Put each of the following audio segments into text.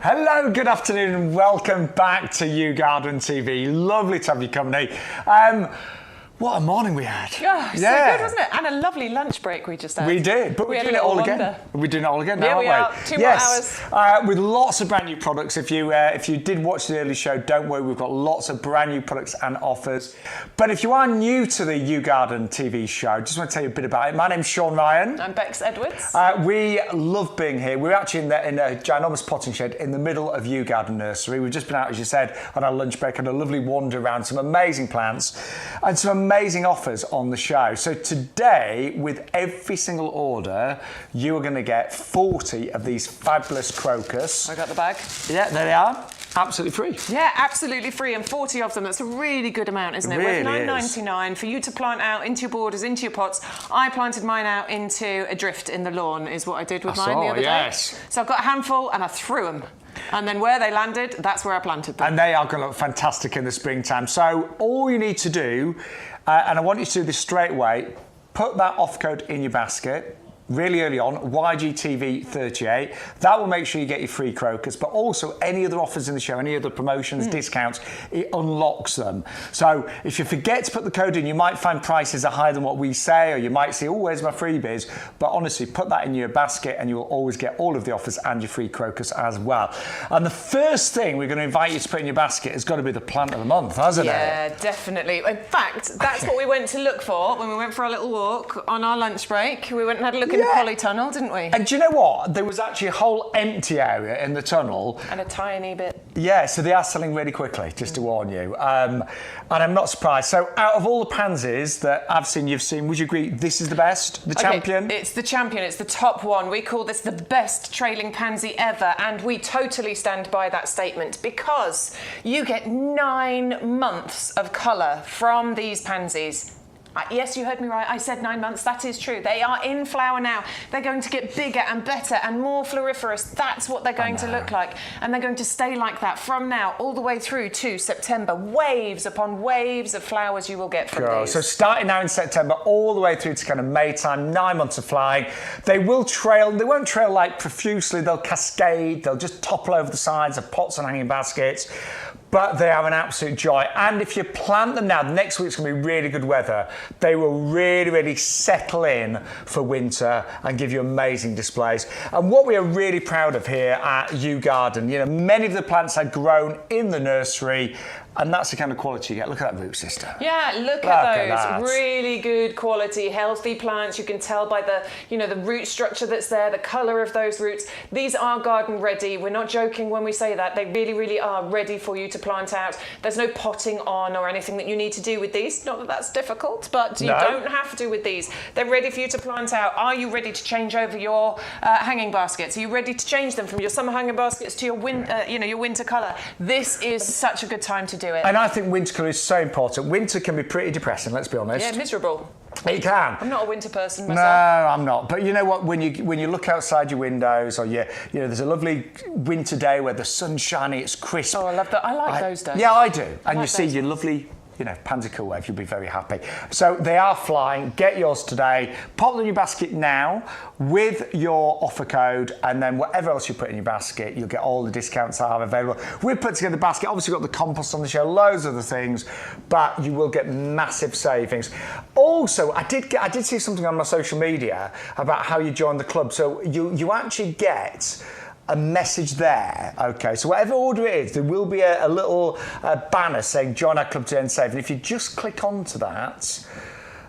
Hello, good afternoon, and welcome back to YouGarden TV. Lovely to have you company. What a morning we had. Oh, so good, wasn't it? And a lovely lunch break we just had. We did, but we're doing it all again. We're doing it all again now, aren't we? 2 more hours. With lots of brand new products. If you did watch the early show, don't worry, we've got lots of brand new products and offers. But if you are new to the YouGarden TV show, I just want to tell you a bit about it. My name's Shaun Ryan. I'm Bex Edwards. We love being here. We're actually in a ginormous potting shed in the middle of YouGarden Nursery. We've just been out, as you said, on our lunch break, and a lovely wander around some amazing plants and some amazing offers on the show. So today, with every single order, you are going to get 40 of these fabulous crocus. I got the bag. Yeah, there they are. Absolutely free. Yeah, absolutely free, and 40 of them. That's a really good amount, isn't it? Really worth $9.99 for you to plant out into your borders, into your pots. I planted mine out into a drift in the lawn, is what I did with mine the other day. So I've got a handful and I threw them. And then where they landed, that's where I planted them. And they are going to look fantastic in the springtime. So all you need to do, and I want you to do this straight away, put that off code in your basket really early on, YGTV38. That will make sure you get your free crocus, but also any other offers in the show, any other promotions, discounts, it unlocks them. So if you forget to put the code in, you might find prices are higher than what we say, or you might say, oh, where's my freebies? But honestly, put that in your basket and you will always get all of the offers and your free crocus as well. And the first thing we're going to invite you to put in your basket has got to be the plant of the month, hasn't it? Yeah, definitely. In fact, that's what we went to look for when we went for our little walk on our lunch break. We went and had a look in the polytunnel, didn't we? And do you know what? There was actually a whole empty area in the tunnel. And a tiny bit. Yeah, so they are selling really quickly, just to warn you. And I'm not surprised. So out of all the pansies that I've seen, you've seen, would you agree this is the best? The champion? It's the champion. It's the top one. We call this the best trailing pansy ever. And we totally stand by that statement because you get 9 months of colour from these pansies. Yes, you heard me right. I said 9 months. That is true. They are in flower now. They're going to get bigger and better and more floriferous. That's what they're going to look like. And they're going to stay like that from now all the way through to September. Waves upon waves of flowers you will get from these. So starting now in September all the way through to kind of May time, 9 months of flying. They will trail. They won't trail like profusely. They'll cascade. They'll just topple over the sides of pots and hanging baskets. But they are an absolute joy. And if you plant them now, next week's going to be really good weather. They will really, really settle in for winter and give you amazing displays. And what we are really proud of here at YouGarden, you know, many of the plants are grown in the nursery, and that's the kind of quality you get. Look at that root system. Yeah, look at those. Really good quality, healthy plants. You can tell by the, the root structure that's there, the colour of those roots. These are garden ready. We're not joking when we say that. They really, really are ready for you to plant out. There's no potting on or anything that you need to do with these. Not that that's difficult, but you don't have to with these. They're ready for you to plant out. Are you ready to change over your hanging baskets? Are you ready to change them from your summer hanging baskets to your your winter colour? This is such a good time to do it. And I think winter colour is so important. Winter can be pretty depressing, let's be honest. Yeah, miserable. It can. I'm not a winter person myself. No, I'm not. But you know what? When you look outside your windows, or there's a lovely winter day where the sun's shining, it's crisp. Oh, I love that. I like those days. Yeah, I do. And you see your lovely, pansy cool wave, you'll be very happy. So they are flying. Get yours today. Pop them in your basket now with your offer code, and then whatever else you put in your basket, you'll get all the discounts I have available. We've put together the basket. Obviously, got the compost on the show, loads of other things, but you will get massive savings. Also, I did see something on my social media about how you join the club. So you actually get a message there, okay? So whatever order it is, there will be a little banner saying join our club to earn save. And if you just click onto that,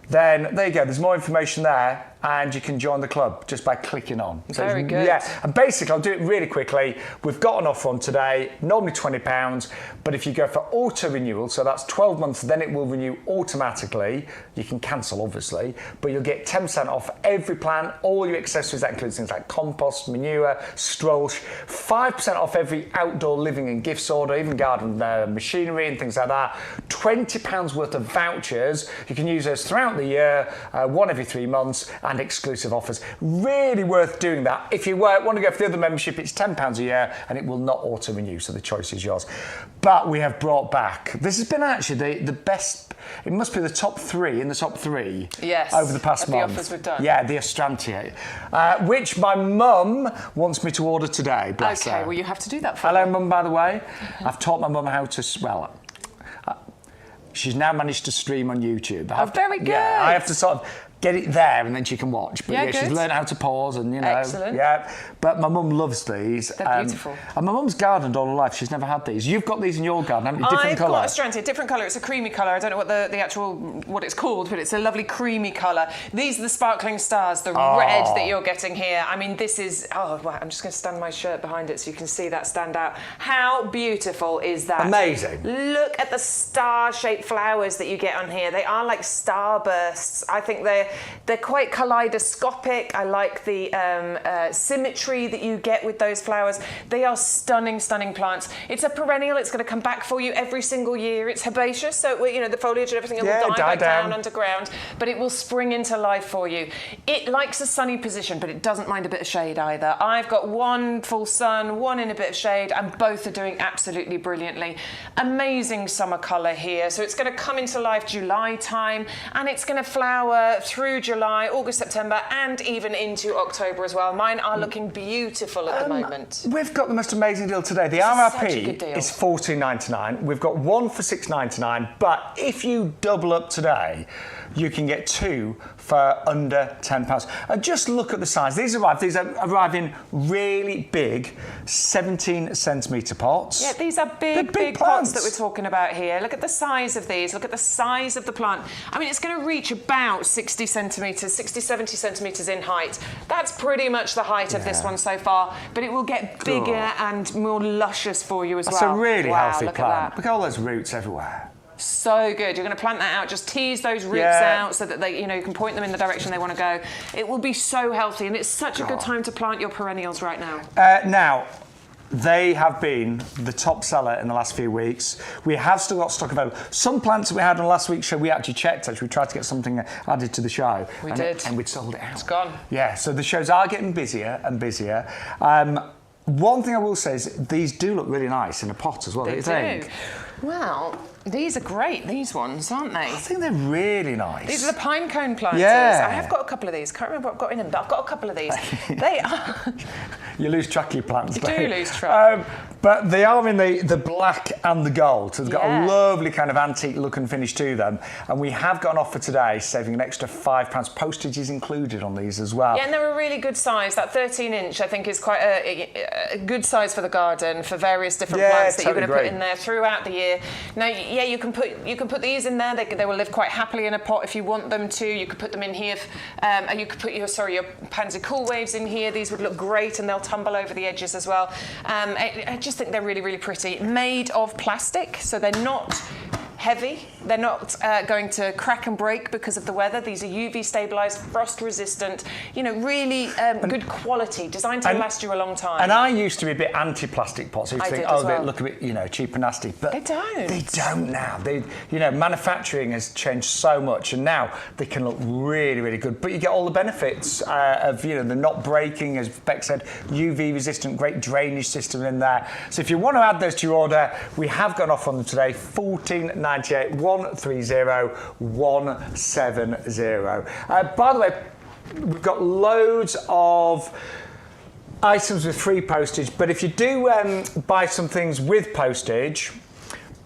then there you go. There's more information there, and you can join the club just by clicking on. So very good. Yeah, and basically, I'll do it really quickly. We've got an offer on today, normally £20, but if you go for auto renewal, so that's 12 months, then it will renew automatically. You can cancel, obviously, but you'll get 10% off every plant, all your accessories. That includes things like compost, manure, strolch, 5% off every outdoor living and gifts order, even garden machinery and things like that. £20 worth of vouchers. You can use those throughout the year, one every 3 months, and exclusive offers. Really worth doing that. If you want to go for the other membership, it's £10 a year and it will not auto-renew, so the choice is yours. But we have brought back, this has been actually the best, it must be the top 3 in the top 3 over the past month. The offers we've done. Yeah, the Astrantiate, which my mum wants me to order today, bless her. Okay, well you have to do that for Hello, me. Mum, by the way. I've taught my mum how to, she's now managed to stream on YouTube. Very good. Yeah, I have to sort of get it there and then she can watch. But she's learned how to pause and, Excellent. Yeah. But my mum loves these. They're beautiful. And my mum's gardened all her life. She's never had these. You've got these in your garden, haven't you? Different colour. I've got a Astrantia, different colour. It's a creamy colour. I don't know what the actual, what it's called, but it's a lovely creamy colour. These are the sparkling stars, the red that you're getting here. I mean, this is, wow, I'm just going to stand my shirt behind it so you can see that stand out. How beautiful is that? Amazing. Look at the star-shaped flowers that you get on here. They are like starbursts. I think they're quite kaleidoscopic. I like the symmetry that you get with those flowers. They are stunning, stunning plants. It's a perennial. It's going to come back for you every single year. It's herbaceous, so the foliage and everything will die back down underground, but it will spring into life for you. It likes a sunny position, but it doesn't mind a bit of shade either. I've got one full sun, one in a bit of shade, and both are doing absolutely brilliantly. Amazing summer colour here. So it's going to come into life July time, and it's going to flower through July, August, September, and even into October as well. Mine are looking beautiful at the moment. We've got the most amazing deal today. The RRP is $14.99. We've got one for $6.99, but if you double up today, you can get 2 for under £10. And just look at the size. These arrive in really big 17 centimetre pots. Yeah, these are big pots that we're talking about here. Look at the size of these. Look at the size of the plant. I mean, it's going to reach about 60 centimetres, 60, 70 centimetres in height. That's pretty much the height of this one so far, but it will get bigger and more luscious for you as well. It's a really healthy look plant. At that. Look at all those roots everywhere. So good. You're going to plant that out, just tease those roots out so that they, you can point them in the direction they want to go. It will be so healthy, and it's such a good time to plant your perennials right now. Now, they have been the top seller in the last few weeks. We have still got stock available. Some plants that we had on last week's show, we actually checked. We tried to get something added to the show. We did. And we'd sold it out. It's gone. Yeah, so the shows are getting busier and busier. One thing I will say is these do look really nice in a pot as well. They do. Well, these are great, these ones, aren't they? I think they're really nice. These are the pine cone planters. Yeah. I have got a couple of these. Can't remember what I've got in them, but I've got a couple of these. They are... You lose track of your plants. You do lose track. But they are in the black and the gold. So they've got a lovely kind of antique look and finish to them. And we have got an offer today, saving an extra £5. Postage is included on these as well. Yeah, and they're a really good size. That 13-inch, I think, is quite a good size for the garden for various different plants that you're going to put in there throughout the year. Now, yeah, you can put these in there. They will live quite happily in a pot if you want them to. You could put them in here, and you could put your pansy cool waves in here. These would look great, and they'll tumble over the edges as well. I just think they're really, really pretty. Made of plastic, so they're not heavy. They're not going to crack and break because of the weather. These are UV stabilised, frost resistant, really good quality, designed to last you a long time. And I used to be a bit anti-plastic pots. I used to think, they look a bit, cheap and nasty. But they don't. They don't now. Manufacturing has changed so much, and now they can look really, really good. But you get all the benefits of, they're not breaking, as Beck said, UV resistant, great drainage system in there. So if you want to add those to your order, we have got an offer on them today, $14.98. 130170. By the way, we've got loads of items with free postage, but if you do buy some things with postage,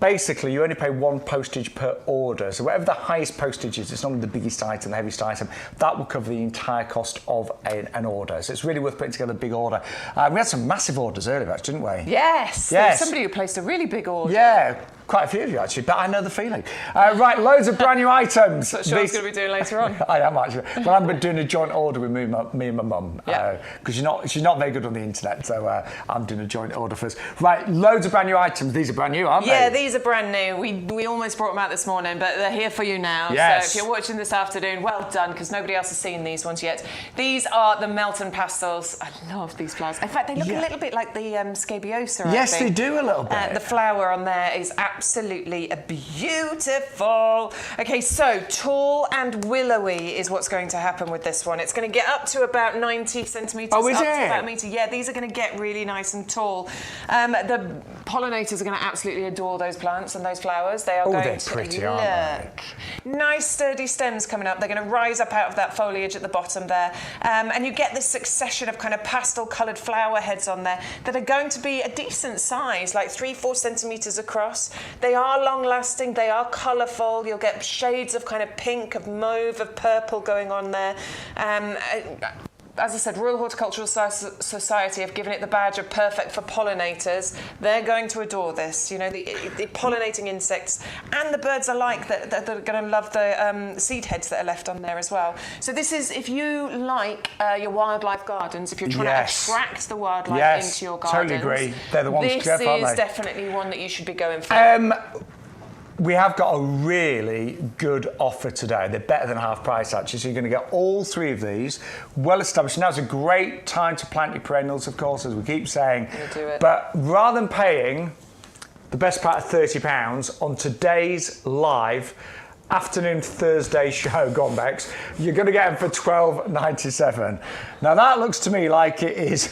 basically you only pay 1 postage per order. So whatever the highest postage is, it's normally the biggest item, the heaviest item, that will cover the entire cost of an order. So it's really worth putting together a big order. We had some massive orders earlier, actually, didn't we? Yes. There was somebody who placed a really big order. Yeah. Quite a few of you, actually, but I know the feeling. Right, loads of brand new items. That's what Shaun's going to be doing later on. I am, actually. Well, I'm doing a joint order with me and my mum, because she's not very good on the internet, so I'm doing a joint order for us. Right, loads of brand new items. These are brand new, aren't they? Yeah, these are brand new. We almost brought them out this morning, but they're here for you now. Yes. So if you're watching this afternoon, well done, because nobody else has seen these ones yet. These are the Melton pastels. I love these flowers. In fact, they look a little bit like the scabiosa, Yes, they do a little bit. The flower on there is absolutely absolutely beautiful. Okay, so tall and willowy is what's going to happen with this one. It's going to get up to about 90 centimetres. Oh, is up it? to about a metre. Yeah, these are going to get really nice and tall. The pollinators are going to absolutely adore those plants and those flowers. They are going to pretty, aren't they? Nice sturdy stems coming up. They're going to rise up out of that foliage at the bottom there. And you get this succession of kind of pastel coloured flower heads on there that are going to be a decent size, like 3-4 centimetres across. They are long lasting, they are colourful. You'll get shades of kind of pink, of mauve, of purple going on there. As I said, Royal Horticultural Society have given it the badge of perfect for pollinators. They're going to adore this. You know, the pollinating insects and the birds alike that are going to love the seed heads that are left on there as well. So this is, if you like your wildlife gardens, if you're trying to attract the wildlife into your gardens. Totally agree. They're the ones to go for, aren't they? This is definitely one that you should be going for. We have got a really good offer today. They're better than half price, actually. So you're going to get all 3 of these well established. Now's a great time to plant your perennials, of course, as we keep saying. Do it. But rather than paying the best part of £30 on today's live afternoon Thursday show, go on, Bex, you're going to get them for £12.97. Now that looks to me like it is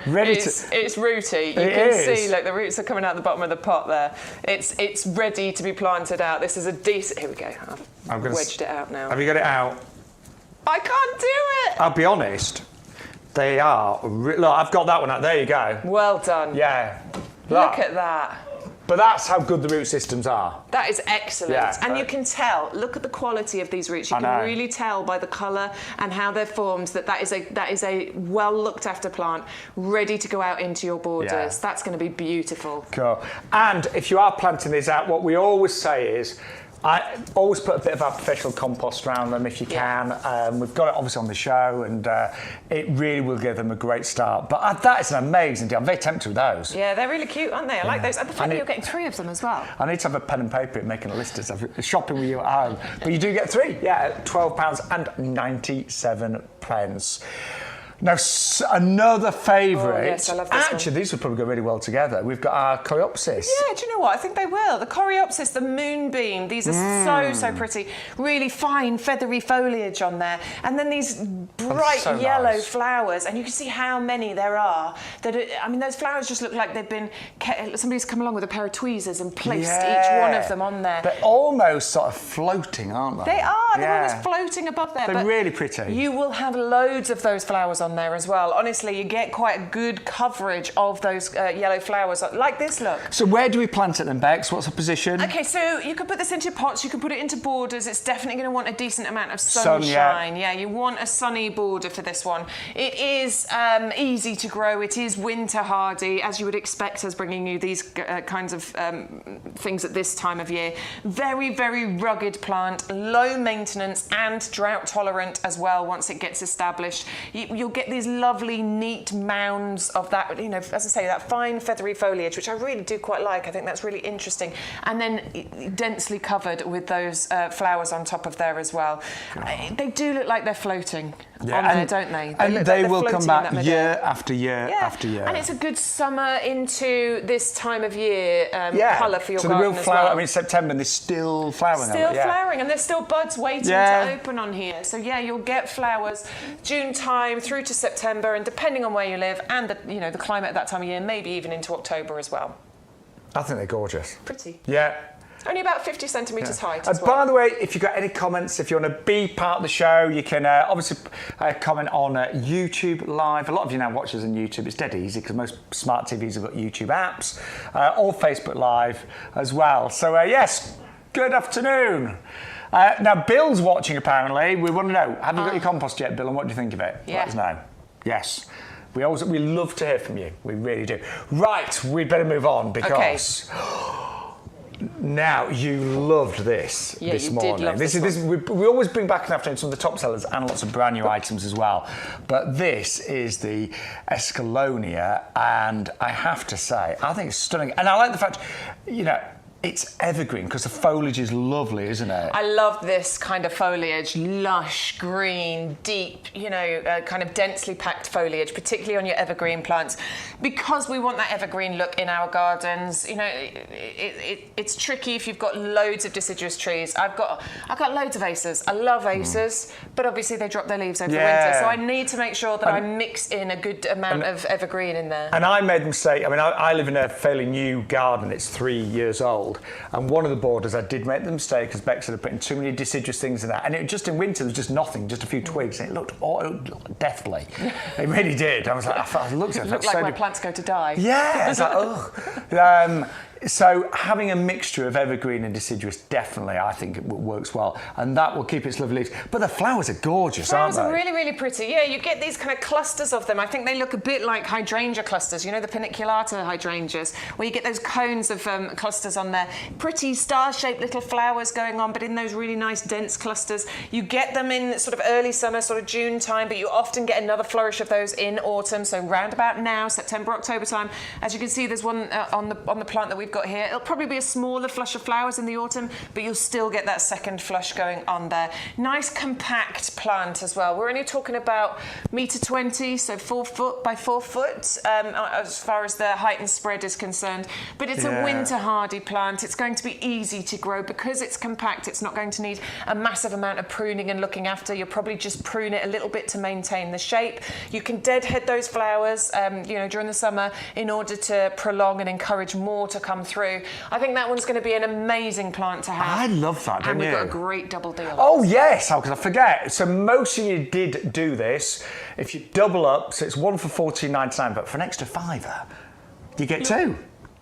it's rooty. You can see, look, the roots are coming out the bottom of the pot there. It's ready to be planted out. This is a decent. Here we go. I've wedged it out now. Have you got it out? I can't do it. I'll be honest. They are. Look, I've got that one out. There you go. Well done. Yeah. Look at that. But that's how good the root systems are. That is excellent. Yeah, and you can tell, look at the quality of these roots. You can really tell by the colour and how they're formed that is a well looked after plant, ready to go out into your borders. Yeah. That's going to be beautiful. Cool. And if you are planting these out, what we always say is, I always put a bit of our professional compost around them if you can. We've got it obviously on the show, and it really will give them a great start. But that is an amazing deal. I'm very tempted with those. Yeah, they're really cute, aren't they? I like those. And the fact that you're getting 3 of them as well. I need to have a pen and paper and making a list of stuff. Shopping with you at home. But you do get 3, at £12.97. Now, another favourite. Oh, yes, I love this Actually, these would probably go really well together. We've got our coreopsis. Yeah, do you know what? I think they will. The coreopsis, the moonbeam, these are so pretty. Really fine, feathery foliage on there. And then these bright yellow flowers. And you can see how many there are. Those flowers just look like they've been... Somebody's come along with a pair of tweezers and placed each one of them on there. They're almost sort of floating, aren't they? They are. They're almost floating above there. They're really pretty. You will have loads of those flowers on there as well. Honestly, you get quite a good coverage of those yellow flowers, like this, look. So where do we plant it then, Bex? What's the position? Okay, so you can put this into your pots, you can put it into borders. It's definitely going to want a decent amount of sunshine. Yeah, you want a sunny border for this one. It is easy to grow. It is winter hardy, as you would expect us bringing you these kinds of things at this time of year. Very, very rugged plant, low maintenance and drought tolerant as well once it gets established. You'll get these lovely, neat mounds of that, as I say, that fine feathery foliage, which I really do quite like. I think that's really interesting. And then densely covered with those flowers on top of there as well. They do look like they're floating on there, don't they? They will come back year after year after year. And it's a good summer into this time of year colour for your garden the real flower, as well. I mean, September, and they're still flowering. Still flowering, and there's still buds waiting to open on here. So you'll get flowers June time through to September, and depending on where you live and the climate at that time of year, maybe even into October as well. I think they're gorgeous. Pretty. Yeah. Only about 50 centimetres height as well. By the way, if you've got any comments, if you want to be part of the show, you can obviously comment on YouTube Live. A lot of you now watch us on YouTube. It's dead easy because most smart TVs have got YouTube apps, or Facebook Live as well. So yes, good afternoon. Now, Bill's watching apparently. We want to know, have you got your compost yet, Bill, and what do you think of it? Yeah. Let us know. Yes. We love to hear from you. We really do. Right, we'd better move on because... Now, you loved this this morning. Did love this we always bring back in the afternoon some of the top sellers and lots of brand new items as well. But this is the Escalonia, and I have to say, I think it's stunning. And I like the fact, it's evergreen because the foliage is lovely, isn't it? I love this kind of foliage, lush, green, deep, kind of densely packed foliage, particularly on your evergreen plants. Because we want that evergreen look in our gardens, it's tricky if you've got loads of deciduous trees. I've got loads of acers. I love acers, but obviously they drop their leaves over the winter. So I need to make sure that I mix in a good amount of evergreen in there. And I made a mistake. I mean, I live in a fairly new garden. It's 3 years old. And one of the borders, I did make the mistake, because Bex had put in too many deciduous things in that. And just in winter, there was just nothing, just a few twigs. And it looked deathly. It really did. I was like, I looked at it. It looked like my plants go to die. Yeah, it's like, ugh. So having a mixture of evergreen and deciduous, definitely, I think it works well. And that will keep its lovely leaves. But the flowers are gorgeous, aren't they? Flowers are really, really pretty. Yeah, you get these kind of clusters of them. I think they look a bit like hydrangea clusters, the paniculata hydrangeas, where you get those cones of clusters on there. Pretty star-shaped little flowers going on, but in those really nice, dense clusters. You get them in sort of early summer, sort of June time, but you often get another flourish of those in autumn. So round about now, September, October time. As you can see, there's one on the plant that we've got here. It'll probably be a smaller flush of flowers in the autumn, but you'll still get that second flush going on there. Nice compact plant as well. We're only talking about 1.20 meters, so 4 foot by 4 foot, as far as the height and spread is concerned. But it's a winter hardy plant. It's going to be easy to grow because it's compact. It's not going to need a massive amount of pruning and looking after. You'll probably just prune it a little bit to maintain the shape. You can deadhead those flowers, during the summer in order to prolong and encourage more to come through. I think that one's going to be an amazing plant to have. I love that, don't you? And we've got a great double deal. Oh, yes. How could I forget? So most of you did do this. If you double up, so it's one for $14.99, but for an extra £5, you get two.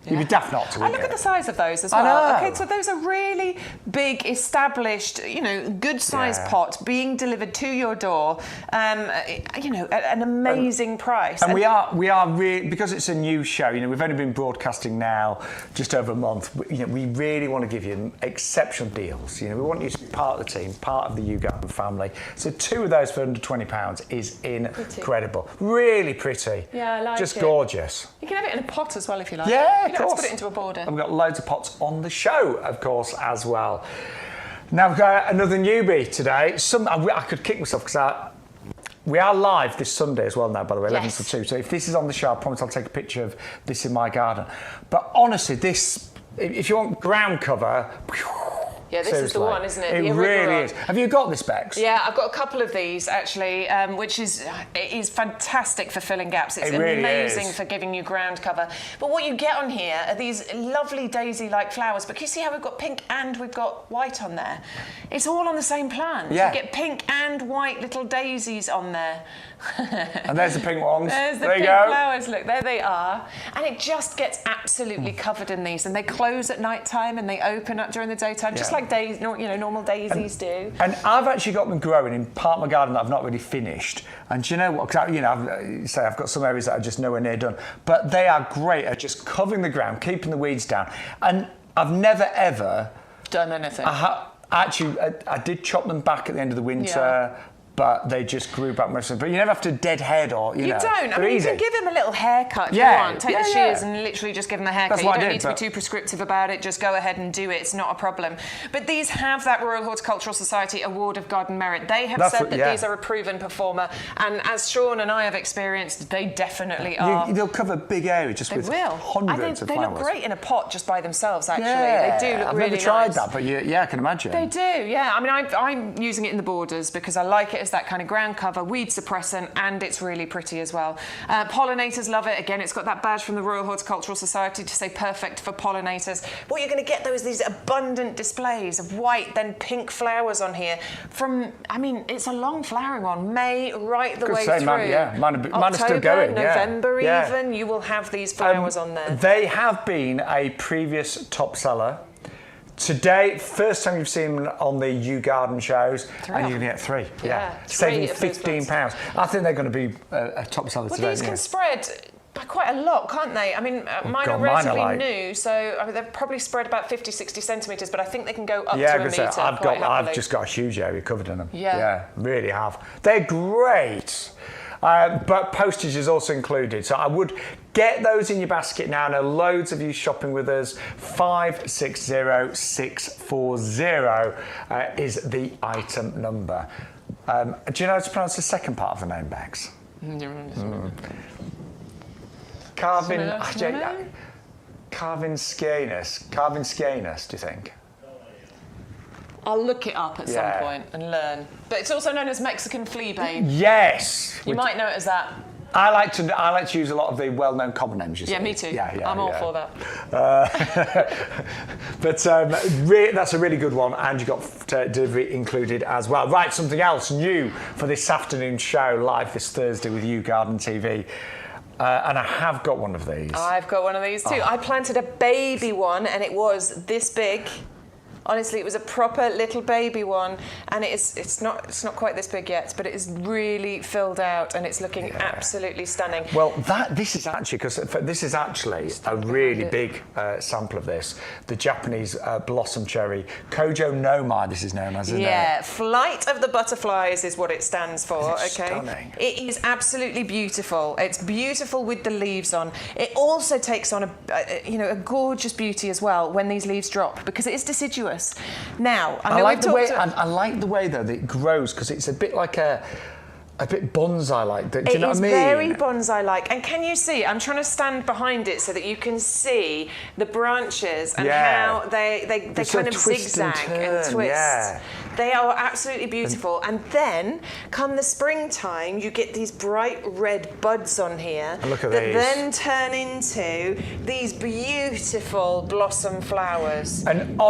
You'd be daft not to. And look at the size of those as well. I know. Okay, so those are really big, established, good sized pot being delivered to your door, at an amazing price. And we are really, because it's a new show, we've only been broadcasting now just over a month. We really want to give you exceptional deals. We want you to be part of the team, part of the YouGarden family. So 2 of those for under £20 is incredible. Pretty. Really pretty. Yeah, I like it. Just gorgeous. You can have it in a pot as well if you like. Yeah, Let's put it into a border. And we've got loads of pots on the show, of course, as well. Now we've got another newbie today. I could kick myself because we are live this Sunday as well now, by the way, 11 to 2. So if this is on the show, I promise I'll take a picture of this in my garden. But honestly, if you want ground cover... Yeah, this is the one, isn't it? It really is. Have you got this, Bex? Yeah, I've got a couple of these actually, which is fantastic for filling gaps. It's really amazing is. For giving you ground cover. But what you get on here are these lovely daisy-like flowers. But can you see how we've got pink and we've got white on there? It's all on the same plant. Yeah. You get pink and white little daisies on there. And there's the pink ones. There's the there pink you go. flowers. Look, there they are. And it just gets absolutely covered in these. And they close at night time and they open up during the daytime, just like normal daisies do. And I've actually got them growing in part of my garden that I've not really finished. And do you know what? Because I've got some areas that are just nowhere near done. But they are great at just covering the ground, keeping the weeds down. And I've never ever done anything. I did chop them back at the end of the winter. Yeah. But they just grew back most of them. But you never have to deadhead or, You don't. I mean, you can give him a little haircut if you want. Take the shears and literally just give him a haircut. You don't need to be too prescriptive about it. Just go ahead and do it. It's not a problem. But these have that Royal Horticultural Society Award of Garden Merit. They have said that these are a proven performer. And as Shaun and I have experienced, they definitely are. They'll cover big areas just with hundreds of flowers. They look great in a pot just by themselves, actually. Yeah, they do look really nice. I've never tried that, but I can imagine. They do, yeah. I mean, I'm using it in the borders because I like it as that kind of ground cover, weed suppressant, and it's really pretty as well. Pollinators love it. Again, it's got that badge from the Royal Horticultural Society to say perfect for pollinators. What you're going to get, though, is these abundant displays of white, then pink flowers on here. It's a long flowering one, May right the way through. Mine are still going. November even, you will have these flowers on there. They have been a previous top seller. Today, first time you've seen them on the YouGarden shows, and you're going to get 3. Yeah. Saving £15. I think they're going to be a top seller today. These can spread by quite a lot, can't they? I mean, mine are relatively new, so they've probably spread about 50, 60 centimetres, but I think they can go up to a metre. I've just got a huge area covered in them. Yeah, really have. They're great. but postage is also included. So I would get those in your basket now. I know loads of you shopping with us. 560640 is the item number. Do you know how to pronounce the second part of the name, Bex? Carvinscanus, do you think? I'll look it up at some point and learn. But it's also known as Mexican flea bane. Yes. You might know it as that. I like to use a lot of the well-known common names. Yeah, me too. I'm all for that. But that's a really good one, and you've got delivery included as well. Right, something else new for this afternoon show, live this Thursday with YouGarden TV. And I have got one of these. I've got one of these too. I planted a baby one, and it was this big. Honestly, it was a proper little baby one, and it's not quite this big yet, but it is really filled out, and it's looking absolutely stunning. Well, this is actually a really big sample of this. The Japanese blossom cherry, Kojo no Mai. This is known as, isn't it? Flight of the butterflies is what it stands for. It's stunning. It is absolutely beautiful. It's beautiful with the leaves on. It also takes on a gorgeous beauty as well when these leaves drop, because it is deciduous. Now, I like the way though that it grows, because it's a bit like a bit bonsai-like. Do you know what I mean? It is very bonsai-like. And can you see? I'm trying to stand behind it so that you can see the branches and how they kind of zigzag and twist. Yeah. They are absolutely beautiful. And then, come the springtime, you get these bright red buds on here look at that these. then turn into these beautiful blossom flowers. And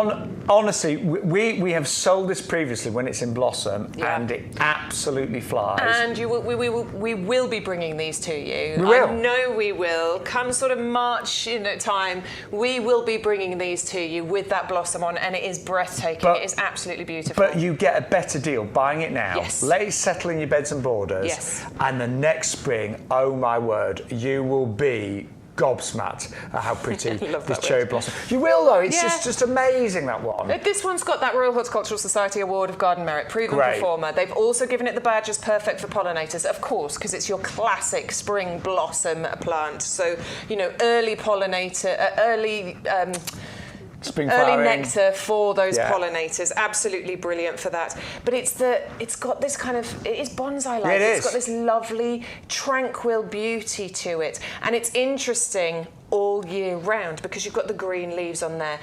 honestly, we have sold this previously when it's in blossom, and it absolutely flies. And we will be bringing these to you. We will. I know we will. Come sort of March time, we will be bringing these to you with that blossom on, and it is breathtaking. It is absolutely beautiful. But you get a better deal buying it now. Yes. Let it settle in your beds and borders. Yes. And the next spring, oh my word, you will be gobsmacked at how pretty this cherry blossom. You will though. It's just amazing, that one. This one's got that Royal Horticultural Society Award of Garden Merit, proven performer. They've also given it the badge as perfect for pollinators, of course, because it's your classic spring blossom plant. So early pollinator, early nectar for those pollinators. Absolutely brilliant for that. But it's got this kind of, it is bonsai-like. Yeah, it's got this lovely, tranquil beauty to it. And it's interesting all year round because you've got the green leaves on there,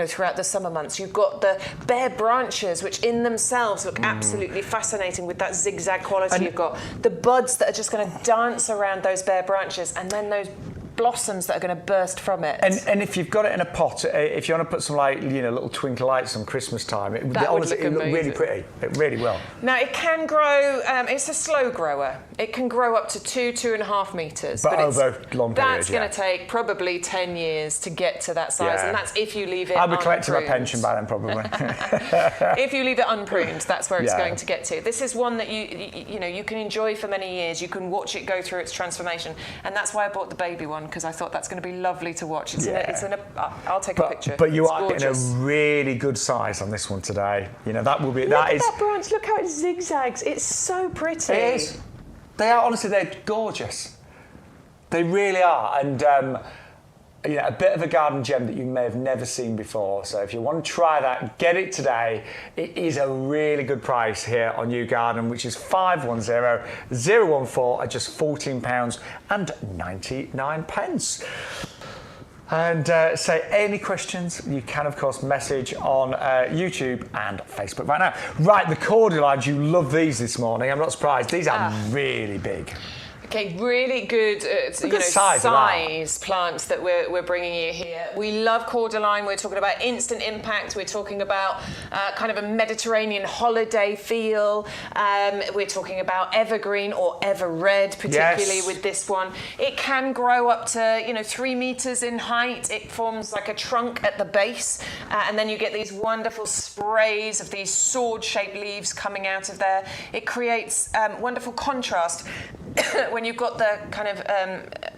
throughout the summer months. You've got the bare branches, which in themselves look absolutely fascinating with that zigzag quality you've got. The buds that are just going to dance around those bare branches, and then those blossoms that are going to burst from it. And if you've got it in a pot, if you want to put some little twinkle lights on Christmas time, it would look really pretty. It really will. Now it can grow. It's a slow grower. It can grow up to 2.5 metres. But over long periods. That's going to take probably 10 years to get to that size, and that's if you leave it. I'll be collecting my pension by then, probably. If you leave it unpruned, that's where it's going to get to. This is one that you can enjoy for many years. You can watch it go through its transformation, and that's why I bought the baby one, because I thought that's going to be lovely to watch. I'll take a picture. But you are getting a really good size on this one today. That will be. Look at that branch. Look how it zigzags. It's so pretty. It is. They are, honestly, they're gorgeous. They really are. And a bit of a garden gem that you may have never seen before. So if you want to try that, get it today. It is a really good price here on YouGarden, which is 510014 at just £14.99. And say any questions, you can of course message on YouTube and Facebook right now. Right, the cordylides, you love these this morning. I'm not surprised. These are really big. Okay, really good, size plants that we're bringing you here. We love cordyline. We're talking about instant impact. We're talking about kind of a Mediterranean holiday feel. We're talking about evergreen or ever red, particularly with this one. It can grow up to 3 meters in height. It forms like a trunk at the base, and then you get these wonderful sprays of these sword-shaped leaves coming out of there. It creates wonderful contrast. when you've got the kind of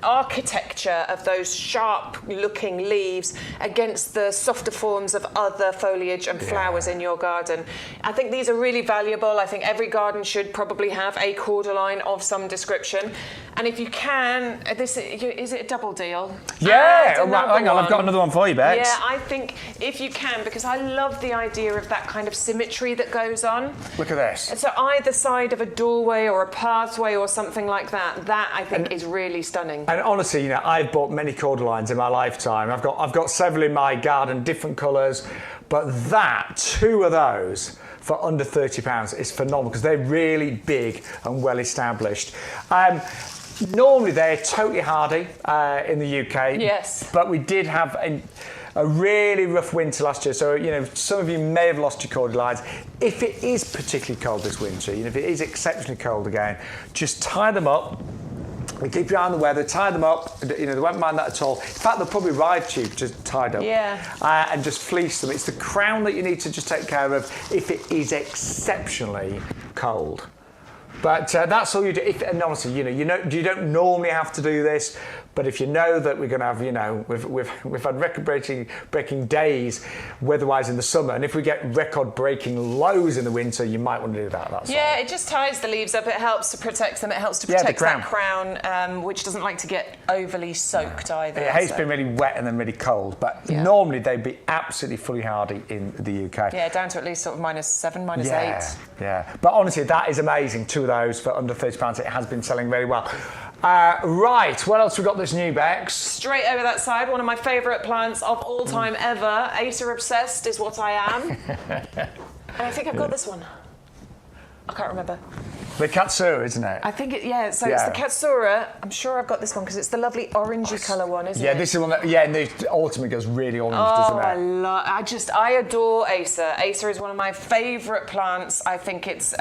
architecture of those sharp-looking leaves against the softer forms of other foliage and flowers in your garden. I think these are really valuable. I think every garden should probably have a cordyline of some description. And if you can, is it a double deal? Yeah, hang on, I've got another one for you, Bex. Yeah, I think if you can, because I love the idea of that kind of symmetry that goes on. Look at this. So either side of a doorway or a pathway or something like that, that I think is really stunning. And honestly, you know, I've bought many cordylines in my lifetime. I've got several in my garden, different colours, but two of those for under £30 is phenomenal because they're really big and well established. Normally they're totally hardy in the UK. Yes. But we did have a really rough winter last year, so you know some of you may have lost your cordylines. If it is particularly cold this winter, you know, if it is exceptionally cold again, just tie them up. And keep your eye on the weather, tie them up, you know, they won't mind that at all. In fact, they'll probably ride to you just tied up. Yeah. And just fleece them. It's the crown that you need to just take care of if it is exceptionally cold. But that's all you do. And honestly, you know, you don't normally have to do this, but if you know that we're going to have, you know, we've had record-breaking days weather-wise in the summer, and if we get record-breaking lows in the winter, you might want to do that. That's all. It just ties the leaves up. It helps to protect them. It helps to protect that crown, which doesn't like to get overly soaked either. It hates being really wet and then really cold, but normally they'd be absolutely fully hardy in the UK. Yeah, down to at least sort of -7, -8. Yeah, but honestly, that is amazing. Two of those for under £30. It has been selling very well. Right, what else we got this new, Bex? Straight over that side, one of my favourite plants of all time ever. Acer obsessed is what I am. And I think I've got this one. I can't remember. The Katsura, isn't it? I think it's the Katsura. I'm sure I've got this one because it's the lovely orangey colour one, isn't it? Yeah, this is one that, in the autumn it goes really orange, doesn't it? I adore Acer. Acer is one of my favourite plants. I think it's...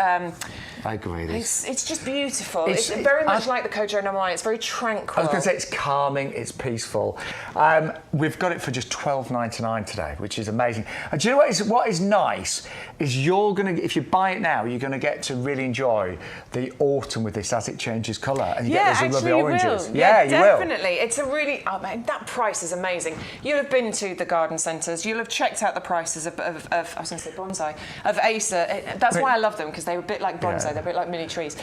I agree. It's just beautiful. It's very much like the Kojo no Mai. It's very tranquil. I was going to say it's calming, it's peaceful. We've got it for just $12.99 today, which is amazing. And do you know what is nice? Is if you buy it now, you're going to get to really enjoy the autumn with this as it changes colour. And you get those lovely oranges. Yeah, you definitely. It's a really... Oh, man, that price is amazing. You'll have been to the garden centres. You'll have checked out the prices of I was going to say bonsai, of Acer. That's why I love them, because they're a bit like bonsai. They're a bit like mini trees.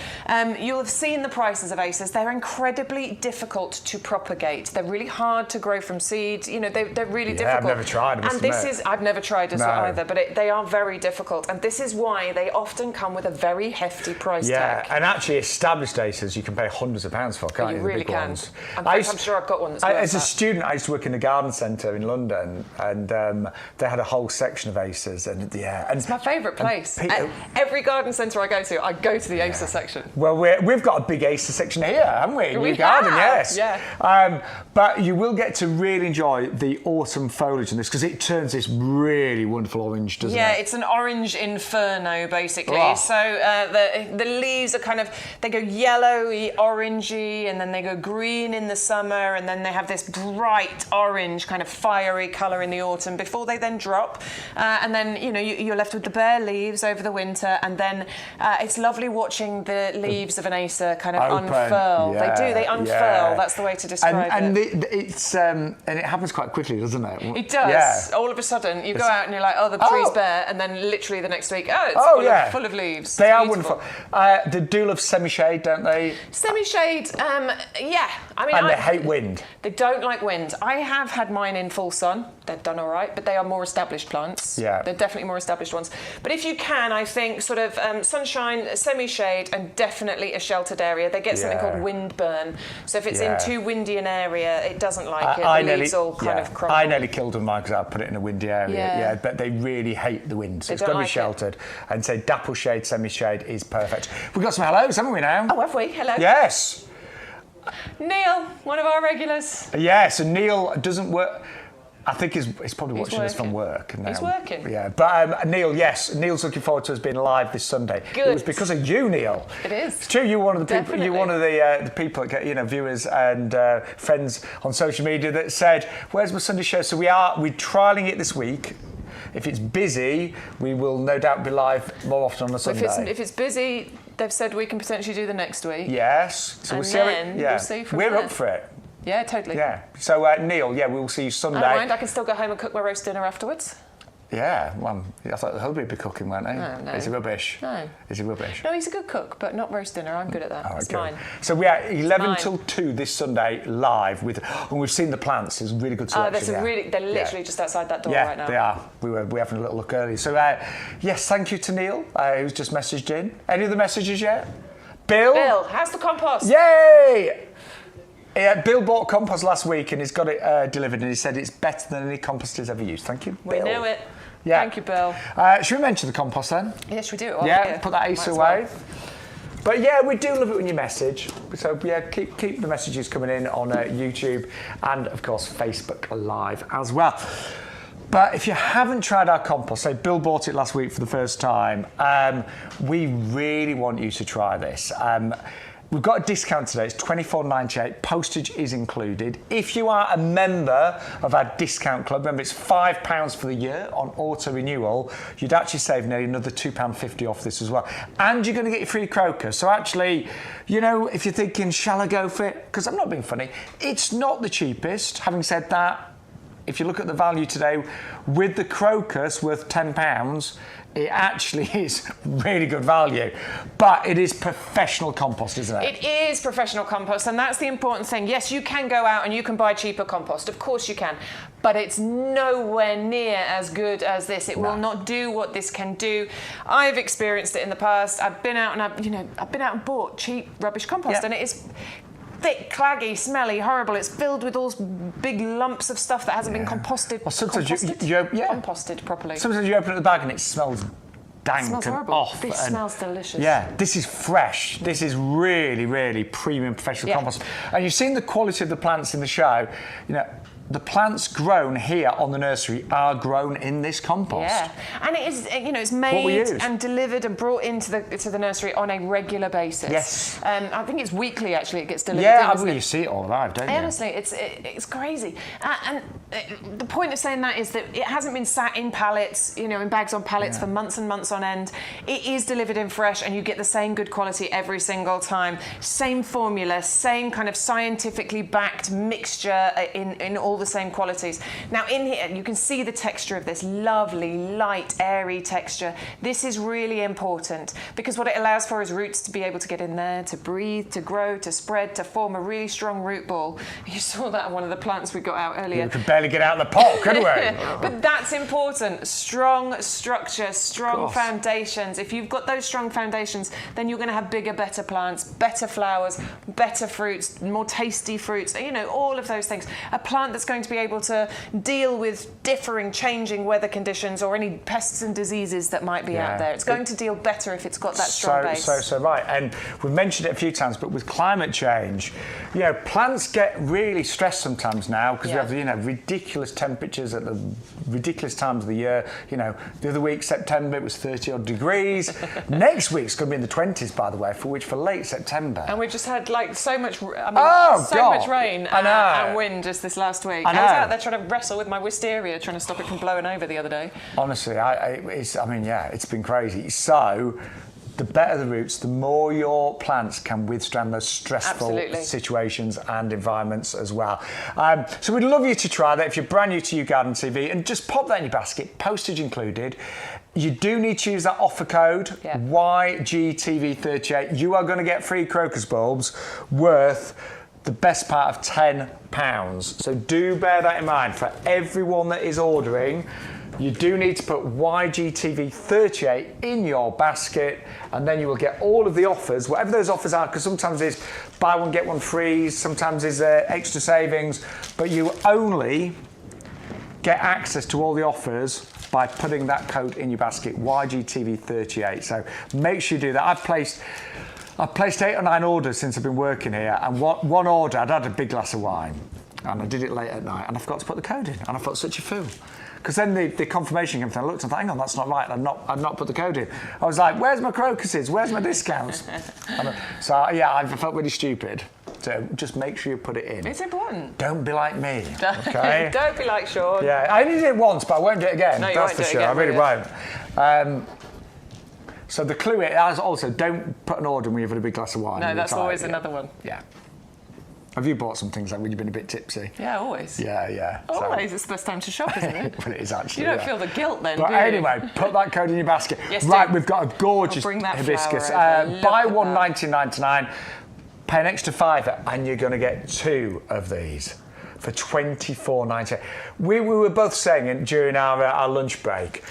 You'll have seen the prices of Acers. They're incredibly difficult to propagate. They're really hard to grow from seed. You know, they're really difficult. I've never tried them. And I've never tried this either, but they are very difficult. And this is why they often come with a very hefty price tag. And actually established Acers you can pay hundreds of pounds for, can't you? You really can. Ones. I'm sure I've got one that's worth As a student, I used to work in the garden centre in London, and they had a whole section of Acers. And it's my favourite place. Every garden centre I go to the Acer section. Well, we've got a big Acer section here, haven't we? In YouGarden, yes. Yeah. But you will get to really enjoy the autumn foliage in this because it turns this really wonderful orange, doesn't it? Yeah, it's an orange inferno, basically. Oh. So the leaves are they go yellowy, orangey, and then they go green in the summer, and then they have this bright orange, kind of fiery colour in the autumn before they then drop. And then, you know, you're left with the bare leaves over the winter, and then it's lovely watching the leaves of an Acer kind of unfurl. They unfurl. That's the way to describe it. And it happens quite quickly, doesn't it? It does. Yeah. All of a sudden, you go out and you're like, the tree's bare, and then literally the next week, it's full of leaves. They are wonderful. They do love semi-shade, don't they? Semi-shade, yeah. I mean, they hate wind. They don't like wind. I have had mine in full sun. They've done all right, but they are more established plants. Yeah. They're definitely more established ones. But if you can, I think sort of sunshine, semi-shade, and definitely a sheltered area. They get something called wind burn. So if it's in too windy an area, it doesn't like it. The leaves all kind of crumple. I nearly killed one because I put it in a windy area. Yeah, but they really hate the wind. So it's got to be sheltered. And so dapple shade, semi-shade is perfect. We've got some hellos, haven't we now? Oh, have we? Hello. Yes. Neil, one of our regulars. Yes, and Neil doesn't work. I think he's probably watching us from work now. He's working. Yeah, but Neil, yes, Neil's looking forward to us being live this Sunday. Good. It was because of you, Neil. It is. It's true. You're one of the people. Definitely. You're one of the people, viewers and friends on social media that said, "Where's my Sunday show?" So we're trialing it this week. If it's busy, we will no doubt be live more often on a Sunday. If it's busy, they've said we can potentially do the next week. Yes. So we'll see from We're there. up for it. Yeah, totally. Yeah. So, Neil, we'll see you Sunday. I don't mind. I can still go home and cook my roast dinner afterwards. Yeah, well, I thought the hubby would be cooking, weren't he? No. Is he rubbish? No. Is he rubbish? No, he's a good cook, but not roast dinner. I'm good at that. It's mine. So we are 11 till 2 this Sunday live and we've seen the plants. There's really good selection. They're literally just outside that door right now. They are. We're having a little look earlier. So yes, thank you to Neil, who's just messaged in. Any other messages yet? Bill, how's the compost? Yay! Yeah, Bill bought compost last week and he's got it delivered and he said it's better than any compost he's ever used. Thank you, Bill. We know it. Yeah. Thank you, Bill. Should we mention the compost then? Yes, we do. Put that ace away. But we do love it when you message. So keep the messages coming in on YouTube and of course Facebook Live as well. But if you haven't tried our compost, say Bill bought it last week for the first time, we really want you to try this. We've got a discount today, it's $24.98, postage is included. If you are a member of our discount club, remember it's £5 for the year on auto renewal, you'd actually save nearly another £2.50 off this as well. And you're going to get your free crocus. So actually, if you're thinking, shall I go for it? Because I'm not being funny, it's not the cheapest. Having said that, if you look at the value today, with the crocus worth £10, it actually is really good value. But it is professional compost, isn't it? It is professional compost, and that's the important thing. Yes, you can go out and you can buy cheaper compost. Of course you can. But it's nowhere near as good as this. It will not do what this can do. I've experienced it in the past. I've been out and bought cheap rubbish compost, and it is thick, claggy, smelly, horrible. It's filled with all big lumps of stuff that hasn't been composted. Well, sometimes composted properly. Sometimes you open up the bag and it smells dank smells and horrible. off. This smells delicious. Yeah, this is fresh. This is really, really premium professional compost. And you've seen the quality of the plants in the show. The plants grown here on the nursery are grown in this compost. Yeah, and it is, it's made and delivered and brought into the nursery on a regular basis. Yes. I think it's weekly, actually, it gets delivered. Yeah, you see it all live, don't you? Honestly, it's crazy. And the point of saying that is that it hasn't been sat in pallets, in bags on pallets for months and months on end. It is delivered in fresh and you get the same good quality every single time. Same formula, same kind of scientifically backed mixture in all the same qualities. Now in here you can see the texture of this lovely light airy texture. This is really important because what it allows for is roots to be able to get in there, to breathe, to grow, to spread, to form a really strong root ball. You saw that on one of the plants we got out earlier. We could barely get out of the pot, couldn't we? But that's important. Strong structure, strong foundations. If you've got those strong foundations, then you're going to have bigger, better plants, better flowers, better fruits, more tasty fruits, all of those things. A plant that's going to be able to deal with differing, changing weather conditions or any pests and diseases that might be out there. It's going to deal better if it's got that strong base. So right. And we've mentioned it a few times, but with climate change, plants get really stressed sometimes now because we have, ridiculous temperatures at the ridiculous times of the year. The other week, September, it was 30 odd degrees. Next week's going to be in the 20s, by the way, for late September. And we've just had so much rain and wind just this last week. I was out there trying to wrestle with my wisteria, trying to stop it from blowing over the other day. Honestly, it's been crazy. So, the better the roots, the more your plants can withstand those stressful situations and environments as well. So we'd love you to try that if you're brand new to YouGarden TV, and just pop that in your basket, postage included. You do need to use that offer code, YGTV38. You are going to get free crocus bulbs worth the best part of £10. So do bear that in mind. For everyone that is ordering, you do need to put YGTV38 in your basket, and then you will get all of the offers, whatever those offers are, because sometimes there's buy one, get one free, sometimes there's extra savings, but you only get access to all the offers by putting that code in your basket, YGTV38. So make sure you do that. I've placed 8 or 9 orders since I've been working here, and one order, I'd had a big glass of wine, and I did it late at night, and I forgot to put the code in, and I felt such a fool. Because then the confirmation came through, I looked and thought, hang on, that's not right, I'd not put the code in. I was like, where's my crocuses? Where's my discounts? I felt really stupid. So just make sure you put it in. It's important. Don't be like me, okay? Don't be like Shaun. Yeah, I only did it once, but I won't do it again. No, you that's won't for do it sure. again, I really won't. So the clue is also don't put an order when you've had a big glass of wine. No, that's always another one. Yeah. Have you bought some things like when you've been a bit tipsy? Yeah, always. Yeah. Always. It's the best time to shop, isn't it? Well, it is actually. You don't feel the guilt then, But do you? anyway, put that code in your basket. Yes, right, do. we've got a gorgeous bring that hibiscus. flower over. Buy Look one at that. $19.99, pay an extra £5, and you're going to get 2 of these for $24.99. We were both saying during our lunch break,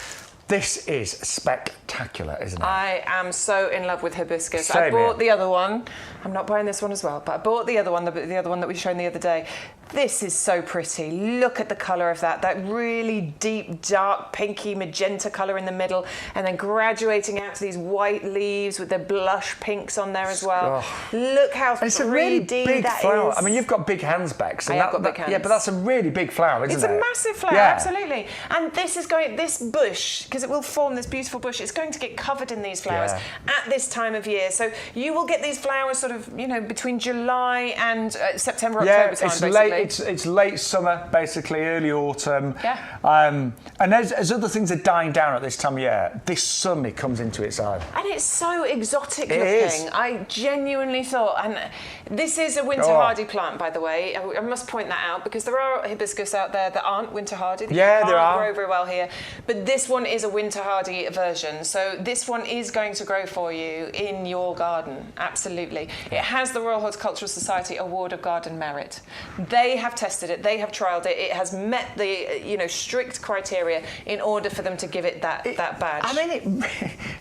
this is spectacular, isn't it? I am so in love with hibiscus. Same I bought here. the other one. I'm not buying this one as well, but I bought the other one, the other one that we shown the other day. This is so pretty. Look at the colour of that. That really deep, dark, pinky, magenta colour in the middle, and then graduating out to these white leaves with the blush pinks on there as well. Oh. Look how And it's a really 3D big that flower. is. I mean, you've got big hands, Bex. I have got big hands. Yeah, but that's a really big flower, isn't It's it? a massive flower, Yeah. absolutely. And this bush, because it will form this beautiful bush, it's going to get covered in these flowers at this time of year. So you will get these flowers sort of, between July and September, October time, it's basically. it's late summer, basically, early autumn. Yeah. And as other things are dying down at this time of year, this suddenly comes into its own. And it's so exotic It looking. is. I genuinely thought, and this is a winter hardy plant, by the way. I must point that out because there are hibiscus out there that aren't winter hardy. That Yeah, you there can't are. grow very well here. But this one is a winter hardy version. So this one is going to grow for you in your garden. Absolutely. It has the Royal Horticultural Society Award of Garden Merit. They have tested it. They have trialled it. It has met the strict criteria in order for them to give it that badge. I mean,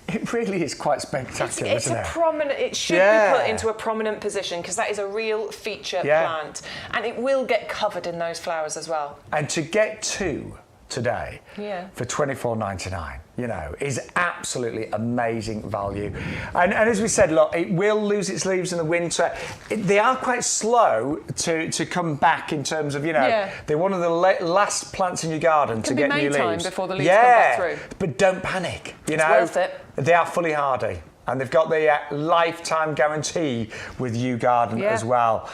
it really is quite spectacular, It's isn't a it? prominent. It should be put into a prominent position because that is a real feature plant, and it will get covered in those flowers as well. And to get 2 today for $24.99, is absolutely amazing value. And as we said, look, it will lose its leaves in the winter. They are quite slow to come back in terms of, they're one of the last plants in your garden to get new leaves. May time before the leaves come back through. But don't panic, It's worth it. They are fully hardy. And they've got the lifetime guarantee with YouGarden as well.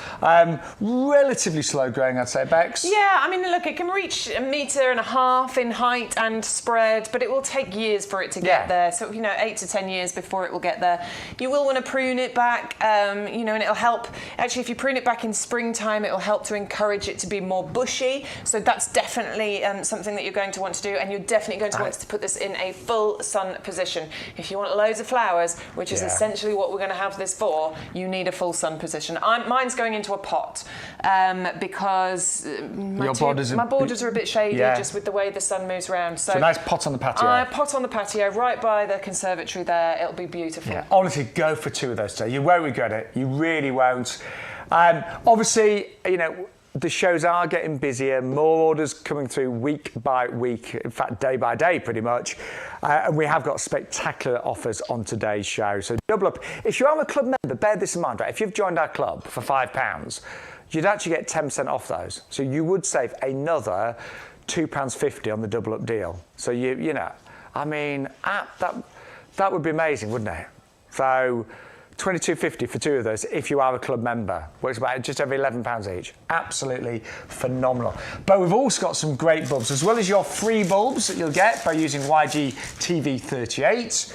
Relatively slow growing, I'd say, Bex. Yeah, I mean, look, it can reach 1.5 meters in height and spread, but it will take years for it to get there. So, 8 to 10 years before it will get there. You will want to prune it back, and it'll help. Actually, if you prune it back in springtime, it will help to encourage it to be more bushy. So that's definitely something that you're going to want to do, and you're definitely going to want to put this in a full sun position. If you want loads of flowers, which is essentially what we're going to have this for, you need a full sun position. Mine's going into a pot because my borders are a bit shady just with the way the sun moves around. So a nice pot on the patio. Pot on the patio, right by the conservatory there. It'll be beautiful. Yeah, honestly, go for 2 of those today. You won't regret it. You really won't. Obviously, the shows are getting busier, more orders coming through week by week, in fact, day by day, pretty much. And we have got spectacular offers on today's show. So double up. If you are a club member, bear this in mind, right? If you've joined our club for £5, you'd actually get 10% off those. So you would save another £2.50 on the double up deal. So that would be amazing, wouldn't it? So $22.50 for 2 of those if you are a club member. Works about just over £11 each. Absolutely phenomenal. But we've also got some great bulbs, as well as your free bulbs that you'll get by using YG TV38.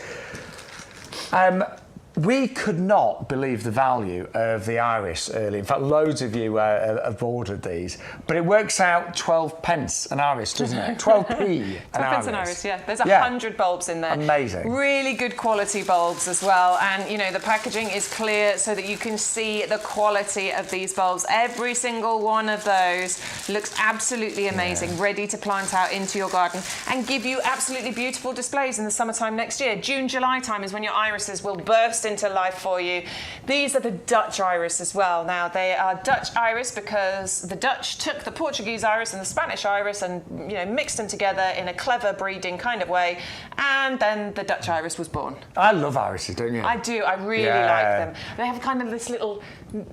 We could not believe the value of the iris early. In fact, loads of you have ordered these. But it works out 12 pence an iris, doesn't it? 12p an 12 pence an iris, yeah. There's 100 bulbs in there. Amazing. Really good quality bulbs as well. And, the packaging is clear so that you can see the quality of these bulbs. Every single one of those looks absolutely amazing, ready to plant out into your garden and give you absolutely beautiful displays in the summertime next year. June, July time is when your irises will burst into life for you. These are the Dutch iris as well. Now, they are Dutch iris because the Dutch took the Portuguese iris and the Spanish iris and mixed them together in a clever breeding kind of way, and then the Dutch iris was born. I love irises, don't you? I do. I really like them. They have kind of this little,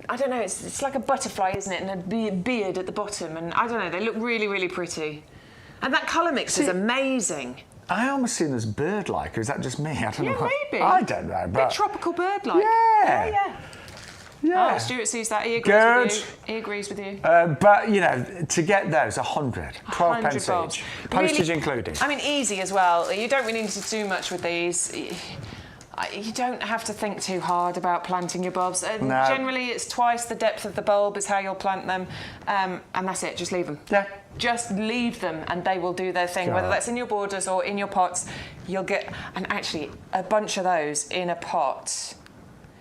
I don't know, it's like a butterfly, isn't it? And a beard at the bottom, and I don't know, they look really, really pretty. And that colour mix is amazing. I almost see them as bird-like, or is that just me? I don't know. Maybe. I don't know, but... A bit tropical bird-like. Yeah. Oh, Stuart sees that. He agrees with you. He agrees with you. But, to get those, 100. 12 pence bulbs. each. Postage really, included. I mean, easy as well. You don't really need to do much with these. You don't have to think too hard about planting your bulbs. No. Generally, it's twice the depth of the bulb is how you'll plant them, and that's it. Just leave them. Yeah. Just leave them, and they will do their thing. God. Whether that's in your borders or in your pots, you'll get, and actually, a bunch of those in a pot.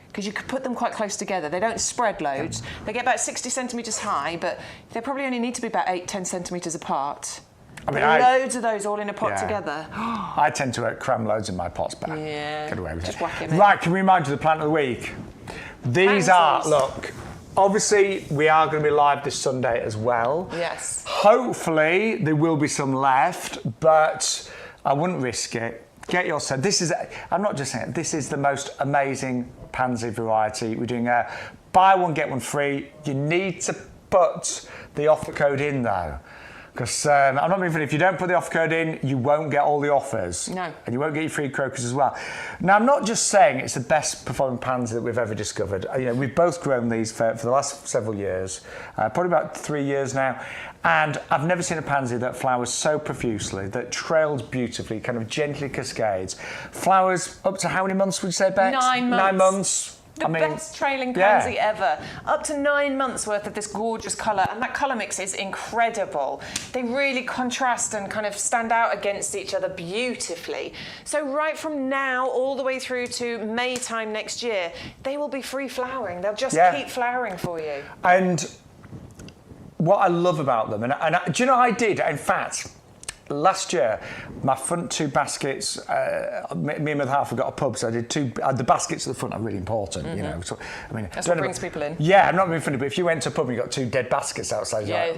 Because you could put them quite close together. They don't spread loads. They get about 60 centimetres high, but they probably only need to be about 8-10 centimetres apart. I mean, loads of those all in a pot together. I tend to cram loads in my pots, but get away with just it. Whack him in. Right, can we remind you of the plant of the week? These are, look, obviously we are going to be live this Sunday as well. Yes. Hopefully there will be some left, but I wouldn't risk it. Get your set. This is, I'm not just saying it, this is the most amazing pansy variety. We're doing a buy one, get one free. You need to put the offer code in though. Because I'm not being funny, if you don't put the offer code in, you won't get all the offers. No. And you won't get your free crocus as well. Now, I'm not just saying it's the best performing pansy that we've ever discovered. You know, we've both grown these for the last several years, probably about 3 years now. And I've never seen a pansy that flowers so profusely, that trails beautifully, kind of gently cascades. Flowers up to how many months would you say, Bex? 9 months. 9 months. The best trailing pansy ever. Up to 9 months worth of this gorgeous colour, and that colour mix is incredible. They really contrast and kind of stand out against each other beautifully. So right from now all the way through to May time next year, they will be free flowering. They'll just keep flowering for you. And what I love about them, and do you know I did, in fact, last year, my front 2 baskets, me and my half got a pub, so I did the baskets at the front are really important, you know. So, I mean, that's what brings people in. Yeah, I'm not being funny, but if you went to a pub and you got 2 dead baskets outside, you're like,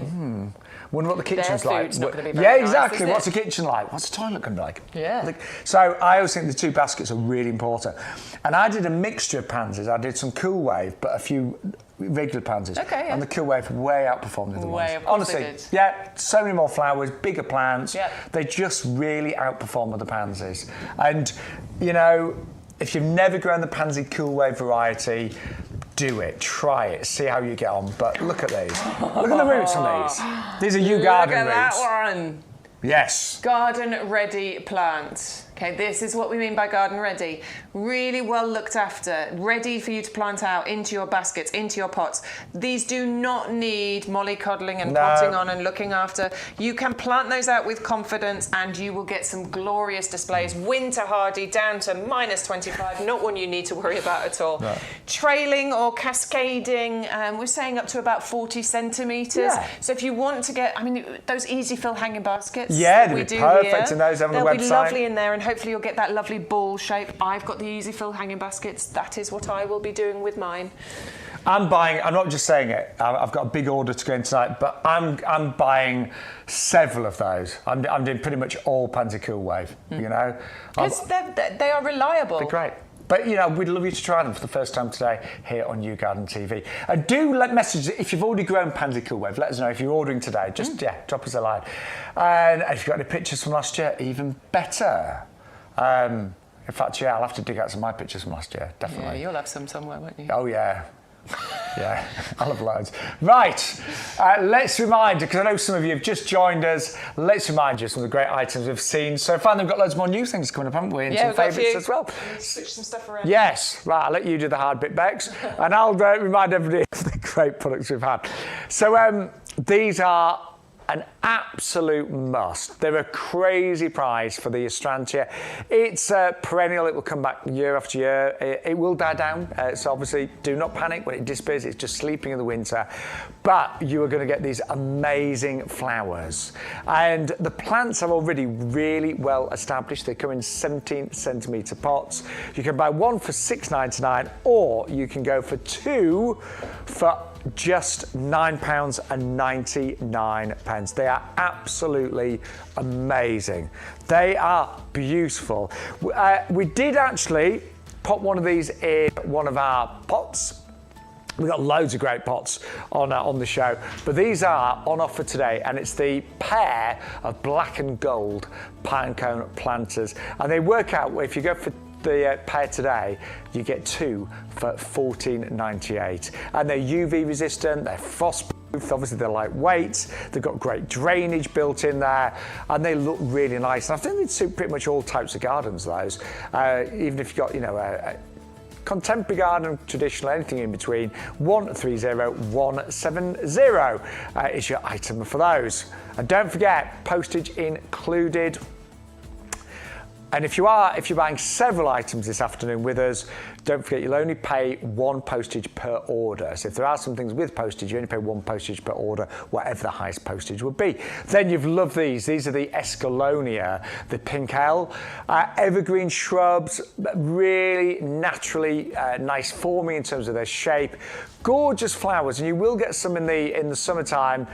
wonder what the kitchen's like. Food's not going to be very nice, exactly. is What's it? the kitchen like? What's the toilet going to be like? Yeah. So I always think the 2 baskets are really important. And I did a mixture of pansies. I did some Cool Wave, but a few regular pansies. Okay, yeah. And the Cool Wave way outperformed the other ones. Of course Honestly, they did. yeah, so many more flowers, bigger plants. Yeah. They just really outperform other pansies. And, you know, if you've never grown the pansy Cool Wave variety, do it, try it, see how you get on. But look at these. Look at the roots on these. These are YouGarden Look at roots. that one. Yes. Garden ready plant. Okay, this is what we mean by garden ready. Really well looked after, ready for you to plant out into your baskets, into your pots. These do not need mollycoddling and potting on and looking after. You can plant those out with confidence and you will get some glorious displays. Winter hardy down to -25, not one you need to worry about at all. No. Trailing or cascading, we're saying up to about 40 centimetres. Yeah. So if you want to get, I mean, those easy fill hanging baskets. Yeah, they'll be perfect in those on the website. They'll be lovely in there, and hopefully you'll get that lovely ball shape. I've got the easy fill hanging baskets. That is what I will be doing with mine. I'm not just saying it, I've got a big order to go in tonight, but I'm buying several of those. I'm doing pretty much all Pansy Cool Wave, you know. Because they are reliable. They're great. But, you know, we'd love you to try them for the first time today here on YouGarden TV. Do message, if you've already grown Pansy Cool Wave, let us know if you're ordering today. Just, drop us a line. And if you've got any pictures from last year, even better. In fact, I'll have to dig out some of my pictures from last year, definitely. Yeah, you'll have some somewhere, won't you? Oh, yeah. Yeah, I'll have loads. Right, let's remind you, because I know some of you have just joined us, let's remind you of some of the great items we've seen so far. We've got loads more new things coming up, haven't we? And some favourites as well. Switch some stuff around. Yes, right, I'll let you do the hard bit, Bex, and I'll remind everybody of the great products we've had. So these are an absolute must. They're a crazy price for the Astrantia. It's perennial, it will come back year after year. It will die down, so obviously do not panic when it disappears, it's just sleeping in the winter. But you are going to get these amazing flowers. And the plants are already really well established. They come in 17 centimetre pots. You can buy one for £6.99, or you can go for 2 for just £9.99. They are absolutely amazing. They are beautiful. We did actually pop one of these in one of our pots. We've got loads of great pots on the show, but these are on offer today, and it's the pair of black and gold pine cone planters. And they work out, if you go for the pair today, you get 2 for £14.98. And they're UV resistant, they're frost Obviously they're lightweight, they've got great drainage built in there, and they look really nice. And I think they'd suit pretty much all types of gardens, those. Even if you've got, you know, a contemporary garden, traditional, anything in between, 130170 is your item for those. And don't forget, postage included. And if you're buying several items this afternoon with us, don't forget you'll only pay one postage per order. So if there are some things with postage, you only pay one postage per order, whatever the highest postage would be. Then you've loved these. These are the Escallonia, the pink L. Evergreen shrubs, really naturally nice forming in terms of their shape. Gorgeous flowers, and you will get some in the summertime.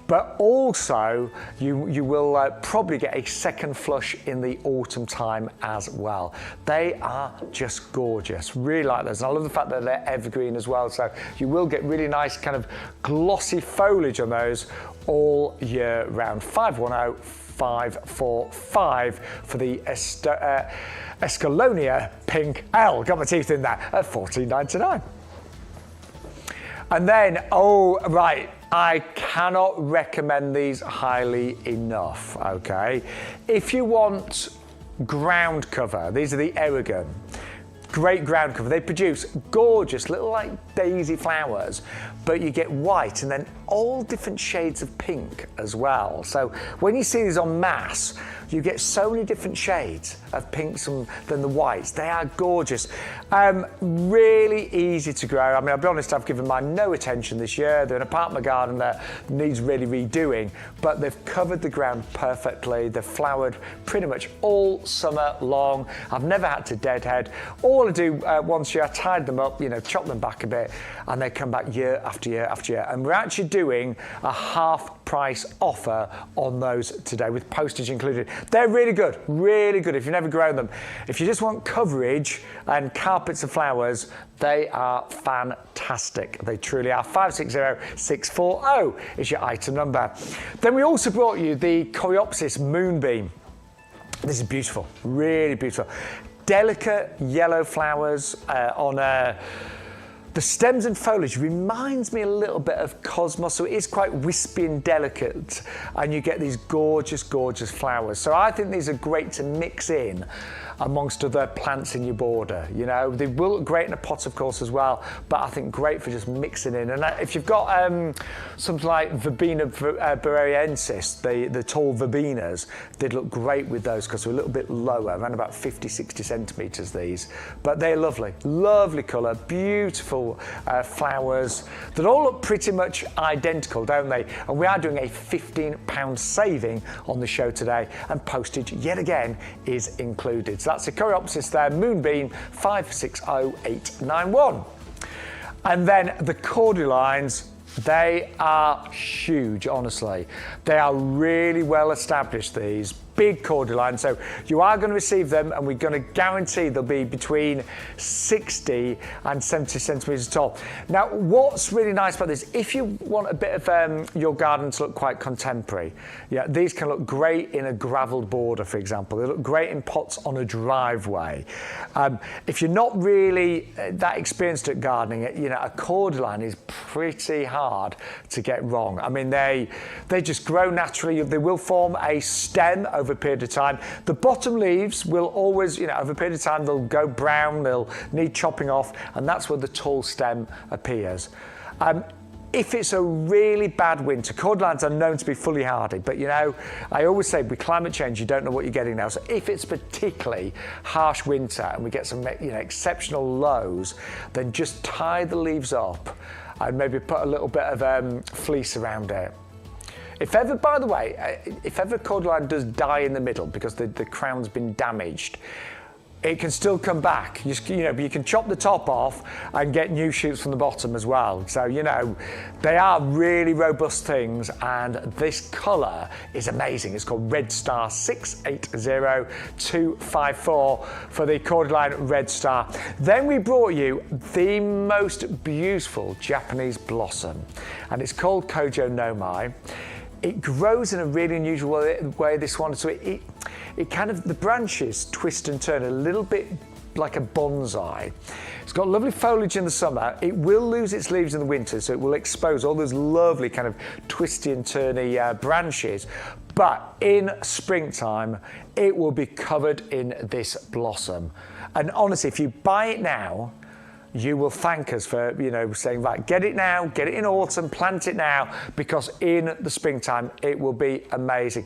But also, you will probably get a second flush in the autumn time as well. They are just gorgeous. Really like those. And I love the fact that they're evergreen as well. So you will get really nice kind of glossy foliage on those all year round. 510545 for the Escallonia Pink L. Got my teeth in there at $14.99. And then, oh, right. I cannot recommend these highly enough, okay? If you want ground cover, these are the Aragon. Great ground cover. They produce gorgeous little like daisy flowers, but you get white and then all different shades of pink as well. So when you see these en masse, you get so many different shades of pinks than the whites. They are gorgeous. Really easy to grow. I mean, I'll be honest, I've given mine no attention this year. They're an apartment garden that needs really redoing, but they've covered the ground perfectly. They've flowered pretty much all summer long. I've never had to deadhead. All I do once a year, I tied them up, you know, chop them back a bit, and they come back year after year after year. And we're actually doing a half price offer on those today with postage included. They're really good if you've never grown them. If you just want coverage and carpets of flowers, they are fantastic. They truly are. 560640 is your item number. Then we also brought you the Coreopsis Moonbeam. This is beautiful, really beautiful. Delicate yellow flowers on the stems and foliage reminds me a little bit of Cosmos, so it is quite wispy and delicate, and you get these gorgeous, gorgeous flowers. So I think these are great to mix in amongst other plants in your border. You know, they will look great in a pot, of course, as well, but I think great for just mixing in. And if you've got something like Verbena barreriensis, the tall verbenas, they'd look great with those because they're a little bit lower, around about 50, 60 centimetres, these. But they're lovely, lovely colour, beautiful flowers that all look pretty much identical, don't they? And we are doing a £15 saving on the show today, and postage, yet again, is included. So that's the Coreopsis there, Moonbeam 560891. And then the Cordylines, they are huge, honestly. They are really well established, these big cordyline. So you are going to receive them, and we're going to guarantee they'll be between 60 and 70 centimetres tall. Now, what's really nice about this, if you want a bit of your garden to look quite contemporary, yeah, these can look great in a gravelled border, for example. They look great in pots on a driveway. If you're not really that experienced at gardening, you know, a cordyline is pretty hard to get wrong. I mean, they just grow naturally. They will form a stem over a period of time. The bottom leaves will always, you know, over a period of time, they'll go brown, they'll need chopping off, and that's where the tall stem appears. If it's a really bad winter, cordylines are known to be fully hardy, but you know, I always say with climate change, you don't know what you're getting now. So if it's particularly harsh winter and we get some, you know, exceptional lows, then just tie the leaves up and maybe put a little bit of fleece around it. If ever, by the way, if ever cordyline does die in the middle because the crown's been damaged, it can still come back. You know, but you can chop the top off and get new shoots from the bottom as well. So, you know, they are really robust things, and this colour is amazing. It's called Red Star 680254 for the cordyline Red Star. Then we brought you the most beautiful Japanese blossom, and it's called Kojo Nomai. It grows in a really unusual way, this one. So it kind of, the branches twist and turn a little bit like a bonsai. It's got lovely foliage in the summer. It will lose its leaves in the winter, so it will expose all those lovely kind of twisty and turny branches. But in springtime, it will be covered in this blossom. And honestly, if you buy it now, you will thank us for, saying, right, get it now, get it in autumn, plant it now, because in the springtime, it will be amazing.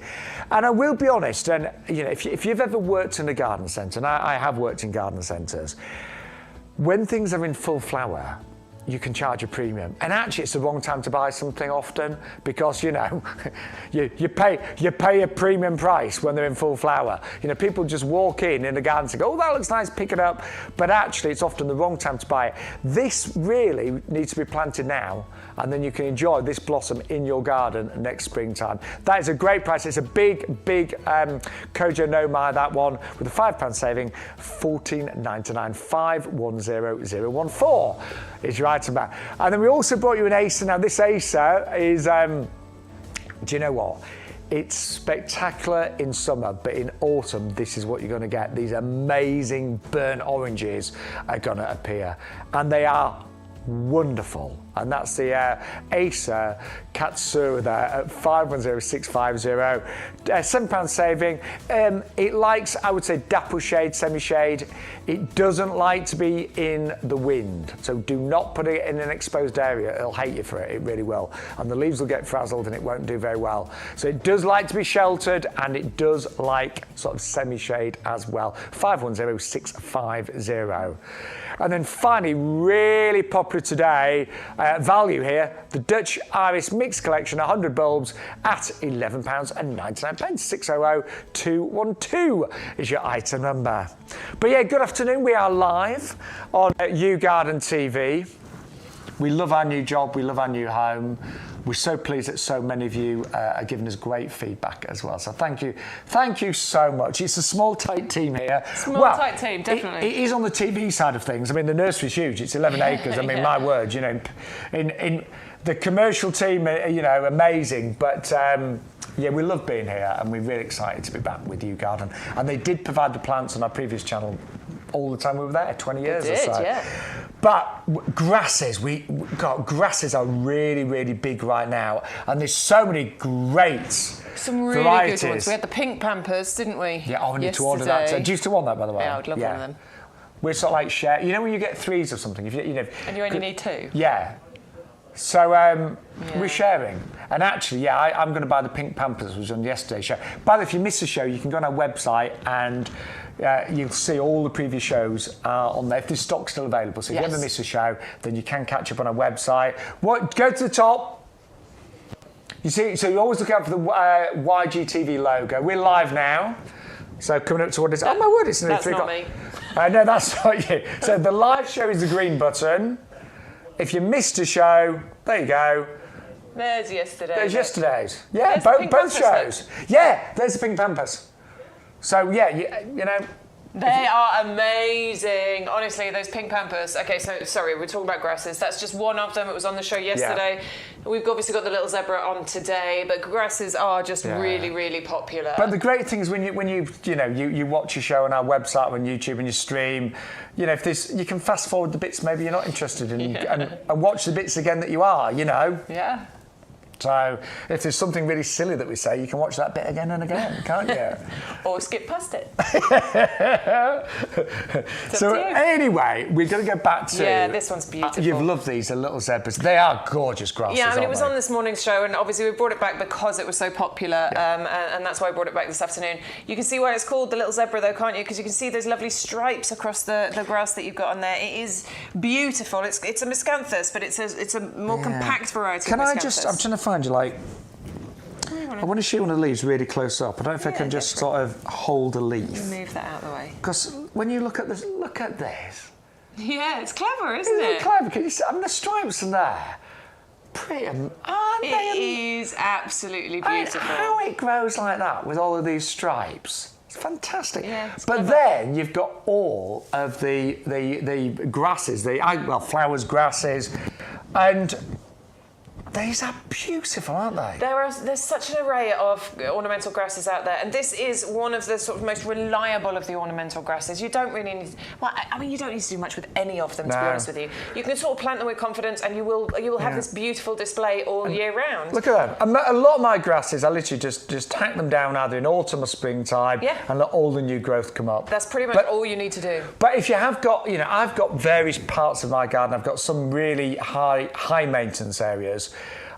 And I will be honest, and, if you've ever worked in a garden centre, and I have worked in garden centres, when things are in full flower, you can charge a premium. And actually, it's the wrong time to buy something often because, you pay a premium price when they're in full flower. People just walk in the garden and go, oh, that looks nice, pick it up. But actually, it's often the wrong time to buy it. This really needs to be planted now, and then you can enjoy this blossom in your garden next springtime. That is a great price. It's a big Kojo Nomai, that one, with a £5 saving, $14.99, 510014 is your item back. And then we also brought you an Acer. Now this Acer is, do you know what? It's spectacular in summer, but in autumn, this is what you're going to get. These amazing burnt oranges are going to appear, and they are wonderful. And that's the Acer Katsura there at 510650, £7 saving. It likes, I would say, dapple shade, semi-shade. It doesn't like to be in the wind, so do not put it in an exposed area. It'll hate you for it, it really will. And the leaves will get frazzled and it won't do very well. So it does like to be sheltered, and it does like sort of semi-shade as well. 510650. And then finally, really popular today, value here, the Dutch Iris Mixed Collection, 100 bulbs at £11.99. 600212 is your item number. But yeah, good afternoon. We are live on YouGarden TV. We love our new job. We love our new home. We're so pleased that so many of you are giving us great feedback as well. So thank you so much. It's a small, tight team here. Tight team, definitely. It is on the TV side of things. I mean, the nursery's huge. It's 11 acres. I mean, my word, in the commercial team, amazing. But yeah, we love being here, and we're really excited to be back with YouGarden. And they did provide the plants on our previous channel all the time we were there, 20 years or so. Yeah. But grasses, grasses are really, really big right now, and there's so many great varieties. Good ones. We had the pink Pampers, didn't we? Yeah, I need to order that. Do you still want that, by the way? Yeah, I would love one of them. We're sort of like share. When you get threes of something, and you only need two. Yeah. So we're sharing. And actually, I'm going to buy the pink Pampers, which was on yesterday's show. By the way, if you missed the show, you can go on our website and you'll see all the previous shows on there, if there's stock still available. So if you ever miss a show, then you can catch up on our website. Go to the top. You see, so you always look out for the YGTV logo. We're live now. So coming up to what is... Oh, my word, it's nearly 3 o'clock. That's not me. No, that's not you. So the live show is the green button. If you missed a show, there you go. There's yesterday's. There's yesterday's. Yeah, both shows. Yeah, there's the pink Pampers. So yeah, They are amazing. Honestly, those pink Pampers. Okay, so sorry, we're talking about grasses. That's just one of them. It was on the show yesterday. Yeah. We've obviously got the little zebra on today, but grasses are just really, really popular. But the great thing is when you watch a show on our website, on YouTube, and you stream, if there's, you can fast forward the bits maybe you're not interested in, and watch the bits again that you are. Yeah. So if there's something really silly that we say, you can watch that bit again and again, can't you? Or skip past it. So anyway, we're going to go back to... Yeah, this one's beautiful. You've loved these, the little zebras. They are gorgeous grasses, Yeah, I mean, it was on this morning's show, and obviously we brought it back because it was so popular, and that's why I brought it back this afternoon. You can see why it's called the little zebra, though, can't you? Because you can see those lovely stripes across the grass that you've got on there. It is beautiful. It's a miscanthus, but it's a more compact variety of miscanthus. I'm trying to find you, I want to shoot one of the leaves really close up. I don't know if I can just sort of hold a leaf. Move that out of the way. Because when you look at this, Yeah, it's clever, isn't it? It's clever. Can you see, the stripes are there. Pretty, aren't they? It is absolutely beautiful. How it grows like that with all of these stripes. It's fantastic. Yeah, but then you've got all of the grasses, flowers, grasses, and These are beautiful, aren't they? There's such an array of ornamental grasses out there, and this is one of the sort of most reliable of the ornamental grasses. You don't really need, well, I mean, you don't need to do much with any of them, to be honest with you. You can sort of plant them with confidence, and you will have this beautiful display all year round. Look at them. A lot of my grasses, I literally just tack them down either in autumn or springtime, and let all the new growth come up. That's pretty much all you need to do. But if you have got, I've got various parts of my garden. I've got some really high maintenance areas,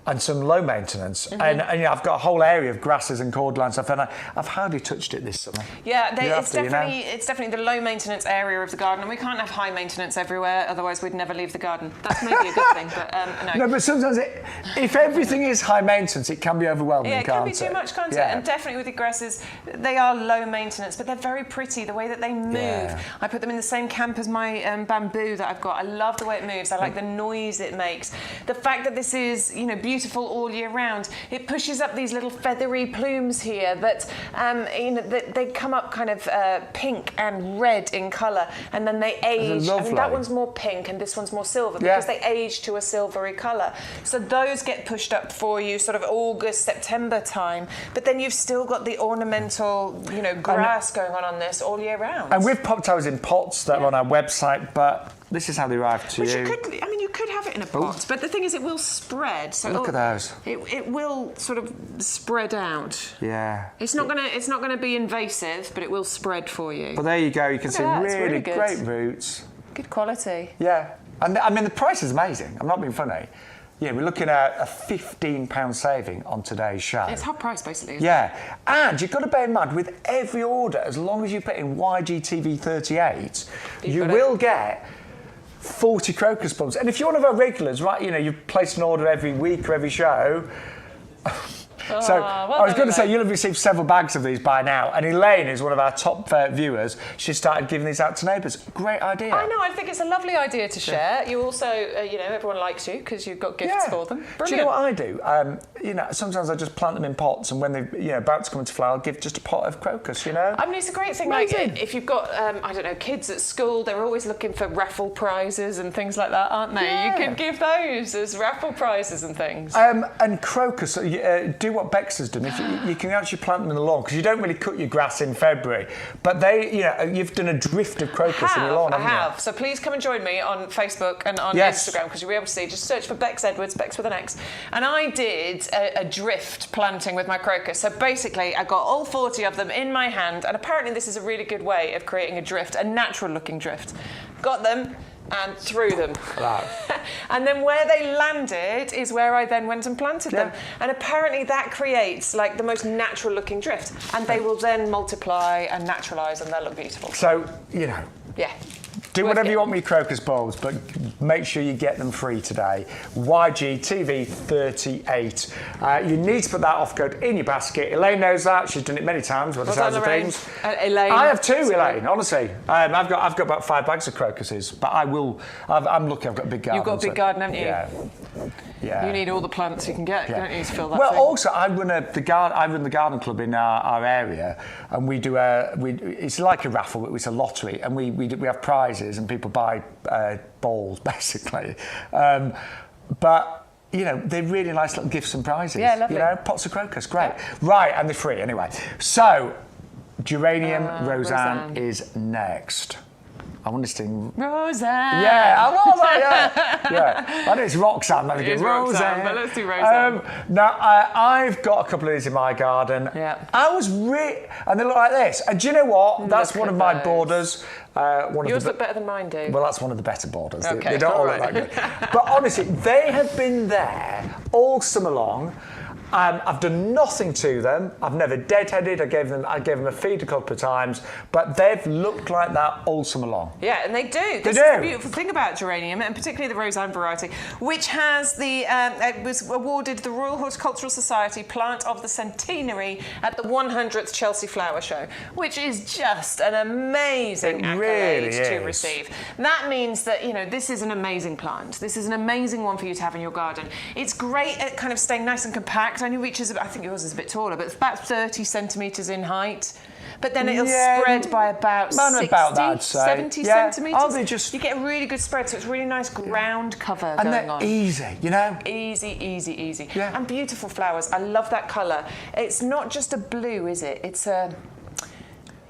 and some low maintenance, and I've got a whole area of grasses and cordyline stuff, and I've hardly touched it this summer. Yeah, it's definitely the low maintenance area of the garden, and we can't have high maintenance everywhere, otherwise we'd never leave the garden. That's maybe a good thing, but no. No, but sometimes if everything is high maintenance, it can be overwhelming. Yeah, it can be too much content, and definitely with the grasses, they are low maintenance, but they're very pretty, the way that they move. Yeah. I put them in the same camp as my bamboo that I've got. I love the way it moves. I like the noise it makes. The fact that this is, beautiful all year round. It pushes up these little feathery plumes here that, they come up kind of pink and red in colour, and then they age. I mean, that one's more pink and this one's more silver because they age to a silvery colour. So those get pushed up for you sort of August, September time, but then you've still got the ornamental, grass going on this all year round. And we've popped ours in pots that are on our website, but this is how they arrive to you. You could have it in a pot, but the thing is it will spread. So look at those. It will sort of spread out. Yeah. It's not gonna be invasive, but it will spread for you. But there you go. You can see really great roots. Good quality. Yeah. And I mean the price is amazing. I'm not being funny. Yeah, we're looking at a £15 saving on today's show. It's half price, basically. Yeah, and you've got to bear in mind, with every order, as long as you put in YGTV38, you will get 40 crocus bulbs. And if you're one of our regulars, right, you place an order every week or every show. So I was going to say, you'll have received several bags of these by now. And Elaine is one of our top viewers. She started giving these out to neighbours. Great idea. I know. I think it's a lovely idea to share. You also, everyone likes you because you've got gifts for them. Brilliant. Do you know what I do? Sometimes I just plant them in pots, and when they're about to come into flower, I'll give just a pot of crocus. I mean, it's a great thing. Amazing. Like if you've got, kids at school, they're always looking for raffle prizes and things like that, aren't they? Yeah. You can give those as raffle prizes and things. And crocus, do what Bex has done. If you can actually plant them in the lawn, because you don't really cut your grass in February, but you've done a drift of crocus in your lawn. I have. So please come and join me on Facebook and on Instagram, because you'll be able to see. Just search for Bex Edwards, Bex with an X. And I did a drift planting with my crocus. So basically, I got all 40 of them in my hand, and apparently this is a really good way of creating a drift, a natural-looking drift. Got them and threw them. Wow. And then where they landed is where I then went and planted them. And apparently that creates like the most natural looking drift. And they will then multiply and naturalise, and they'll look beautiful. So, Yeah. Do whatever you want with your crocus bulbs, but make sure you get them free today. YGTV38. You need to put that off code in your basket. Elaine knows that. She's done it many times with the sounds of things. Elaine. I have two, Elaine, honestly. I've got about 5 bags of crocuses, but I'm lucky I've got a big garden. You've got a big garden, haven't you? Yeah. You need all the plants you can get, don't you, to fill that thing? Well, also, I run the garden club in our area, and we do it's like a raffle, it's a lottery, and we have prizes, and people buy balls, basically. But they're really nice little gifts and prizes. Yeah, lovely. Pots of crocus, great. Yeah. Right, and they're free anyway. So, Geranium Roseanne is next. I want to sing Roseanne. Yeah, I was yeah. I know it's Roxanne. It is Roseanne, but let's do Roseanne. Now, I've got a couple of these in my garden. Yeah. And they look like this. And do you know what? That's one of my borders. Yours look better than mine do. Well, that's one of the better borders. Okay, they don't all look that good. But honestly, they have been there all summer long. I've done nothing to them. I've never deadheaded. I gave them a feed a couple of times, but they've looked like that all summer long. Yeah, and they do. This is the beautiful thing about geranium, and particularly the Roseanne variety, which has it was awarded the Royal Horticultural Society Plant of the Centenary at the 100th Chelsea Flower Show, which is just an amazing accolade to receive. That means that this is an amazing plant. This is an amazing one for you to have in your garden. It's great at kind of staying nice and compact. fact only reaches, I think yours is a bit taller, but it's about 30 centimetres in height. But then it'll spread by about 60, about that, I'd say. 70 centimetres. Oh, they just... You get a really good spread, so it's really nice ground cover and going on. they're easy, you know? Easy, easy, easy. Yeah. And beautiful flowers. I love that colour. It's not just a blue, is it? It's a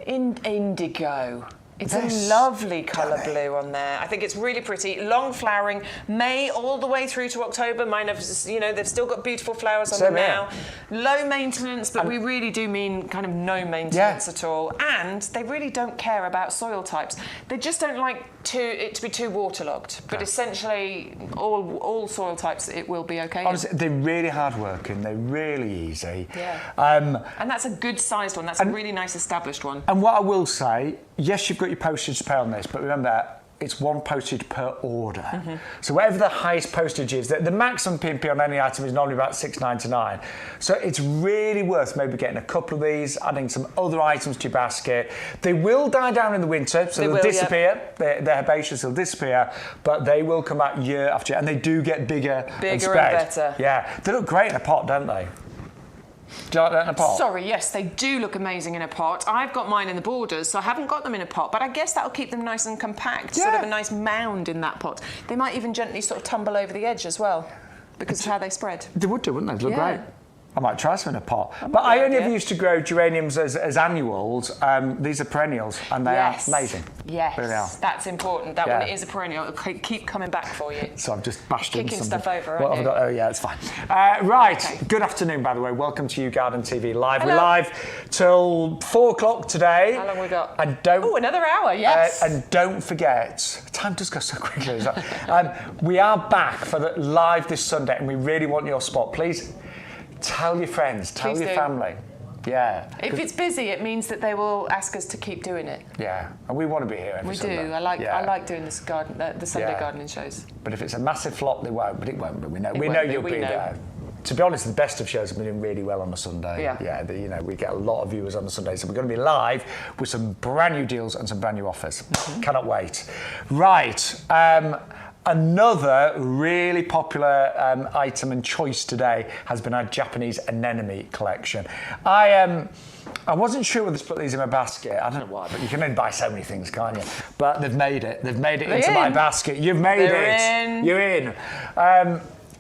indigo. It's a lovely colour blue on there. I think it's really pretty. Long flowering, May all the way through to October. Mine have, you know, they've still got beautiful flowers on them now. Low maintenance, but we really do mean kind of no maintenance at all. And they really don't care about soil types. They just don't like it to be too waterlogged. But essentially, all soil types, it will be okay. Honestly, they're really hard working. They're really easy. Yeah. And that's a good sized one. That's a really nice established one. And what I will say, yes, you've got your postage to pay on this, but remember, it's one postage per order. So whatever the highest postage is, the maximum P&P on any item is normally about $6.99. So it's really worth maybe getting a couple of these, adding some other items to your basket. They will die down in the winter, so they'll disappear. Yep. They're herbaceous, they'll disappear, but they will come out year after year, and they do get bigger and spread. Better. Yeah, they look great in a pot, don't they? Do you like that in a pot? Sorry, yes, they do look amazing in a pot. I've got mine in the borders, so I haven't got them in a pot, but I guess that'll keep them nice and compact, sort of a nice mound in that pot. They might even gently sort of tumble over the edge as well, because of how they spread. They would do, wouldn't they? They look great. I might try some in a pot. But I only ever used to grow geraniums as annuals. These are perennials, and they are amazing. Yes, really are. That's important. That one is a perennial. It'll keep coming back for you. So I've just bashed in kicking something. stuff over, Well, aren't you? oh, yeah, it's fine. Right, good afternoon, by the way. Welcome to YouGarden TV Live. Hello. We're live till 4 o'clock today. How long we got? And don't... Oh, another hour, yes. And don't forget, time does go so quickly. We are back for the live this Sunday, and we really want your spot. Please tell your friends, tell your family. Yeah. If it's busy, it means that they will ask us to keep doing it. Yeah, and we want to be here every Sunday. We do. I like doing this the Sunday gardening shows. But if it's a massive flop, they won't. But it won't. But we know you'll be there. To be honest, the best of shows have been doing really well on a Sunday. Yeah. We get a lot of viewers on a Sunday, so we're going to be live with some brand new deals and some brand new offers. Cannot wait. Right. Another really popular item and choice today has been our Japanese anemone collection. I wasn't sure whether to put these in my basket. I don't know why, but you can only buy so many things, can't you? But they've made it. They've made it into my basket. You've made it. You're in.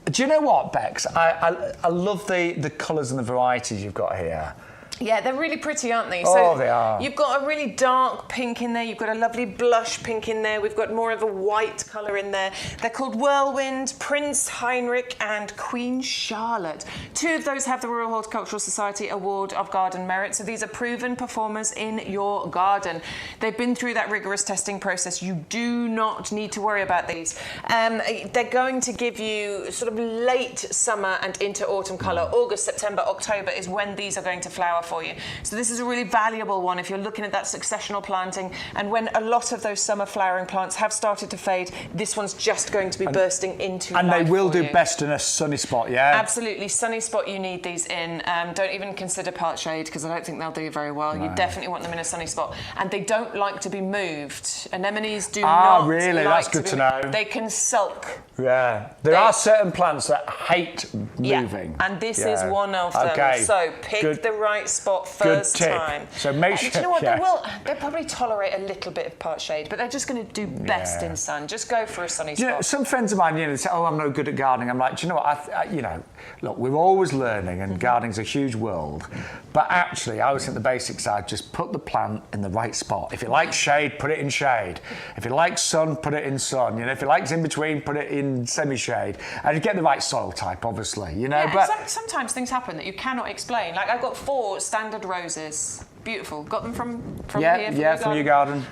Do you know what, Bex? I love the colours and the varieties you've got here. Yeah, they're really pretty, aren't they? Oh, they are. You've got a really dark pink in there. You've got a lovely blush pink in there. We've got more of a white colour in there. They're called Whirlwind, Prince Heinrich and Queen Charlotte. 2 of those have the Royal Horticultural Society Award of Garden Merit. So these are proven performers in your garden. They've been through that rigorous testing process. You do not need to worry about these. They're going to give you sort of late summer and into autumn colour. August, September, October is when these are going to flower for you. So this is a really valuable one if you're looking at that successional planting, and when a lot of those summer flowering plants have started to fade, this one's just going to be bursting into life. And they will do best in a sunny spot, yeah? Absolutely. Sunny spot you need these in. Don't even consider part shade, because I don't think they'll do very well. No. You definitely want them in a sunny spot. And they don't like to be moved. Anemones do not really? like That's good to know. They can sulk. Yeah. There are certain plants that hate moving. And this is one of them. Okay. So pick the right spot first time. So make sure. Do you know what? They'll probably tolerate a little bit of part shade, but they're just going to do best in sun. Just go for a sunny spot. You know, some friends of mine, they say, "Oh, I'm no good at gardening." I'm like, do you know what? Look, we're always learning, and gardening's a huge world. But actually, I always think the basics are just put the plant in the right spot. If it likes shade, put it in shade. If it likes sun, put it in sun. If it likes in between, put it in semi-shade. And you get the right soil type, obviously. Yeah, but sometimes things happen that you cannot explain. Like I've got 4 standard roses. Beautiful. Got them from here. From YouGarden.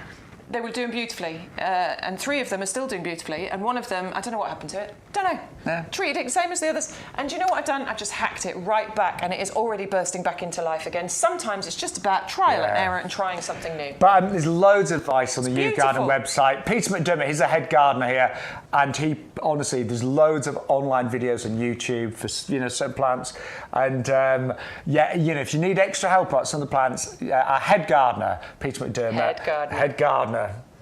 They were doing beautifully, and 3 of them are still doing beautifully, and one of them, I don't know what happened to it. Don't know. Yeah. Treated it same as the others. And do you know what I've done? I've just hacked it right back, and it is already bursting back into life again. Sometimes it's just about trial and error and trying something new. But there's loads of advice on the YouGarden website. Peter McDermott, he's the head gardener here, and honestly, there's loads of online videos on YouTube for certain plants. And if you need extra help on some of the plants, our head gardener, Peter McDermott, head gardener,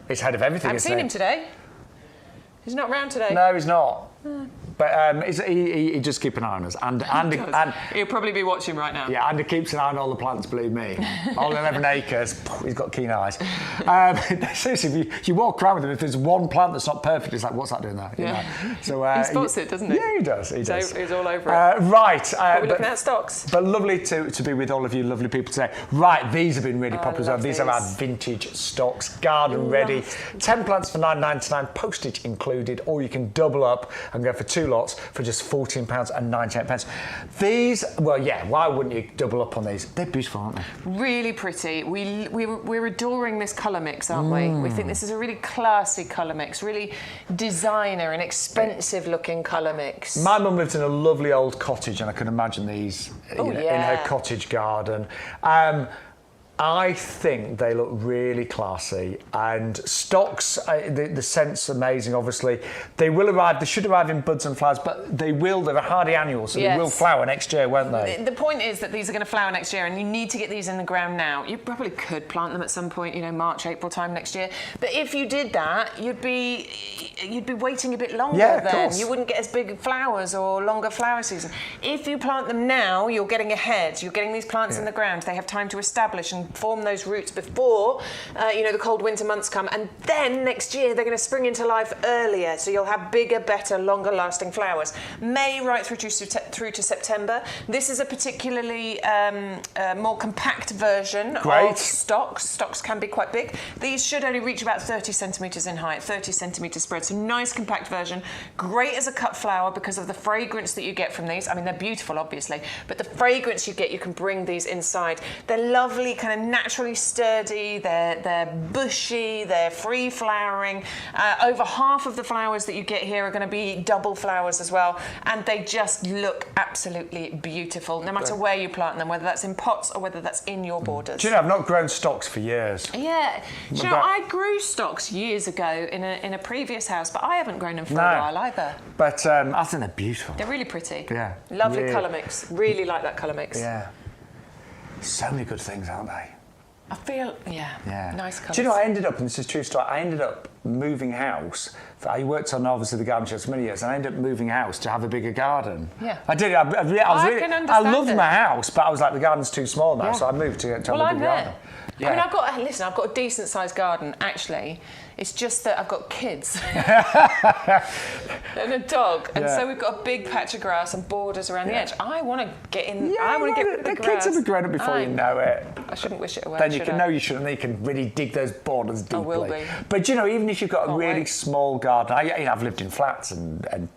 is head of everything. I've seen him today. He's not round today. No, he's not. But he just keep an eye on us. And he'll probably be watching right now. Yeah, and he keeps an eye on all the plants, believe me. All 11 acres, he's got keen eyes. Seriously, if you walk around with him, if there's one plant that's not perfect, it's like, what's that doing there? Yeah. You know? So, he spots it, doesn't he? Yeah, he does. He does. He's all over it. Right. We're looking at stocks. But lovely to be with all of you lovely people today. Right, these have been really popular. These are our vintage stocks, garden ready. 10 plants for £9.99, postage included, or you can double up and go for 2 lots for just £14.98. These, well, yeah, why wouldn't you double up on these? They're beautiful, aren't they? Really pretty. We're adoring this colour mix, aren't we? We think this is a really classy colour mix, really designer and expensive looking colour mix. My mum lived in a lovely old cottage, and I can imagine these in her cottage garden. I think they look really classy, and stocks, the scent's amazing, obviously. They should arrive in buds and flowers, but they're a hardy annual, so they will flower next year, won't they? The point is that these are going to flower next year, and you need to get these in the ground now. You probably could plant them at some point, March, April time next year. But if you did that, you'd be waiting a bit longer then. You wouldn't get as big flowers or longer flower season. If you plant them now, you're getting ahead. You're getting these plants in the ground. They have time to establish and form those roots before the cold winter months come, and then next year they're going to spring into life earlier, so you'll have bigger, better, longer lasting flowers. May right through to September. This is a particularly more compact version of stocks. Stocks can be quite big. These should only reach about 30 centimetres in height, 30 centimetres spread, so nice compact version. Great as a cut flower because of the fragrance that you get from these. I mean, they're beautiful obviously, but the fragrance you get, you can bring these inside. They're lovely, kind of naturally sturdy, they're bushy, they're free flowering. Over half of the flowers that you get here are going to be double flowers as well, and they just look absolutely beautiful, no matter where you plant them, whether that's in pots or whether that's in your borders. Do you know, I've not grown stocks for years. Yeah. Do you know, I grew stocks years ago in a previous house, but I haven't grown them for a while either. But I think they're beautiful. They're really pretty. Yeah. Lovely colour mix. Really like that colour mix. Yeah. So many good things, aren't they? I feel, nice colours. Do you know, I ended up, and this is a true story, I ended up moving house. I worked on, obviously, the garden shows for many years, and I ended up moving house to have a bigger garden. Yeah. I did. I loved my house, but I was like, the garden's too small now, so I moved to have a bigger garden. Yeah. I mean, I've got a decent sized garden, actually. It's just that I've got kids and a dog, and so we've got a big patch of grass and borders around the edge. I want to get in. I want to get the grass. Kids will be grown up before you know it. I shouldn't wish it away. Then you can know you shouldn't. Then you can really dig those borders deeply. I will be. But even if you've got a really small garden, I've lived in flats and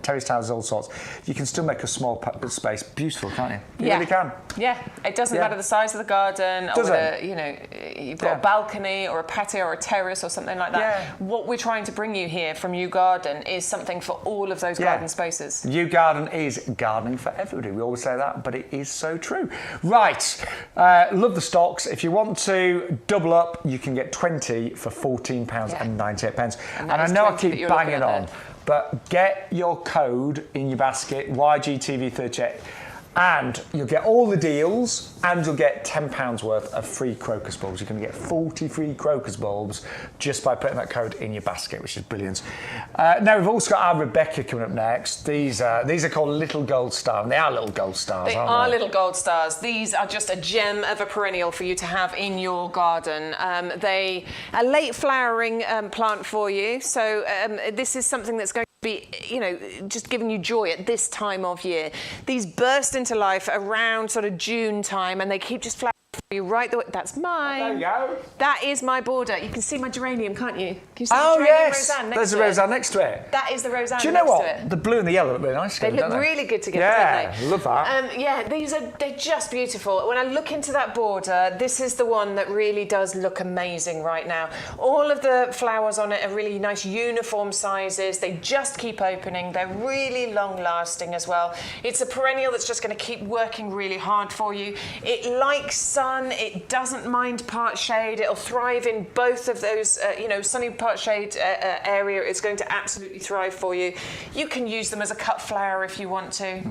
terrace houses, all sorts. You can still make a small space beautiful, can't you? You really can. Yeah, it doesn't matter the size of the garden, or whether you've got a balcony or a patio or a terrace or something like that. Yeah. What we're trying to bring you here from YouGarden is something for all of those garden spaces. YouGarden is gardening for everybody. We always say that, but it is so true. Right, love the stocks. If you want to double up, you can get 20 for £14.98. And I know I keep banging on, but get your code in your basket, YGTV38. And you'll get all the deals, and you'll get £10 worth of free crocus bulbs. You're going to get 40 free crocus bulbs just by putting that code in your basket, which is brilliant. Now, we've also got our Rebecca coming up next. These are called Little Gold Star, and they are little gold stars, aren't they? They are little gold stars. These are just a gem of a perennial for you to have in your garden. They are late flowering plant for you, so this is something that's going be, just giving you joy at this time of year. These burst into life around sort of June time, and they keep just flowering for you right the way. That's mine. There you go. That is my border. You can see my geranium, can't you? Can you see the geranium Roseanne next There's to a Roseanne next to it. That is the Roseanne next to it. Do you know what? The blue and the yellow look really nice together, They look really good together, don't they? Yeah, love that. They're just beautiful. When I look into that border, this is the one that really does look amazing right now. All of the flowers on it are really nice uniform sizes. They just keep opening. They're really long lasting as well. It's a perennial that's just going to keep working really hard for you. It likes sun. sun. It doesn't mind part shade. It'll thrive in both of those, sunny part shade area. It's going to absolutely thrive for you. You can use them as a cut flower if you want to.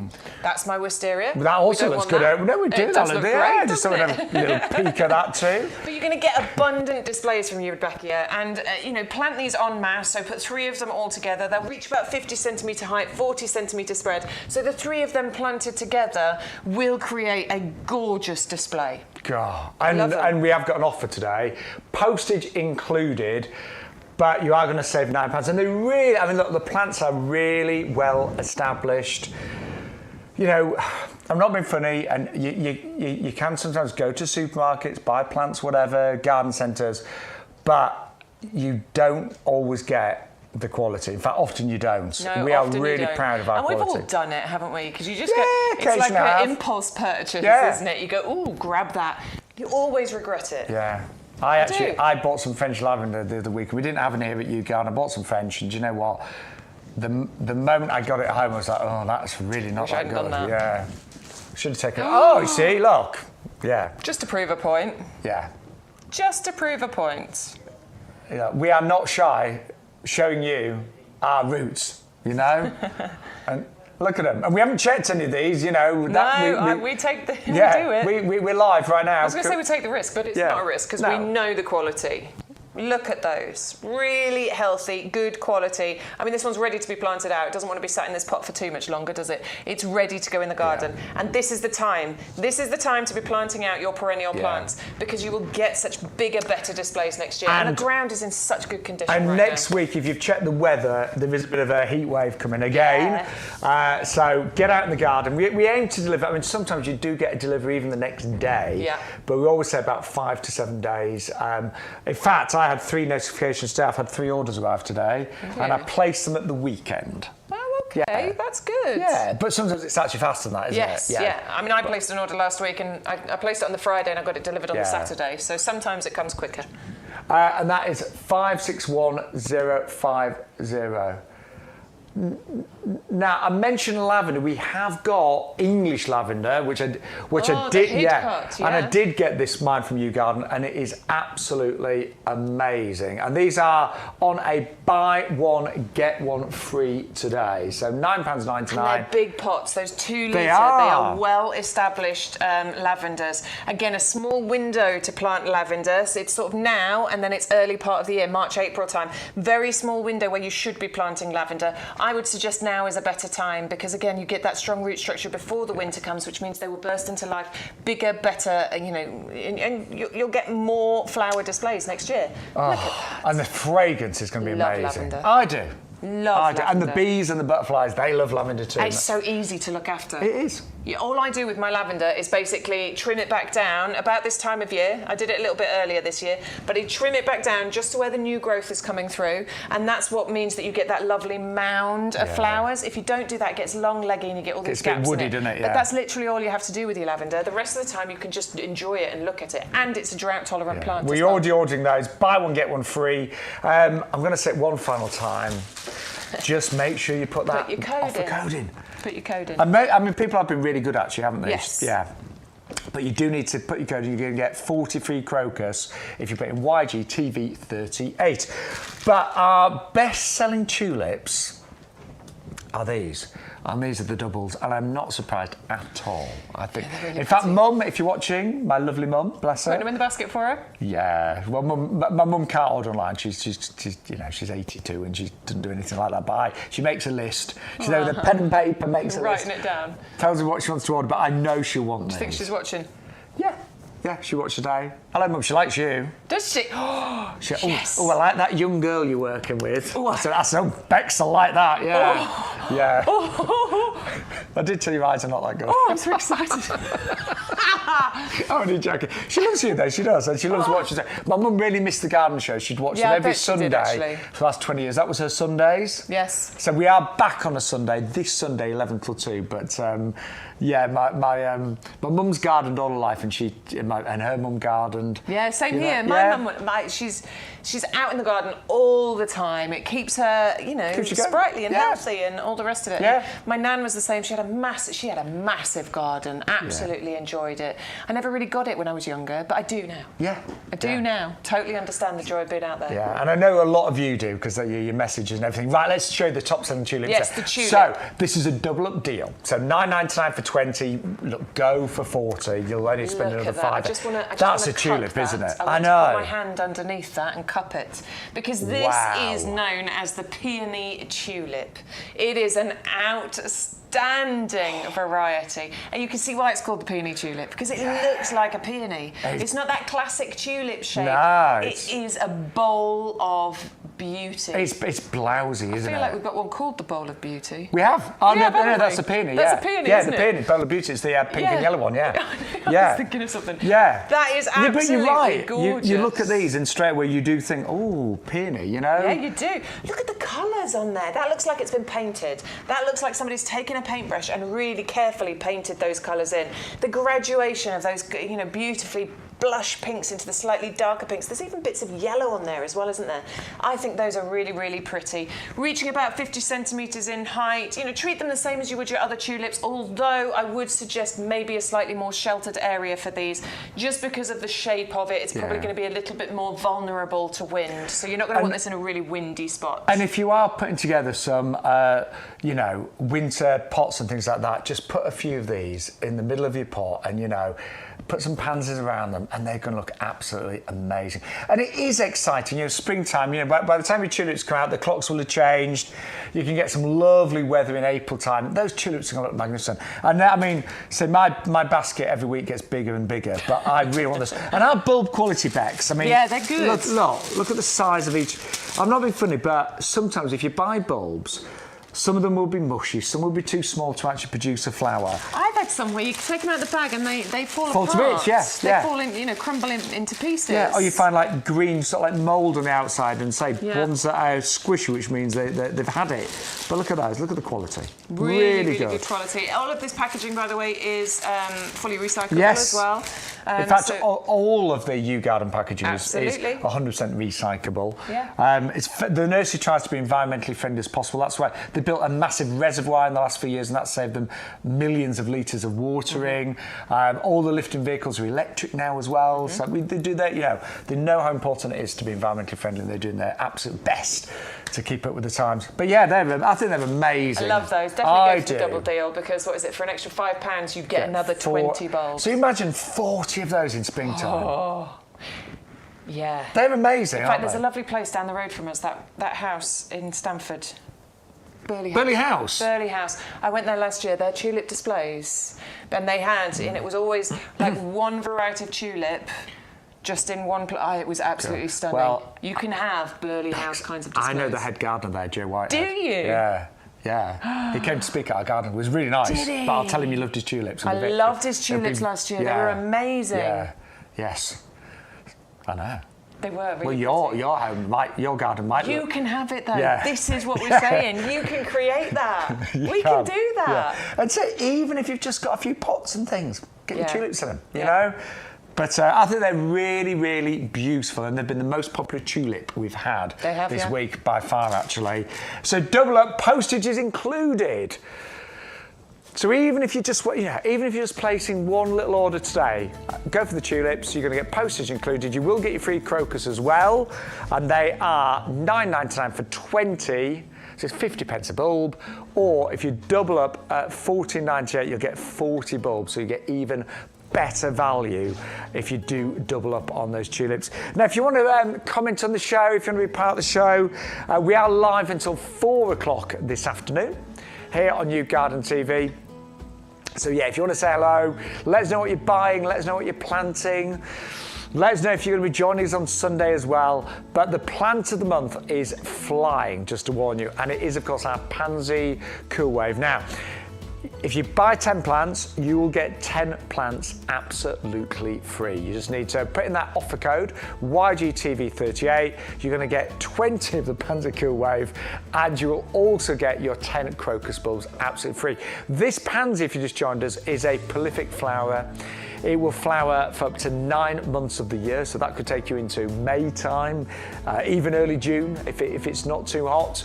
That's my wisteria. That also looks good. No, we do it that. Does look great, just doesn't have a little peek at that too. But you're going to get abundant displays from Rudbeckia, and plant these en masse. So put 3 of them all together. They'll reach about 50 centimetre height, 40 centimetre spread. So the 3 of them planted together will create a gorgeous display. God. And we have got an offer today, postage included. But you are going to save £9. And they really, look, the plants are really well established. I'm not being funny, and you can sometimes go to supermarkets, buy plants, whatever, garden centres, but you don't always get the quality. In fact, often you don't. No, we are really proud of our quality. And we've all done it, haven't we? Because you just it's like an impulse purchase, isn't it? You go, ooh, grab that. You always regret it. Yeah. I bought some French lavender the other week. We didn't have any here at YouGarden. I bought some French, and do you know what? The moment I got it home, I was like, oh, that's really not that good. Yeah. Should have taken it. Oh, you see, look. Yeah. Just to prove a point. Yeah. Just to prove a point. Yeah. We are not shy showing you our roots, and look at them. And we haven't checked any of these, we take the... Yeah, we do it. We're live right now. I was going to say we take the risk, but it's not a risk because we know the quality. Look at those. Really healthy, good quality. This one's ready to be planted out. It doesn't want to be sat in this pot for too much longer, does it? It's ready to go in the garden. Yeah. And this is the time. This is the time to be planting out your perennial plants because you will get such bigger, better displays next year. And the ground is in such good condition And next week, if you've checked the weather, there is a bit of a heat wave coming again. Yeah. So get out in the garden. We aim to deliver. Sometimes you do get a delivery even the next day. Yeah. But we always say about 5 to 7 days. In fact, I had 3 notifications today. I've had 3 orders arrive today, and I placed them at the weekend. Oh, okay, that's good. Yeah, but sometimes it's actually faster than that, isn't it? Yes, I placed an order last week, and I placed it on the Friday, and I got it delivered on the Saturday. So sometimes it comes quicker. And that is 561050. Now, I mentioned lavender. We have got English lavender, which I did, and I did get this mine from YouGarden, and it is absolutely amazing. And these are on a buy one get one free today, so £9.99. And they're big pots. Those 2 litre. They are well established lavenders. Again, a small window to plant lavender. So it's sort of now, and then it's early part of the year, March, April time. Very small window where you should be planting lavender. I would suggest now is a better time because, again, you get that strong root structure before the winter comes, which means they will burst into life bigger, better, and you'll get more flower displays next year. Oh, and the fragrance is going to be amazing. Lavender. I do. Love lavender. And the bees and the butterflies, they love lavender too. It's so easy to look after. It is. All I do with my lavender is basically trim it back down about this time of year. I did it a little bit earlier this year, but I trim it back down just to where the new growth is coming through, and that's what means that you get that lovely mound of flowers. If you don't do that, it gets long leggy and you get all these gaps in it. It's a bit woody, doesn't it? Yeah. But that's literally all you have to do with your lavender. The rest of the time you can just enjoy it and look at it, and it's a drought-tolerant plant. We're already ordering those. Buy one, get one free. I'm going to say it one final time. Just make sure you put that offer code in. Put your code in. People have been really good actually, haven't they? Yes. Yeah. But you do need to put your code in. You're going to get 40 free crocus if you put in YGTV38. But our best-selling tulips are these. And these are the doubles, and I'm not surprised at all. I think, really in fact, Mum, if you're watching, my lovely Mum, bless her. Putting them in the basket for her. Yeah, well, my Mum can't order online. She's 82 and she doesn't do anything like that. But she makes a list. She's there with a pen and paper, makes a list, writing it down. Tells me what she wants to order, but I know she'll want these. Do you think she's watching? Yeah. Yeah, she watched today. Hello, Mum. She likes you. Does she? Oh, yes. Oh, I like that young girl you're working with. I said, Bex will like that. Yeah. Oh. Yeah. Oh. I did tell your eyes are not that good. Oh, I'm so excited. I'm only joking. She loves you, though. She does. And she loves watching it. My mum really missed the garden show. She'd watch it every Sunday for the last 20 years. That was her Sundays. Yes. So we are back on a Sunday, this Sunday, 11 till 2. But Yeah, my mum's gardened all her life, and her mum gardened. Yeah, same here. My mum, she's out in the garden all the time. It keeps her, sprightly and healthy and all the rest of it. Yeah. My nan was the same. She had a massive garden. Absolutely enjoyed it. I never really got it when I was younger, but I do now. Yeah. I do now. Totally understand the joy of being out there. Yeah, and I know a lot of you do because your messages and everything. Right, let's show you the top selling tulips. Yes, the tulip. So this is a double up deal. So $9.99 for 20. Look, go for 40. You'll only spend another £5. That's a tulip, isn't it? I know. Put my hand underneath that and cup it, because this is known as the peony tulip. It is an outstanding variety, and you can see why it's called the peony tulip, because it looks like a peony. It's not that classic tulip shape. No, it is a bowl of beauty. It's blousy, isn't it? I feel like we've got one called the bowl of beauty. We have. Oh no, that's a peony. That's a peony, yeah, isn't the peony bowl of beauty. It's the pink and yellow one. Yeah. I was thinking of something. Yeah. That is absolutely but you're right. gorgeous. You look at these and straight away you do think, oh, peony, Yeah, you do. Look at the colours on there. That looks like it's been painted. That looks like somebody's taken a paintbrush and really carefully painted those colours in. The graduation of those, beautifully blush pinks into the slightly darker pinks. There's even bits of yellow on there as well, isn't there? I think those are really, really pretty. Reaching about 50 centimetres in height. Treat them the same as you would your other tulips, although I would suggest maybe a slightly more sheltered area for these, just because of the shape of it. It's probably going to be a little bit more vulnerable to wind, so you're not going to want this in a really windy spot. And if you are putting together some, winter pots and things like that, just put a few of these in the middle of your pot and, put some pansies around them, and they're going to look absolutely amazing. And it is exciting, springtime, by the time your tulips come out, the clocks will have changed. You can get some lovely weather in April time. Those tulips are going to look magnificent. And my basket every week gets bigger and bigger, but I really want this. And our bulb quality Becks, yeah, they're good. Look at the size of each. I'm not being funny, but sometimes if you buy bulbs, some of them will be mushy, some will be too small to actually produce a flower. I've had some where you can take them out of the bag and they fall apart. To bits, yes. They fall in, crumble into pieces. Yeah, or you find like green, sort of like mould on the outside, and ones that are squishy, which means they've had it. But look at those, look at the quality. Really good quality. All of this packaging, by the way, is fully recyclable as well. In fact, all of the YouGarden packaging is 100% recyclable. Yeah. The nursery tries to be environmentally friendly as possible. That's why they built a massive reservoir in the last few years, and that saved them millions of litres of watering. All the lifting vehicles are electric now as well. So they do that. They know how important it is to be environmentally friendly, and they're doing their absolute best to keep up with the times. But yeah, I think they're amazing. I love those. Definitely go for the double deal, because what is it, for an extra £5 you get another 20 bulbs. So you imagine 40 of those in springtime. Oh. Yeah. They're amazing. In fact, there's a lovely place down the road from us, that house in Stamford. Burley House. I went there last year. Their tulip displays, and they had, and it was always like one variety of tulip, just in one place. It was absolutely stunning. Well, you can have Burley House kinds of displays. I know the head gardener there, Joe White. Do you? Yeah. He came to speak at our garden. It was really nice. Did he? But I'll tell him you loved his tulips. I loved his tulips last year. They were amazing. Yeah. Yes. I know. They were really your garden might. You can have it though. Yeah. This is what we're saying. You can create that. We can do that. Yeah. And so even if you've just got a few pots and things, get your tulips in them. You know. But I think they're really, really beautiful, and they've been the most popular tulip we've had this week by far, actually. So double up, postage is included. So even if you're just placing one little order today, go for the tulips. You're going to get postage included. You will get your free crocus as well, and they are $9.99 for 20. So it's 50p a bulb. Or if you double up at $14.98, you'll get 40 bulbs. So you get even better value if you do double up on those tulips. Now, if you want to comment on the show, if you want to be part of the show, we are live until 4 o'clock this afternoon here on YouGarden TV. So yeah, if you want to say hello, let us know what you're buying, let us know what you're planting. Let us know if you're going to be joining us on Sunday as well. But the plant of the month is flying, just to warn you. And it is, of course, our Pansy Cool Wave. Now, If you buy 10 plants, you will get 10 plants absolutely free. You just need to put in that offer code, YGTV38. You're going to get 20 of the Panzer Cool Wave, and you will also get your 10 crocus bulbs absolutely free. This pansy, if you just joined us, is a prolific flower. It will flower for up to 9 months of the year, so that could take you into May time, even early June if it's not too hot.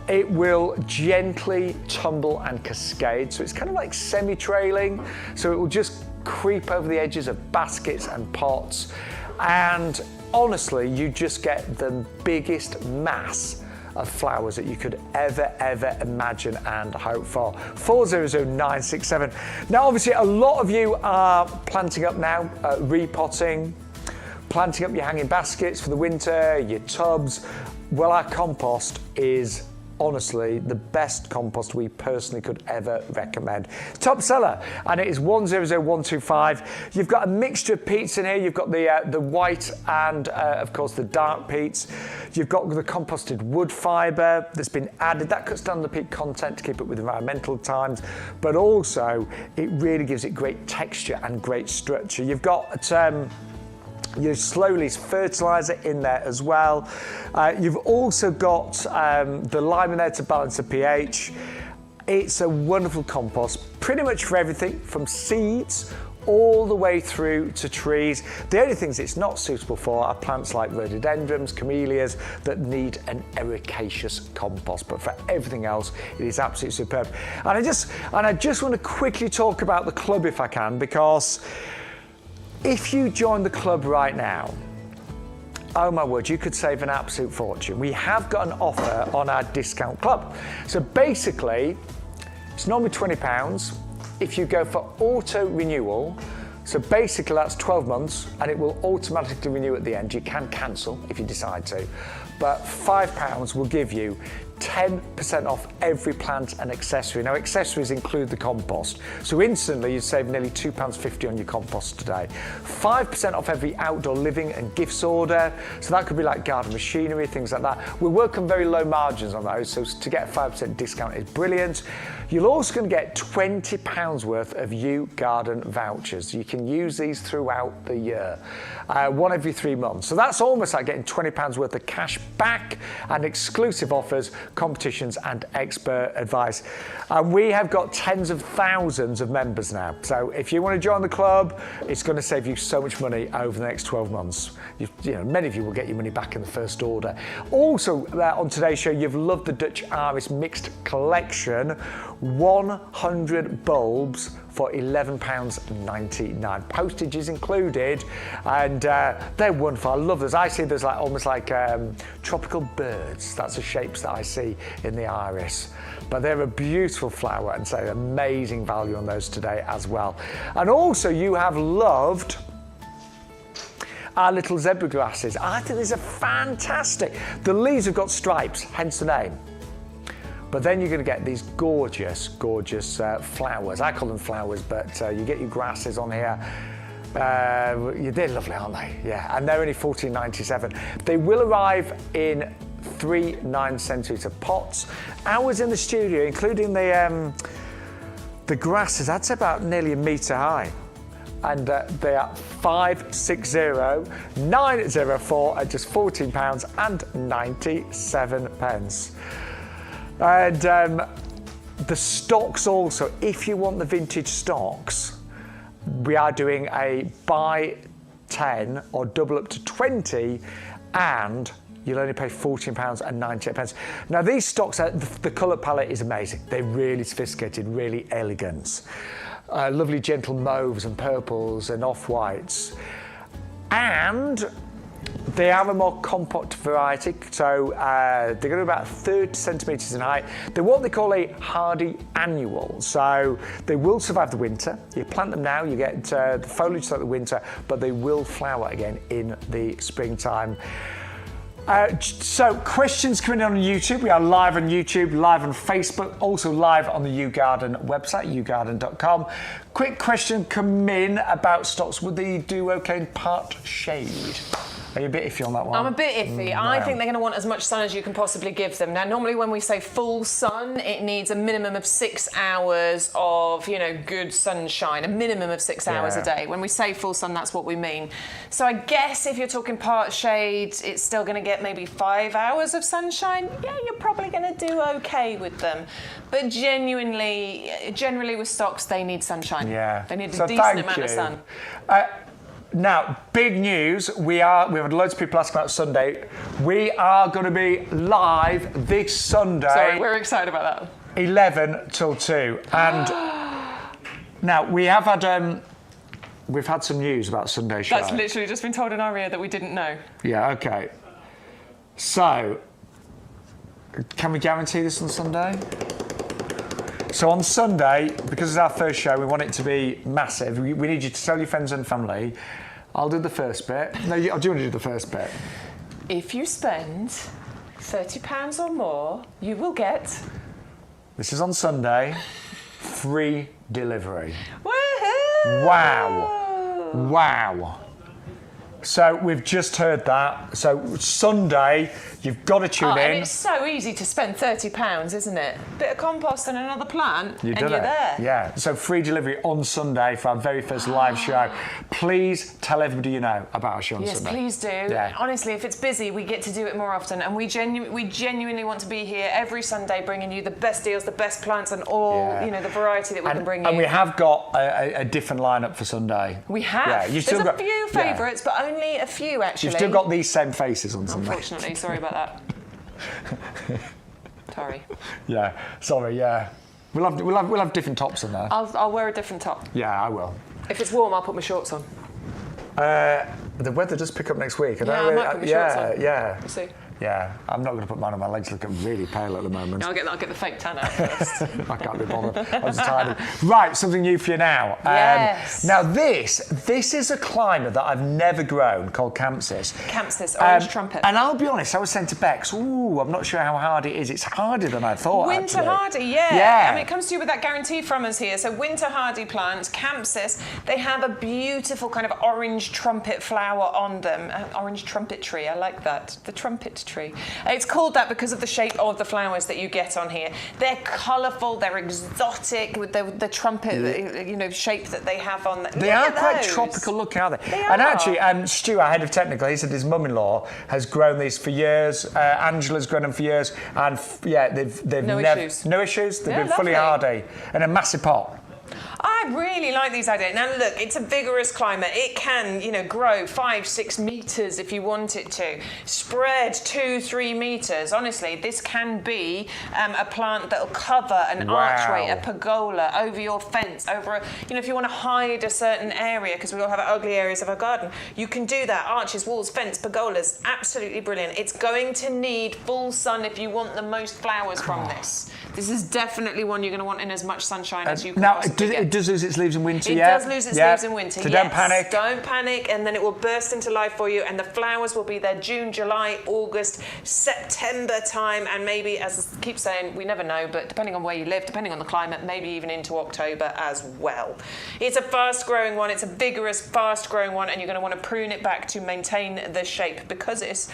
It will gently tumble and cascade, so it's kind of like semi-trailing, so it will just creep over the edges of baskets and pots, and honestly, you just get the biggest mass of flowers that you could ever imagine and hope for. 400967. Now, obviously, a lot of you are planting up now, repotting, planting up your hanging baskets for the winter, your tubs. Well, our compost is honestly the best compost we personally could ever recommend. Top seller, and it is 100125. You've got a mixture of peats in here. You've got the white and of course the dark peats. You've got the composted wood fibre that's been added. That cuts down the peat content to keep it with environmental times, but also it really gives it great texture and great structure. You've got your slow-release fertiliser in there as well. You've also got the lime in there to balance the pH. It's a wonderful compost, pretty much for everything from seeds all the way through to trees. The only things it's not suitable for are plants like rhododendrons, camellias that need an ericaceous compost, but for everything else it is absolutely superb. And I just want to quickly talk about the club if I can, because if you join the club right now, oh my word, you could save an absolute fortune. We have got an offer on our discount club. So basically, it's normally £20 if you go for auto renewal. So basically that's 12 months and it will automatically renew at the end. You can cancel if you decide to, but £5 will give you 10% off every plant and accessory. Now, accessories include the compost, so instantly you save nearly £2.50 on your compost today. 5% off every outdoor living and gifts order, so that could be like garden machinery, things like that. We work on very low margins on those, so to get a 5% discount is brilliant. You're also going to get £20 worth of YouGarden vouchers. You can use these throughout the year, one every 3 months. So that's almost like getting £20 worth of cash back and exclusive offers, competitions and expert advice. And we have got tens of thousands of members now. So if you want to join the club, it's going to save you so much money over the next 12 months. You know, many of you will get your money back in the first order. Also, on today's show, you've loved the Dutch Iris mixed collection. 100 bulbs for £11.99. Postage is included, and they're wonderful. I love those. I see those like almost like tropical birds. That's the shapes that I see in the iris. But they're a beautiful flower, and so amazing value on those today as well. And also, you have loved our little zebra grasses. I think these are fantastic. The leaves have got stripes, hence the name. But then you're going to get these gorgeous, gorgeous flowers. I call them flowers, but you get your grasses on here. They're lovely, aren't they? Yeah, and they're only £14.97. They will arrive in 3 9-centimetre pots. Ours in the studio, including the grasses, that's about nearly a metre high. And they are 560-904 at just £14.97. And the stocks also, if you want the vintage stocks, we are doing a buy 10 or double up to 20, and you'll only pay £14.98. Now these stocks, the colour palette is amazing. They're really sophisticated, really elegant. Lovely gentle mauves and purples and off-whites. And they have a more compact variety, so they're going to be about 30 centimetres in height. They're what they call a hardy annual, so they will survive the winter. You plant them now, you get the foliage throughout the winter, but they will flower again in the springtime. So questions coming in on YouTube. We are live on YouTube, live on Facebook, also live on the YouGarden website, yougarden.com. Quick question come in about stocks. Would they do okay in part shade? Are you a bit iffy on that one? I'm a bit iffy. I think they're going to want as much sun as you can possibly give them. Now, normally when we say full sun, it needs a minimum of 6 hours of, good sunshine, a minimum of 6 hours a day. When we say full sun, that's what we mean. So I guess if you're talking part shade, it's still going to get maybe 5 hours of sunshine. Yeah, you're probably going to do okay with them. But generally with stocks, they need sunshine. Yeah. They need a decent amount of sun. Now, big news. We've had loads of people asking about Sunday. We are going to be live this Sunday. Sorry, we're excited about that. 11 till 2. And now we've had some news about Sunday show. That's literally just been told in our ear that we didn't know. Yeah, okay. So, can we guarantee this on Sunday? So on Sunday, because it's our first show, we want it to be massive. We need you to tell your friends and family. I'll do the first bit. No, I do want to do the first bit. If you spend £30 or more, you will get... This is on Sunday. Free delivery. Woohoo! Wow. So we've just heard that. So Sunday, you've got to tune in. And it's so easy to spend £30, isn't it? Bit of compost and another plant, You're there. Yeah. So free delivery on Sunday for our very first live show. Please tell everybody you know about our show on Sunday. Yes, please do. Yeah. Honestly, if it's busy, we get to do it more often, and we genuinely want to be here every Sunday, bringing you the best deals, the best plants, and all the variety that we can bring you. And we have got a different lineup for Sunday. We have. Yeah, There's a few favourites, but only a few actually. You've still got these same faces on Sunday. Unfortunately, sorry about that. Sorry. Yeah, sorry. Yeah, we'll have different tops in there. I'll wear a different top. Yeah, I will. If it's warm, I'll put my shorts on. The weather does pick up next week. I might put my shorts on. Yeah. We'll see. Yeah, I'm not going to put mine on. My legs look really pale at the moment. No, I'll get the fake tan out first. I can't be bothered. I'm just tired. Right, something new for you now. Yes. Now this is a climber that I've never grown called Campsis. Campsis, orange trumpet. And I'll be honest, I was saying to Bex, I'm not sure how hard it is. It's harder than I thought. Winter actually. hardy, yeah. I mean, it comes to you with that guarantee from us here. So winter hardy plants, Campsis, they have a beautiful kind of orange trumpet flower on them. Orange trumpet tree, I like that. The trumpet tree. It's called that because of the shape of the flowers that you get on here. They're colourful, they're exotic with the trumpet, shape that they have on them. They are quite tropical looking, aren't they? They and are. actually, Stu, our head of technical, he said his mum-in-law has grown these for years. Angela's grown them for years, and they've no issues. No issues. They've been fully lovely. hardy in a massive pot. I really like these ideas. Now look, it's a vigorous climate. It can, grow 5-6 metres if you want it to. Spread 2-3 metres. Honestly, this can be a plant that'll cover an archway, a pergola, over your fence, over if you want to hide a certain area, because we all have ugly areas of our garden, you can do that. Arches, walls, fence, pergolas, absolutely brilliant. It's going to need full sun if you want the most flowers from this. This is definitely one you're going to want in as much sunshine as you can possibly get. It does lose its leaves in winter, It does lose its leaves in winter, So don't panic. Don't panic, and then it will burst into life for you, and the flowers will be there June, July, August, September time, and maybe, as I keep saying, we never know, but depending on where you live, depending on the climate, maybe even into October as well. It's a fast-growing one. It's a vigorous, fast-growing one, and you're going to want to prune it back to maintain the shape because it's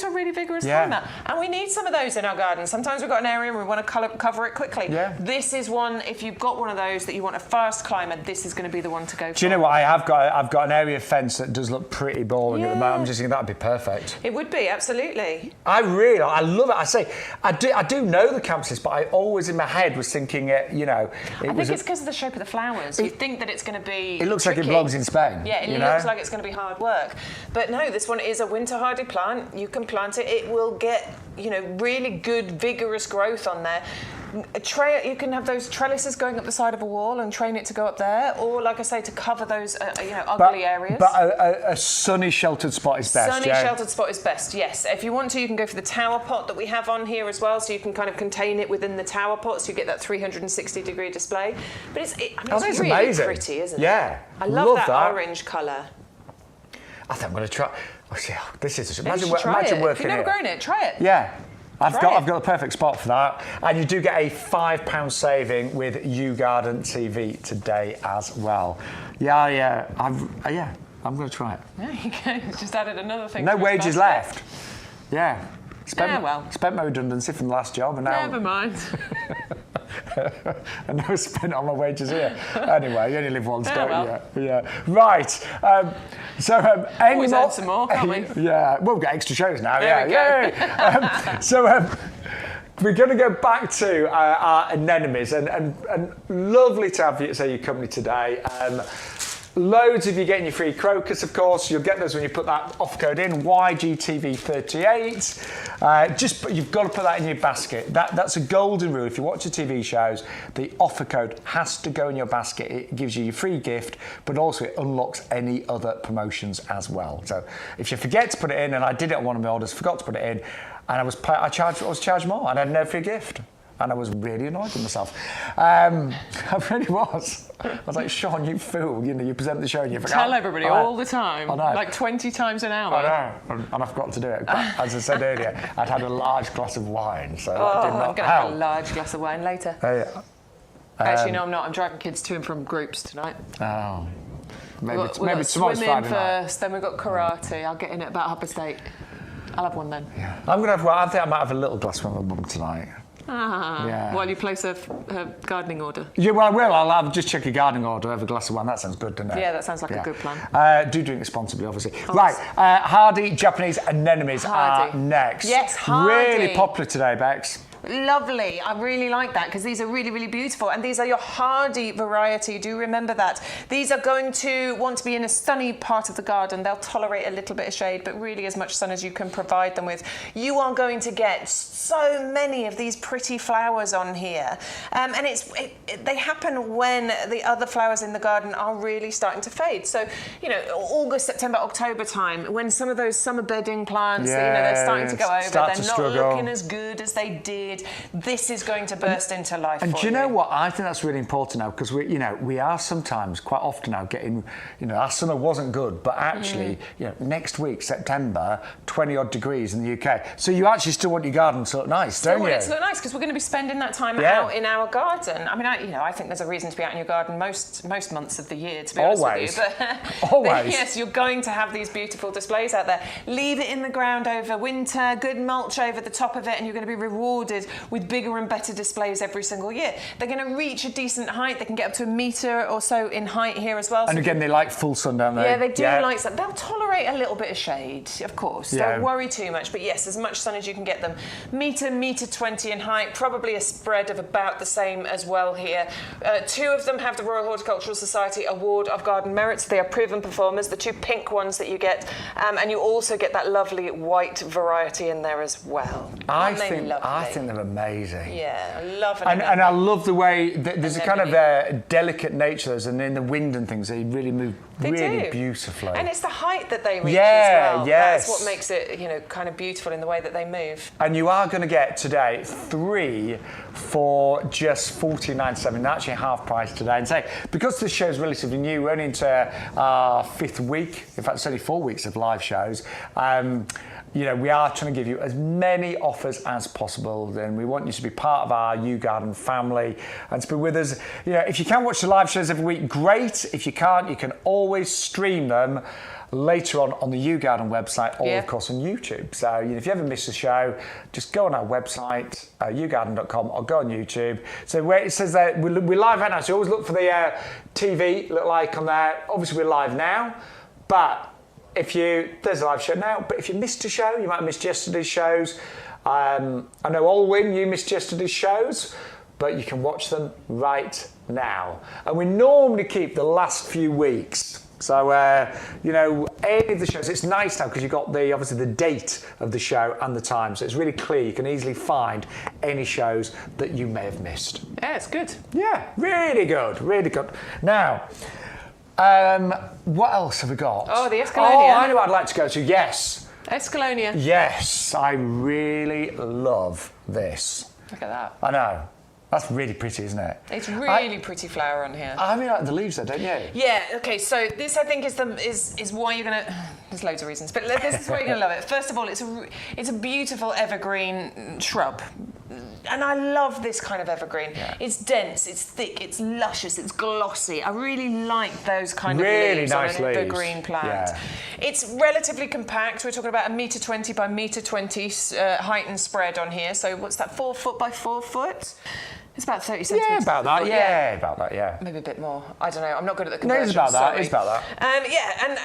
a really vigorous climate. And we need some of those in our garden. Sometimes we've got an area where we want to cover it quickly. Yeah. This is one, if you've got one of those that you want a fast climber, this is going to be the one to go for. Do you know what? I've got an area of fence that does look pretty boring at the moment. I'm just thinking that'd be perfect. It would be, absolutely. I love it. I do know the Campsis, but I always in my head was thinking I think it's because of the shape of the flowers. You think that it's going to be It looks tricky. like it belongs in Spain. Yeah, it looks like it's going to be hard work. But no, this one is a winter hardy plant. You can plant it. It will get, really good, vigorous growth on there. You can have those trellises going up the side of a wall and train it to go up there, or like I say, to cover those ugly areas. But a sunny, sheltered spot is best. Sheltered spot is best. Yes. If you want to, you can go for the tower pot that we have on here as well, so you can kind of contain it within the tower pot, so you get that 360-degree display. But it's really amazing. Pretty, isn't it? Yeah. I love that orange colour. I think I'm going to try. This is imagine working here. If you've never here. grown it, try it. Yeah. I've got the perfect spot for that, and you do get a £5 saving with YouGarden TV today as well. Yeah. I'm going to try it. There you go. Just added another thing. No wages left. Yeah. Spent my redundancy from the last job, and now. Never mind. And now spent all my wages here. Anyway, you only live once, don't well. you? Yeah. Right. Always earn some more, can't we? Yeah. Well, we've got extra shows now. There we go. We're going to go back to our anemones, and lovely to have you your company today. Loads of you getting your free crocus, of course. You'll get those when you put that offer code in, YGTV38. You've got to put that in your basket. That's a golden rule. If you watch the TV shows, the offer code has to go in your basket. It gives you your free gift, but also it unlocks any other promotions as well. So if you forget to put it in, and I did it on one of my orders, forgot to put it in, and I was charged more, and I had no free gift. And I was really annoyed with myself. I really was. I was like, Shaun, you fool. You present the show and you forget. Tell everybody all the time. I know. Like 20 times an hour. I know. And I forgot to do it. But as I said earlier, I'd had a large glass of wine, so that did not I'm going to have a large glass of wine later. Actually, no, I'm not. I'm driving kids to and from groups tonight. Oh. Maybe tomorrow's Friday first, then we've got karate. I'll get in at about 8:30. I'll have one then. Yeah. I'm going to have one. I think I might have a little glass with my mum tonight. Yeah. While you place her gardening order. Yeah, well, I will. I'll just check your gardening order, have a glass of wine. That sounds good, doesn't it? Yeah, that sounds like a good plan. Do drink responsibly, obviously. Right, hardy Japanese anemones are next. Yes, hardy. Really popular today, Bex. Lovely. I really like that because these are really, really beautiful. And these are your hardy variety. Do remember that. These are going to want to be in a sunny part of the garden. They'll tolerate a little bit of shade, but really as much sun as you can provide them with. You are going to get so many of these pretty flowers on here. And they happen when the other flowers in the garden are really starting to fade. So, August, September, October time, when some of those summer bedding plants, they're starting to go over. They're not looking as good as they did. This is going to burst into life. And do you know what? I think that's really important now because we are sometimes, quite often now, getting, our summer wasn't good, but actually, next week, September, 20 odd degrees in the UK. So you actually still want your garden to look nice, don't you? I want it to look nice because we're going to be spending that time out in our garden. I mean, I think there's a reason to be out in your garden most months of the year, to be honest with you. But yes, you're going to have these beautiful displays out there. Leave it in the ground over winter, good mulch over the top of it, and you're going to be rewarded with bigger and better displays every single year. They're going to reach a decent height. They can get up to 1 metre or so in height here as well. And again, they like full sun, don't they? Yeah, they do like sun. They'll tolerate a little bit of shade, of course. Don't worry too much. But yes, as much sun as you can get them. Metre 20 in height, probably a spread of about the same as well here. 2 of them have the Royal Horticultural Society Award of Garden Merits. They are proven performers, the 2 pink ones that you get. And you also get that lovely white variety in there as well. I think they're amazing. Yeah, I love it. And I love the way there's a kind of delicate nature, and in the wind and things, they really move beautifully. And it's the height that they reach as well. Yes. That's what makes it, kind of beautiful in the way that they move. And you are going to get today 3 for just $14.97, actually half price today. And say, because this show is relatively new, we're only into our 5th week. In fact, it's only 4 weeks of live shows. We are trying to give you as many offers as possible, and we want you to be part of our YouGarden family and to be with us. If you can watch the live shows every week, great. If you can't, you can always stream them later on the YouGarden website or, of course, on YouTube. So, if you ever miss a show, just go on our website, yougarden.com, or go on YouTube. So where it says that we're live right now, so you always look for the TV little icon there. Obviously, we're live now, but there's a live show now, but if you missed a show, you might have missed yesterday's shows. I know Olwyn, you missed yesterday's shows, but you can watch them right now. And we normally keep the last few weeks. So, any of the shows, it's nice now because you've got obviously the date of the show and the time. So it's really clear. You can easily find any shows that you may have missed. Yeah, it's good. Yeah, really good, really good. Now, what else have we got? Oh, the Escalonia. Oh, I know what I'd like to go to, yes. Escalonia. Yes, I really love this. Look at that. I know. That's really pretty, isn't it? It's really pretty flower on here. I really like the leaves though, don't you? Yeah, okay, so this I think is why you're going to... There's loads of reasons, but this is why you're going to love it. First of all, it's a beautiful evergreen shrub. and I love this kind of evergreen. Yeah. It's dense, it's thick, it's luscious, it's glossy. I really like those kind of leaves nice on an leaves. evergreen plant. Yeah. It's relatively compact. We're talking about 1.20 by 1.20 height and spread on here. So what's that, 4 foot by 4 foot? It's about 30 centimetres. Yeah, about that. Yeah, about that. Yeah. Maybe a bit more. I don't know. I'm not good at the conversion. No, it's about that. Sorry. It's about that. Yeah, and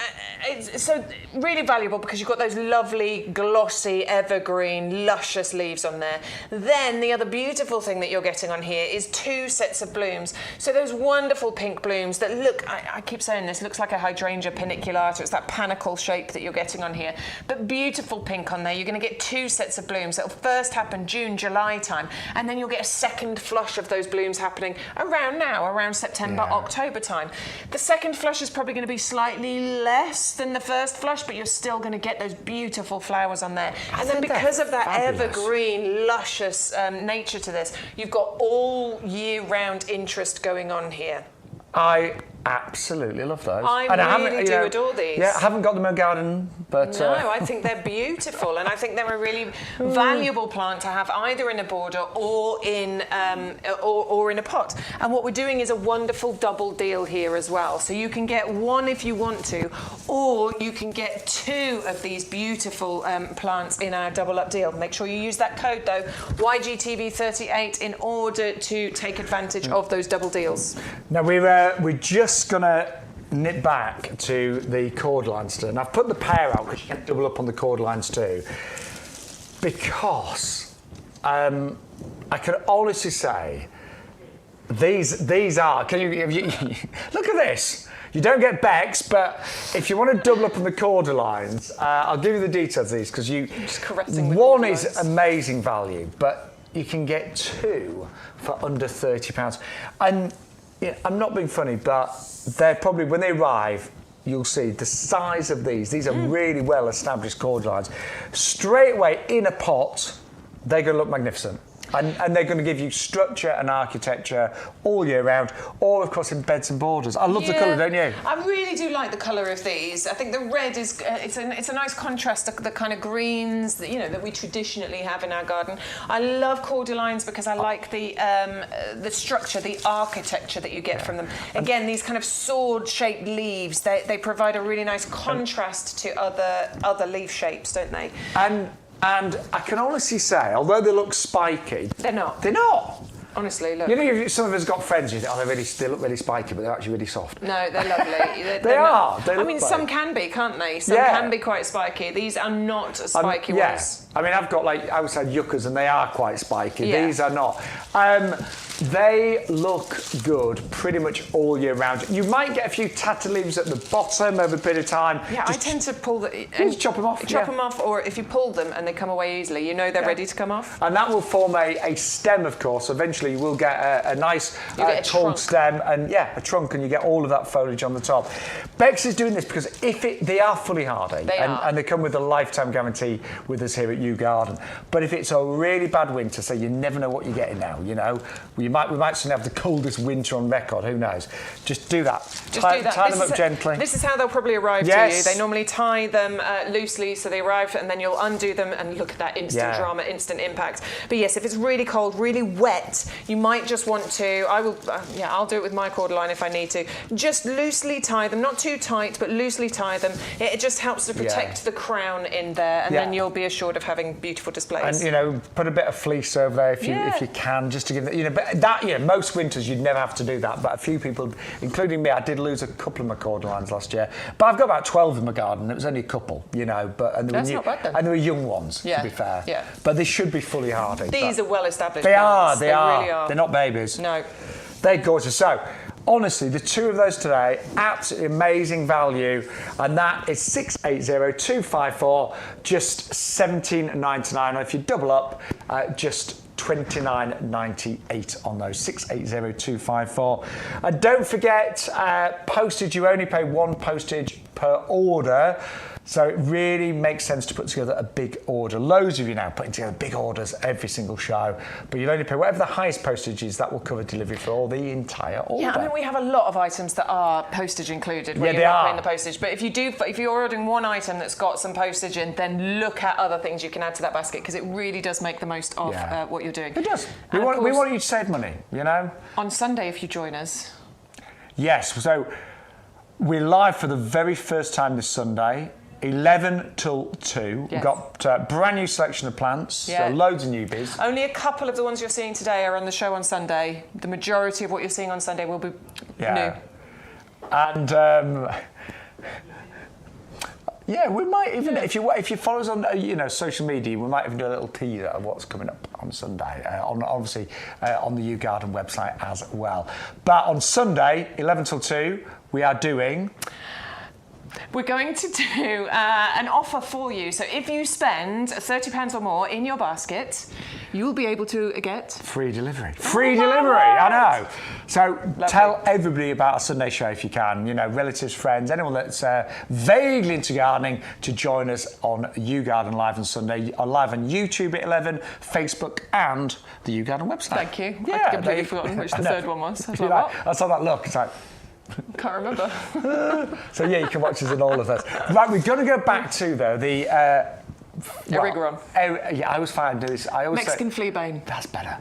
it's so really valuable because you've got those lovely, glossy, evergreen, luscious leaves on there. Then the other beautiful thing that you're getting on here is 2 sets of blooms. So those wonderful pink blooms that look, I keep saying this, looks like a hydrangea paniculata. It's that panicle shape that you're getting on here. But beautiful pink on there. You're going to get 2 sets of blooms. That'll first happen June, July time, and then you'll get a second flush of those blooms happening around September, October time. The second flush is probably going to be slightly less than the first flush, but you're still going to get those beautiful flowers on there. And then because of that evergreen, luscious nature to this, you've got all year round interest going on here. I absolutely love those. I really do adore these. Yeah, I haven't got them in garden, but... No, I think they're beautiful, and I think they're a really valuable plant to have either in a border or in a pot. And what we're doing is a wonderful double deal here as well. So you can get 1 if you want to, or you can get 2 of these beautiful plants in our double up deal. Make sure you use that code though, YGTV38, in order to take advantage of those double deals. Now we're just gonna nip back to the cord lines today, and I've put the pair out because you can double up on the cord lines too, because I can honestly say these are. Can you look at this? You don't get Becks, but if you want to double up on the cord lines, I'll give you the details of these because just caressing. One is amazing value, but you can get 2 for under £30, and. Yeah, I'm not being funny, but they're probably, when they arrive, you'll see the size of these. These are really well-established cord lines. Straight away, in a pot, they're going to look magnificent. And they're going to give you structure and architecture all year round, or of course in beds and borders. I love the colour, don't you? I really do like the colour of these. I think the red is it's a nice contrast to the kind of greens that we traditionally have in our garden. I love cordylines because I like the structure, the architecture that you get from them. Again, these kind of sword-shaped leaves, they provide a really nice contrast to other leaf shapes, don't they? And I can honestly say, although they look spiky, they're not. They're not. Honestly, look. You know, some of us got friends who think, they look really spiky, but they're actually really soft. No, they're lovely. They are. I mean, some can be, can't they? Some can be quite spiky. These are not spiky ones. I mean, I've got outside yuccas, and they are quite spiky. Yeah. These are not. They look good pretty much all year round. You might get a few tatter leaves at the bottom over a bit of time. Yeah, I tend to pull just chop them off. Chop them off, or if you pull them and they come away easily, they're ready to come off. And that will form a stem, of course. Eventually, you will get a nice tall stem and a trunk, and you get all of that foliage on the top. Bex is doing this because they are fully hardy, and they come with a lifetime guarantee with us here at YouGarden. But if it's a really bad winter, so you never know what you're getting now, we might soon have the coldest winter on record. Who knows? Just do that. Tie them up gently. This is how they'll probably arrive to you. They normally tie them loosely, so they arrive, and then you'll undo them, and look at that instant drama, instant impact. But yes, if it's really cold, really wet, you might just want to. I'll do it with my cordyline if I need to. Just loosely tie them, not too tight, but loosely tie them. It just helps to protect the crown in there, and then you'll be assured of having beautiful displays. And put a bit of fleece over there if you can, just to give it. But that most winters you'd never have to do that, but a few people, including me, I did lose a couple of my cordylines last year. But I've got about 12 in my garden. It was only a couple, That's not bad then. And they were young ones, to be fair. Yeah. But they should be fully hardy. These are well established. They plants. They really are. They're not babies. No. They're gorgeous. So, honestly, the 2 of those today, absolutely amazing value, and that is 680-254, just £17.99. Or if you double up, just £29.98 on those, 680-254. And don't forget, postage, you only pay 1 postage per order. So it really makes sense to put together a big order. Loads of you now putting together big orders every single show, but you'll only pay whatever the highest postage is. That will cover delivery for all the entire order. Yeah, I mean, we have a lot of items that are postage included where you're not paying the postage. But if you're ordering one item that's got some postage in, then look at other things you can add to that basket, because it really does make the most of what you're doing. It does. We want you to save money, you know. On Sunday, if you join us. Yes. So we're live for the very first time this Sunday. 11 till 2. Yes. We've got a brand new selection of plants, so loads of newbies. Only a couple of the ones you're seeing today are on the show on Sunday. The majority of what you're seeing on Sunday will be new. And we might even, if you follow us on social media, we might even do a little teaser of what's coming up on Sunday, on the YouGarden website as well. But on Sunday, 11 till 2, we are doing... We're going to do an offer for you. So if you spend £30 or more in your basket, you'll be able to get... Free delivery. Free delivery, I know. So tell everybody about our Sunday show if you can. You know, relatives, friends, anyone that's vaguely into gardening to join us on YouGarden Live on Sunday. Live on YouTube at 11, Facebook and the YouGarden website. Thank you. Yeah, I've completely forgotten which the third one was. I saw that look. It's like... Can't remember. So you can watch us in all of those. Right, we're going to go back to though the Erigeron. I always find this. Mexican fleabane. That's better.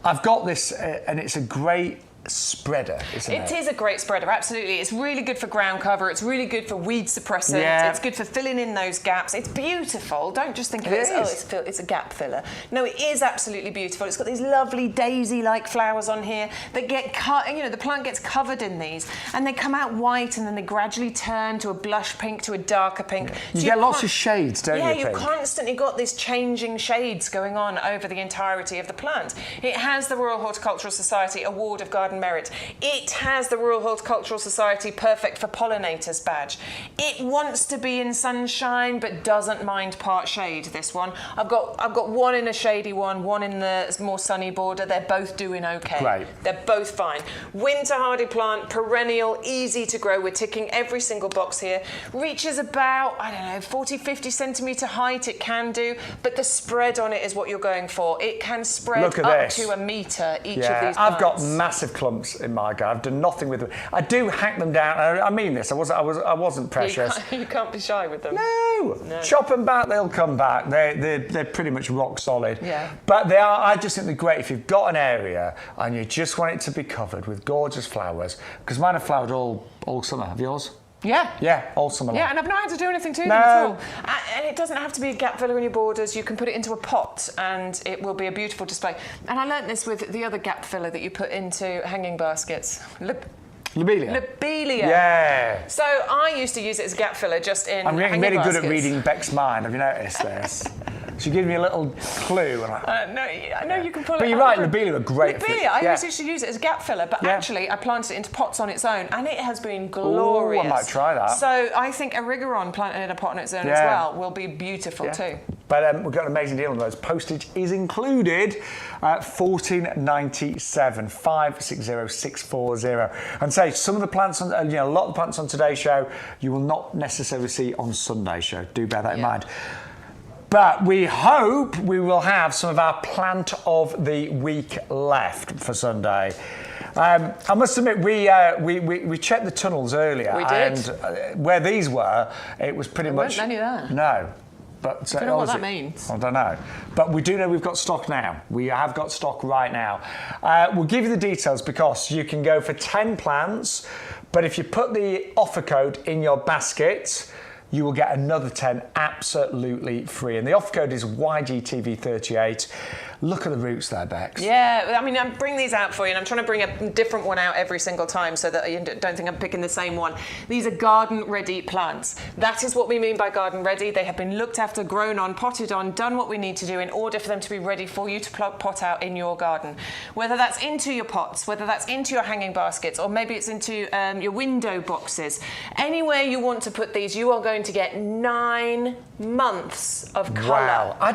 I've got this, and it's a great spreader, isn't it? It is a great spreader, absolutely. It's really good for ground cover. It's really good for weed suppressant. Yeah. It's good for filling in those gaps. It's beautiful. Don't just think of it as, it's a gap filler. No, it is absolutely beautiful. It's got these lovely daisy-like flowers on here that get cut. You know, the plant gets covered in these, and they come out white, and then they gradually turn to a blush pink, to a darker pink. Yeah. You get lots of shades, don't you? Yeah, you've constantly got these changing shades going on over the entirety of the plant. It has the Royal Horticultural Society Award of Garden Merit. It has the Royal Horticultural Society Perfect for Pollinators badge. It wants to be in sunshine but doesn't mind part shade, this one. I've got one in a shady one in the more sunny border. They're both doing okay. Right. They're both fine. Winter hardy plant, perennial, easy to grow. We're ticking every single box here. Reaches about, 40, 50 centimetre height it can do, but the spread on it is what you're going for. It can spread up to a metre each of these plants. I've got massive clumps in my garden. I've done nothing with them. I do hack them down. I mean this. I wasn't precious. You can't be shy with them. No. Chop them back, they'll come back. They're pretty much rock solid. Yeah. But they are. I just think they're great if you've got an area and you just want it to be covered with gorgeous flowers. Because mine have flowered all summer. Have yours? Yeah. Yeah, all summer long. Yeah, and I've not had to do anything to them at all. And it doesn't have to be a gap filler in your borders. You can put it into a pot and it will be a beautiful display. And I learnt this with the other gap filler that you put into hanging baskets. Lobelia. Yeah. So I used to use it as a gap filler just in hanging I'm really baskets. good at reading Beck's mind. Have you noticed this? She gives me a little clue. And I know you can pull it. But you're right, lobelia are great. Lobelia, I used to use it as a gap filler, but actually I planted it into pots on its own, and it has been glorious. I might try that. So I think Erigeron planted in a pot on its own as well will be beautiful too. But we've got an amazing deal on those. Postage is included at $14.97, 560640. And say some of the plants on, a lot of the plants on today's show, you will not necessarily see on Sunday's show. Do bear that in mind. But we hope we will have some of our plant of the week left for Sunday. I must admit, we checked the tunnels earlier. We did. And where these were, it was pretty much... There weren't any there. No. But, I don't know what that means. I don't know. But we do know we've got stock now. We have got stock right now. We'll give you the details because you can go for 10 plants, but if you put the offer code in your basket, you will get another 10 absolutely free. And the offer code is YGTV38. Look at the roots there, Bex. Yeah, I mean, I'm bringing these out for you, and I'm trying to bring a different one out every single time so that you don't think I'm picking the same one. These are garden-ready plants. That is what we mean by garden-ready. They have been looked after, grown on, potted on, done what we need to do in order for them to be ready for you to pot out in your garden. Whether that's into your pots, whether that's into your hanging baskets, or maybe it's into your window boxes. Anywhere you want to put these, you are going to get 9 months of colour. Wow. I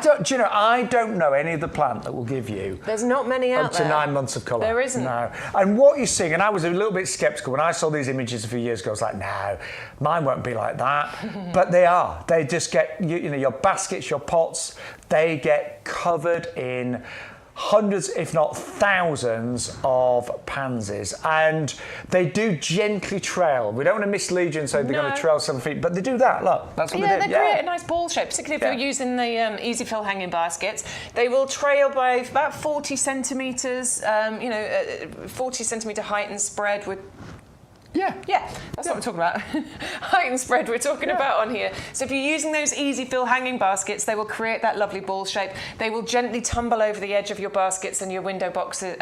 don't know any of the plants plant that will give you... There's not many out there. Up to 9 months of colour. There isn't. No. And what you're seeing, and I was a little bit sceptical when I saw these images a few years ago, I was like, no, mine won't be like that. But they are. They just get, you know, your baskets, your pots, they get covered in hundreds, if not thousands, of pansies, and they do gently trail. We don't want to mislead you and say they're going to trail 7 feet, but they do that. Look, that's what they do. They create a nice ball shape, particularly if you're using the easy fill hanging baskets. They will trail by about 40 centimetres, 40 centimetre height and spread with. Yeah, that's what I'm talking about. Height and spread we're talking about on here. So if you're using those easy fill hanging baskets, they will create that lovely ball shape. They will gently tumble over the edge of your baskets and your window boxes,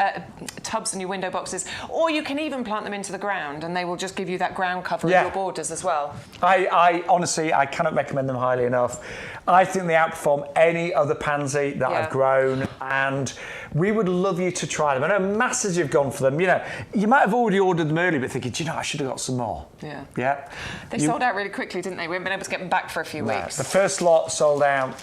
tubs and your window boxes, or you can even plant them into the ground and they will just give you that ground cover of your borders as well. I honestly, I cannot recommend them highly enough. I think they outperform any other pansy that I've grown, and we would love you to try them. I know masses have gone for them. You know, you might have already ordered them early, but thinking, do you know, I should have got some more. Yeah. They sold out really quickly, didn't they? We haven't been able to get them back for a few weeks. The first lot sold out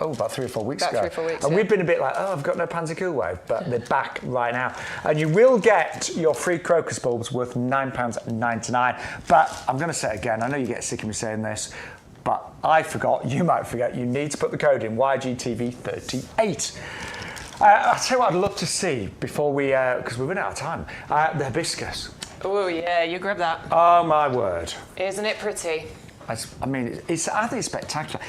about 3 or 4 weeks ago. 3 or 4 weeks, and we've been a bit like, I've got no pansy cool wave, but they're back right now. And you will get your free crocus bulbs worth £9.99. But I'm going to say it again, I know you get sick of me saying this, but I forgot, you might forget, you need to put the code in YGTV38. I'll tell you what I'd love to see before we, because we're running out of time, the hibiscus. Oh yeah, you grab that. Oh my word. Isn't it pretty? I think it's spectacular.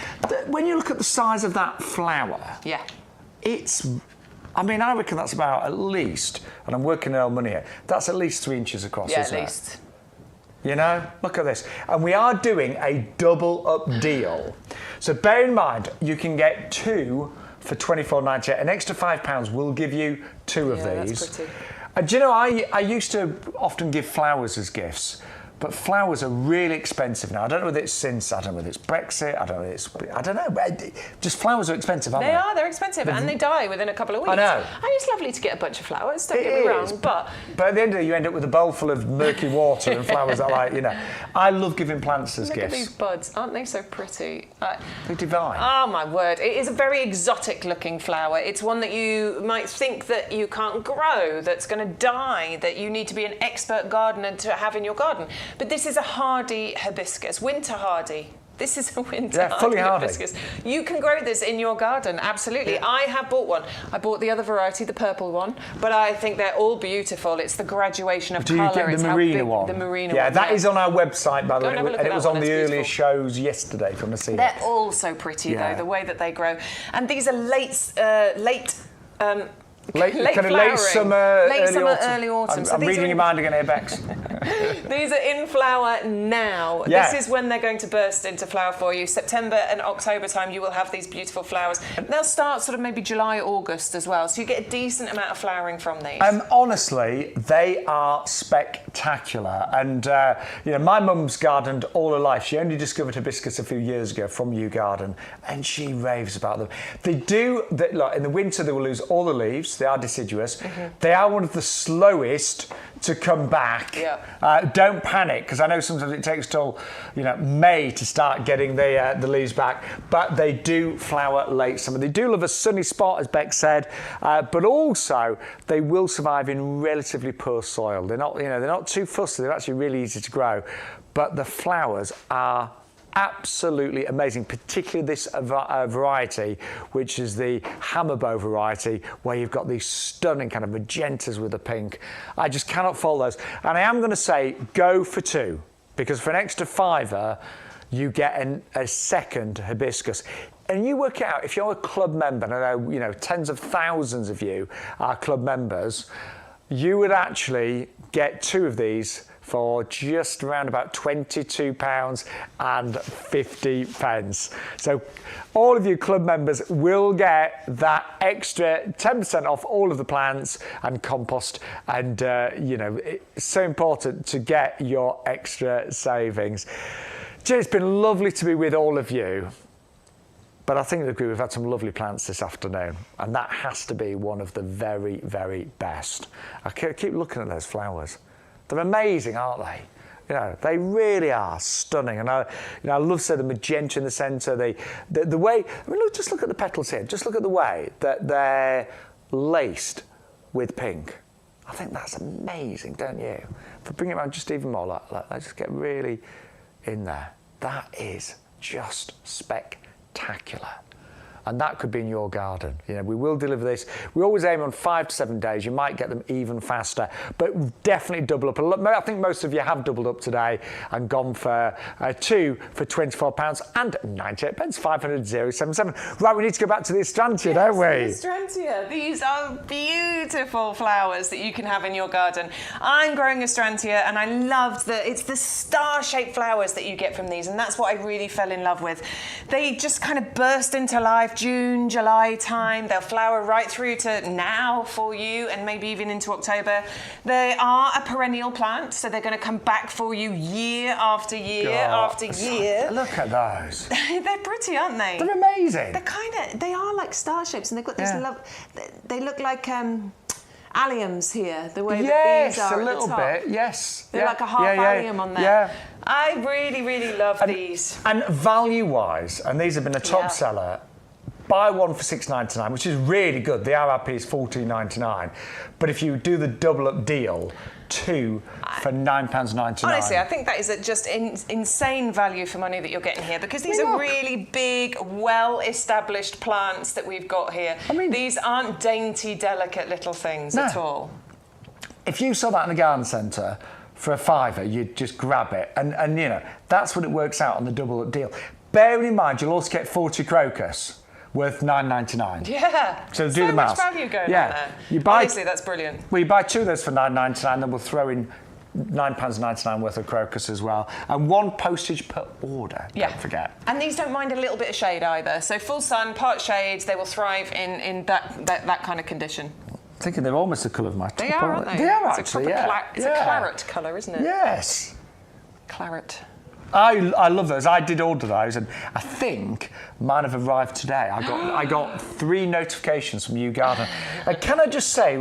When you look at the size of that flower, I reckon that's about at least, and I'm working on money here, that's at least 3 inches across, at isn't least. It? You know, look at this. And we are doing a double up deal. So bear in mind, you can get 2 for £24.98. An extra £5 will give you 2 of these. That's pretty. Do you know, I used to often give flowers as gifts, but flowers are really expensive now. I don't know whether it's I don't know whether it's Brexit, I don't know. Just flowers are expensive, aren't they? They're expensive, and they die within a couple of weeks. I know. And it's lovely to get a bunch of flowers, don't get me wrong, but at the end of the day, you end up with a bowl full of murky water and flowers that I love giving plants as gifts. Look at these buds, aren't they so pretty? They're divine. Oh my word, it is a very exotic looking flower. It's one that you might think that you can't grow, that's going to die, that you need to be an expert gardener to have in your garden. But this is a hardy hibiscus, winter hardy. This is a winter fully hardy hibiscus. You can grow this in your garden, absolutely. Yeah. I have bought one. I bought the other variety, the purple one, but I think they're all beautiful. It's the graduation of colour. Do you get the Marina one? The Marina one. Yeah, that is on our website, by the way, and it was on the earlier shows yesterday, if you want to see it. They're all so pretty, though, the way that they grow. And these are late summer, early autumn. I'm reading your mind again here, Bex. These are in flower now. Yeah. This is when they're going to burst into flower for you. September and October time, you will have these beautiful flowers. They'll start sort of maybe July, August as well. So you get a decent amount of flowering from these. Honestly, they are spectacular. And, my mum's gardened all her life. She only discovered hibiscus a few years ago from YouGarden, and she raves about them. In the winter, they will lose all the leaves. They are deciduous. Mm-hmm. They are one of the slowest to come back. Yeah. Don't panic, because I know sometimes it takes till May to start getting the leaves back, but they do flower late summer. They do love a sunny spot, as Beck said, but also they will survive in relatively poor soil. They're not too fussy. They're actually really easy to grow, but the flowers are absolutely amazing, particularly this variety, which is the hammerbow variety, where you've got these stunning kind of magentas with the pink. I just cannot follow those. And I am going to say go for 2, because for an extra £5, you get a second hibiscus. And you work it out, if you're a club member, and I know, tens of thousands of you are club members, you would actually get 2 of these for just around about £22.50. So all of you club members will get that extra 10% off all of the plants and compost, and it's so important to get your extra savings. Jen, it's been lovely to be with all of you. But I think we've had some lovely plants this afternoon, and that has to be one of the very, very best. I keep looking at those flowers. They're amazing, aren't they? You know, they really are stunning. And I love the magenta in the centre. The way, I mean, just look at the petals here. Just look at the way that they're laced with pink. I think that's amazing, don't you? If I bring it around just even more, like I just get really in there. That is just spectacular. And that could be in your garden. You know, we will deliver this. We always aim on 5 to 7 days. You might get them even faster, but definitely double up. I think most of you have doubled up today and gone for 2 for £24 and 98 pence, 500,077. Right, we need to go back to the Astrantia, don't we? The Astrantia. These are beautiful flowers that you can have in your garden. I'm growing Astrantia, and I loved it's the star-shaped flowers that you get from these, and that's what I really fell in love with. They just kind of burst into life June, July time. They'll flower right through to now for you, and maybe even into October. They are a perennial plant, so they're going to come back for you year after year after year. Look at those. They're pretty, aren't they? They're amazing. They are like star shapes, and they've got this they look like alliums here, the way that these are a little at the top. bit, yes. They're like a half allium on there. Yeah. I really, really love these. And value-wise, and these have been a top seller, buy one for £6.99, which is really good. The RRP is £14.99. But if you do the double-up deal, 2 for £9.99. Honestly, I think that is just insane value for money that you're getting here, because these are really big, well-established plants that we've got here. I mean, these aren't dainty, delicate little things at all. If you saw that in the garden centre for a £5, you'd just grab it. And you know, that's what it works out on the double-up deal. Bearing in mind, you'll also get 40 crocus worth £9.99. Yeah. So do the math. So much value going on there. Honestly, that's brilliant. Well, you buy 2 of those for £9.99, then we'll throw in £9.99 worth of crocus as well, and 1 postage per order. Don't forget. And these don't mind a little bit of shade either. So full sun, part shades, they will thrive in that kind of condition. I'm thinking they're almost the colour of my top. They are, aren't they? They are actually. It's a claret colour, isn't it? Yes. Claret. I love those. I did order those, and I think mine have arrived today. I got 3 notifications from YouGarden. Can I just say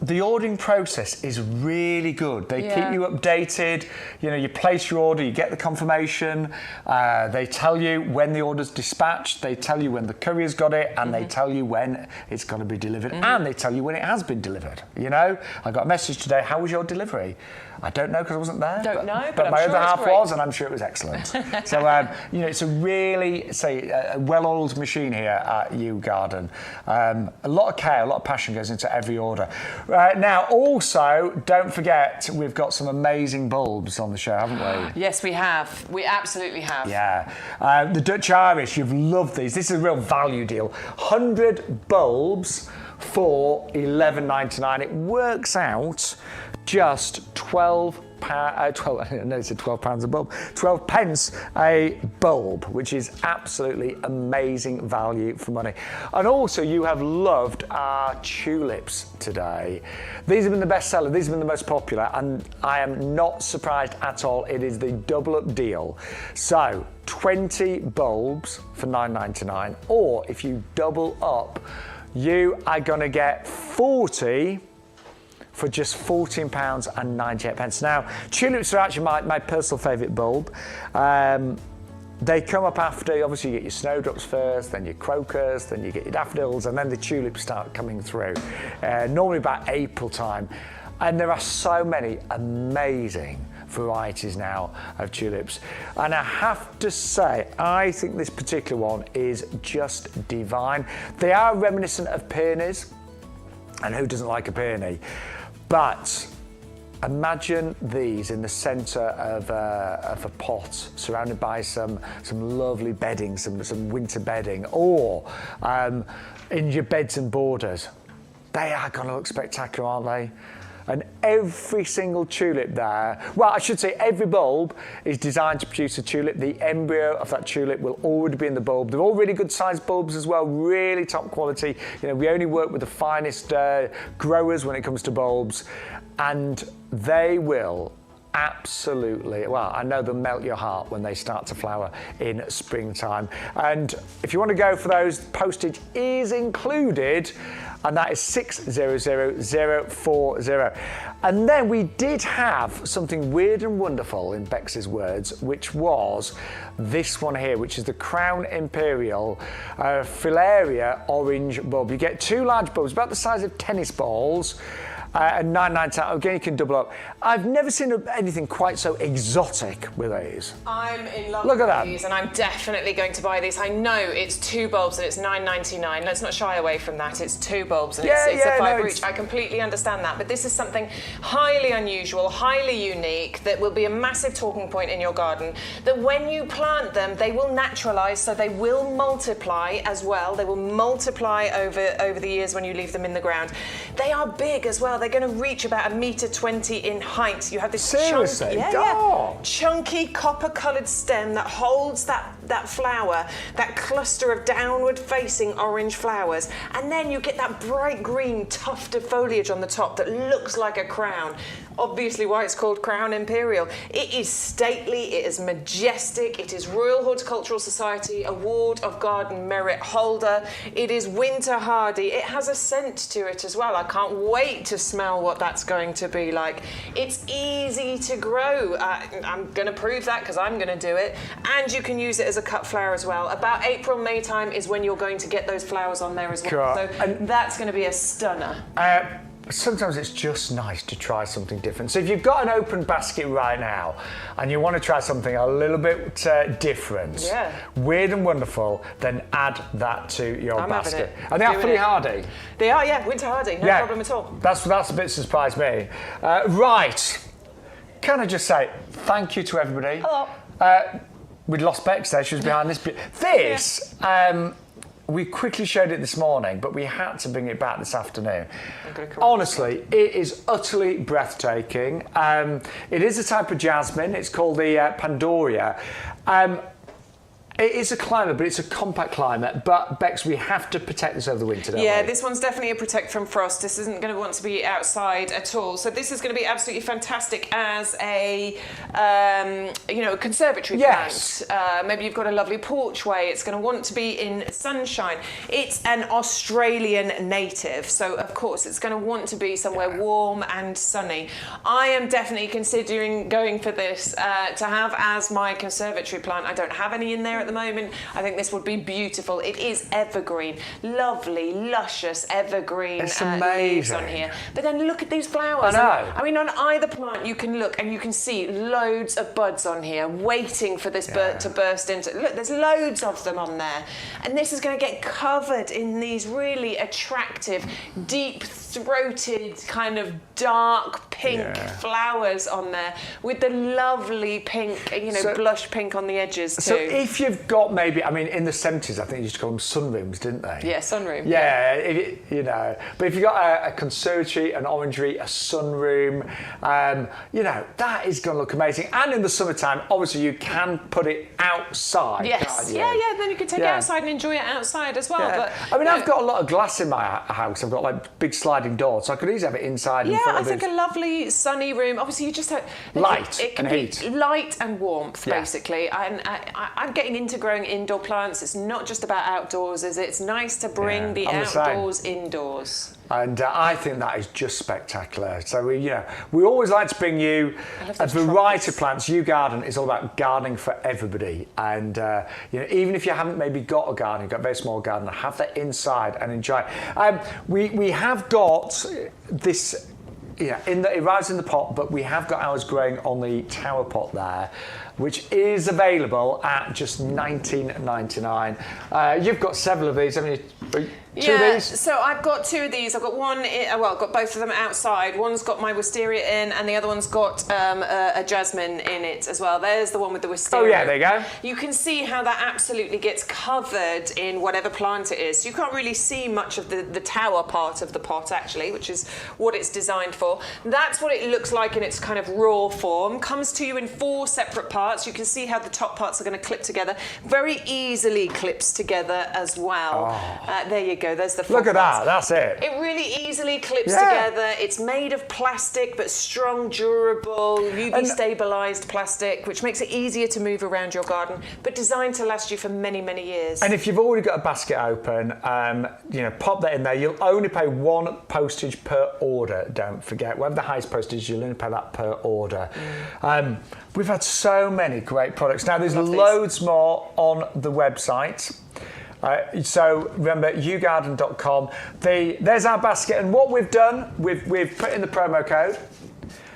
the ordering process is really good. They keep you updated. You know, you place your order, you get the confirmation. They tell you when the order's dispatched. They tell you when the courier's got it, and they tell you when it's going to be delivered, and they tell you when it has been delivered. You know, I got a message today. How was your delivery? I don't know because I wasn't there. But my other half was, and I'm sure it was excellent. So you know, it's a really a well-oiled machine here at YouGarden. A lot of care, a lot of passion goes into every order. Now, also, don't forget, we've got some amazing bulbs on the show, haven't we? Yes, we have. We absolutely have. Yeah. The Dutch Irish, you've loved these. This is a real value deal. 100 bulbs for £11.99. It works out just £12 a bulb. 12 pence a bulb, which is absolutely amazing value for money. And also, you have loved our tulips today. These have been the best seller. These have been the most popular, and I am not surprised at all. It is the double up deal. So 20 bulbs for £9.99, or if you double up, you are going to get 40 for just £14.98. Now, tulips are actually my personal favourite bulb. They come up after, obviously, you get your snowdrops first, then your crocus, then you get your daffodils, and then the tulips start coming through, normally about April time. And there are so many amazing varieties now of tulips. And I have to say, I think this particular one is just divine. They are reminiscent of peonies, and who doesn't like a peony? But imagine these in the centre of a pot, surrounded by some lovely bedding, some winter bedding, or in your beds and borders. They are going to look spectacular, aren't they? And every single tulip there, well, I should say every bulb is designed to produce a tulip. The embryo of that tulip will already be in the bulb. They're all really good sized bulbs as well, really top quality. You know, we only work with the finest growers when it comes to bulbs, and they will absolutely, well, I know they'll melt your heart when they start to flower in springtime. And if you want to go for those, postage is included. and that is 600040. And then we did have something weird and wonderful in Bex's words, which was this one here, which is the Crown Imperial Filaria Orange bulb. You get 2 large bulbs, about the size of tennis balls, and 9.99. Again, you can double up. I've never seen anything quite so exotic with these. I'm in love with these, and I'm definitely going to buy these. I know it's 2 bulbs and it's 9.99. Let's not shy away from that. It's 2 bulbs and it's a 5 each. I completely understand that, but this is something highly unusual, highly unique, that will be a massive talking point in your garden. That when you plant them, they will naturalise, so they will multiply as well. They will multiply over the years when you leave them in the ground. They are big as well. They're going to reach about 1.20 meters in height. You have this chunky copper-coloured stem that holds that flower, that cluster of downward-facing orange flowers, and then you get that bright green tuft of foliage on the top that looks like a crown. Obviously why it's called Crown Imperial. It is stately, it is majestic, it is Royal Horticultural Society Award of Garden Merit holder, it is winter hardy, it has a scent to it as well. I can't wait to smell what that's going to be like. It's easy to grow. I'm going to prove that because I'm going to do it. And you can use it as a cut flower as well. About April, May time is when you're going to get those flowers on there as well. So that's going to be a stunner. Sometimes it's just nice to try something different. So if you've got an open basket right now and you want to try something a little bit different, weird and wonderful, then add that to your basket. And they are fully hardy. They are, winter hardy, no problem at all. That's a bit surprised me. Right, can I just say thank you to everybody. Hello. We'd lost Bex there, she was behind this. We quickly showed it this morning, but we had to bring it back this afternoon. Honestly, it is utterly breathtaking. It is a type of jasmine. It's called the Pandoria. It is a climber, but it's a compact climber. But Bex, we have to protect this over the winter, don't we? Yeah, this one's definitely a protect from frost. This isn't going to want to be outside at all. So this is going to be absolutely fantastic as a, a conservatory plant. Maybe you've got a lovely porchway. It's going to want to be in sunshine. It's an Australian native, so of course it's going to want to be somewhere warm and sunny. I am definitely considering going for this to have as my conservatory plant. I don't have any in there at the moment. I think this would be beautiful. It is evergreen, lovely, luscious evergreen leaves on here. But then look at these flowers. I know. I mean, on either plant you can look and you can see loads of buds on here waiting for this bird to burst into. Look, there's loads of them on there. And this is going to get covered in these really attractive, deep-throated, kind of dark pink flowers on there with the lovely pink, blush pink on the edges too. So if you've got maybe, in the 70s, I think you used to call them sunrooms, didn't they? Yeah, sunroom. Yeah, but if you've got a conservatory, an orangery, a sunroom, that is going to look amazing. And in the summertime, obviously, you can put it outside. Yes, then you can take it outside and enjoy it outside as well. Yeah. But, I've got a lot of glass in my house. I've got like big sliding doors, so I could easily have it inside. Yeah, I think a lovely sunny room. Obviously, you just have light it can and be heat. Light and warmth, basically. And I'm getting into growing indoor plants. It's not just about outdoors, is it? It's nice to bring the outdoors indoors. And I think that is just spectacular. So we always like to bring you a variety of plants. YouGarden is all about gardening for everybody. And even if you haven't maybe got a garden, you've got a very small garden, have that inside and enjoy it. We have got this. It arrives in the pot, but we have got ours growing on the tower pot there, which is available at just $19.99. You've got several of these, haven't you? Two of these? So I've got 2 of these. I've got one, I've got both of them outside. One's got my wisteria in, and the other one's got a jasmine in it as well. There's the one with the wisteria. Oh yeah, there you go. You can see how that absolutely gets covered in whatever plant it is. So you can't really see much of the tower part of the pot, actually, which is what it's designed for. That's what it looks like in its kind of raw form. Comes to you in 4 separate parts. parts. You can see how the top parts are going to clip together. Very easily clips together as well. There you go. There's the front Look at parts. that. That's it. It really easily clips together. It's made of plastic, but strong, durable, UV stabilized plastic, which makes it easier to move around your garden, but designed to last you for many, many years. And if you've already got a basket open, you know, pop that in there. You'll only pay 1 postage per order. Don't forget, whatever the highest postage, you'll only pay that per order. We've had so many great products. Now, there's loads more on the website. So remember, YouGarden.com. There's our basket, and what we've done, we've put in the promo code.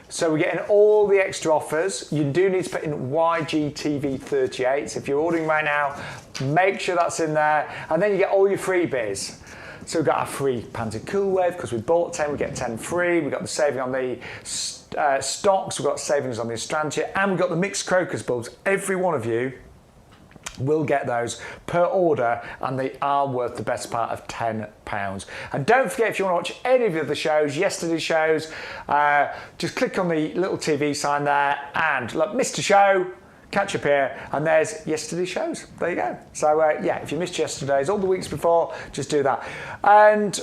So we're getting all the extra offers. You do need to put in YGTV38. So if you're ordering right now, make sure that's in there. And then you get all your freebies. So we've got our free Pansy Cool Wave, because we bought 10, we get 10 free. We've got the saving on the stocks, we've got savings on the Astrantia, and we've got the mixed crocus bulbs. Every one of you will get those per order, and they are worth the best part of £10. And don't forget, if you want to watch any of the other shows, yesterday's shows, just click on the little TV sign there and look, Mr. Show, catch up here, and there's yesterday's shows. There you go. So yeah, if you missed yesterday's, all the weeks before, just do that. And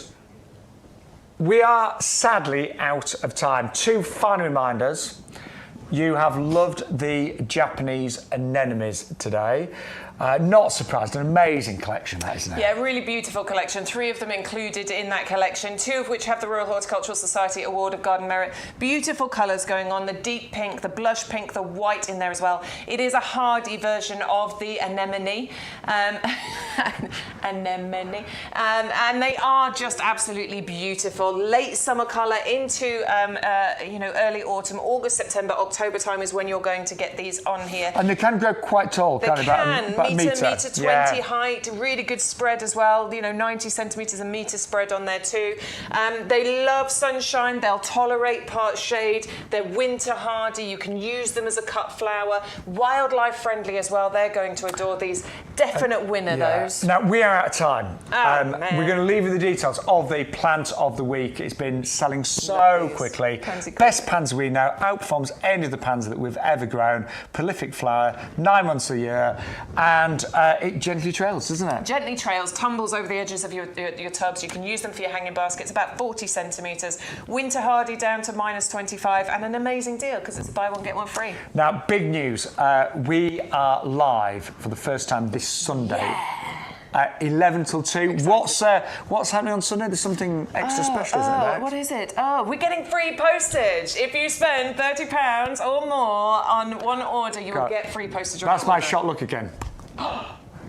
we are sadly out of time. 2 final reminders. You have loved the Japanese anemones today. Not surprised, an amazing collection, that, isn't it? Yeah, really beautiful collection. 3 of them included in that collection, 2 of which have the Royal Horticultural Society Award of Garden Merit. Beautiful colours going on, the deep pink, the blush pink, the white in there as well. It is a hardy version of the anemone. Anemone. And they are just absolutely beautiful. Late summer colour into, you know, early autumn, August, September, October time is when you're going to get these on here. And they can grow quite tall, they can't they? About meter 20 height, really good spread as well, you know, 90 centimetres a metre spread on there too. They love sunshine, they'll tolerate part shade, they're winter hardy, you can use them as a cut flower, wildlife friendly as well, they're going to adore these. Definite winner, those. Now, we are out of time. Man. We're going to leave you the details of the plant of the week. It's been selling so quickly. Best pansy we know, outperforms any of the pansy that we've ever grown. Prolific flower, 9 months a year, and it gently trails, doesn't it? Gently trails, tumbles over the edges of your tubs. You can use them for your hanging baskets, about 40 centimetres. Winter hardy down to -25, and an amazing deal because it's buy one, get one free. Now, big news. We are live for the first time this Sunday. 11 till 2. Exactly. What's happening on Sunday? There's something extra special, isn't it? What is it? Oh, we're getting free postage. If you spend £30 or more on one order, you will get free postage. That's my shot look again.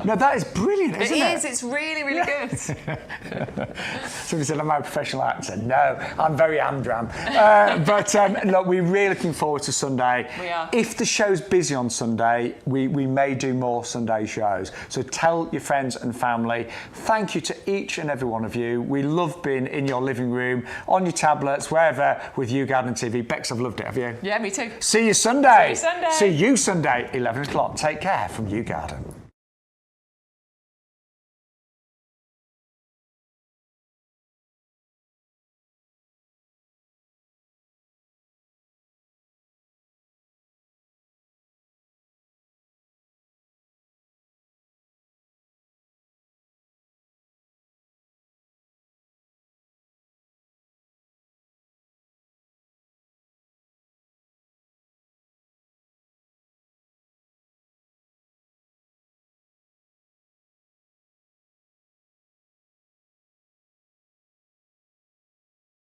No, that is brilliant, isn't it? It is. It's really, really good. Somebody said, am I a professional actor? No, I'm very amdram. But look, we're really looking forward to Sunday. We are. If the show's busy on Sunday, we may do more Sunday shows. So tell your friends and family. Thank you to each and every one of you. We love being in your living room, on your tablets, wherever, with YouGarden TV. Bex, I've loved it, have you? Yeah, me too. See you Sunday. See you Sunday. See you Sunday, 11 o'clock. Take care from YouGarden.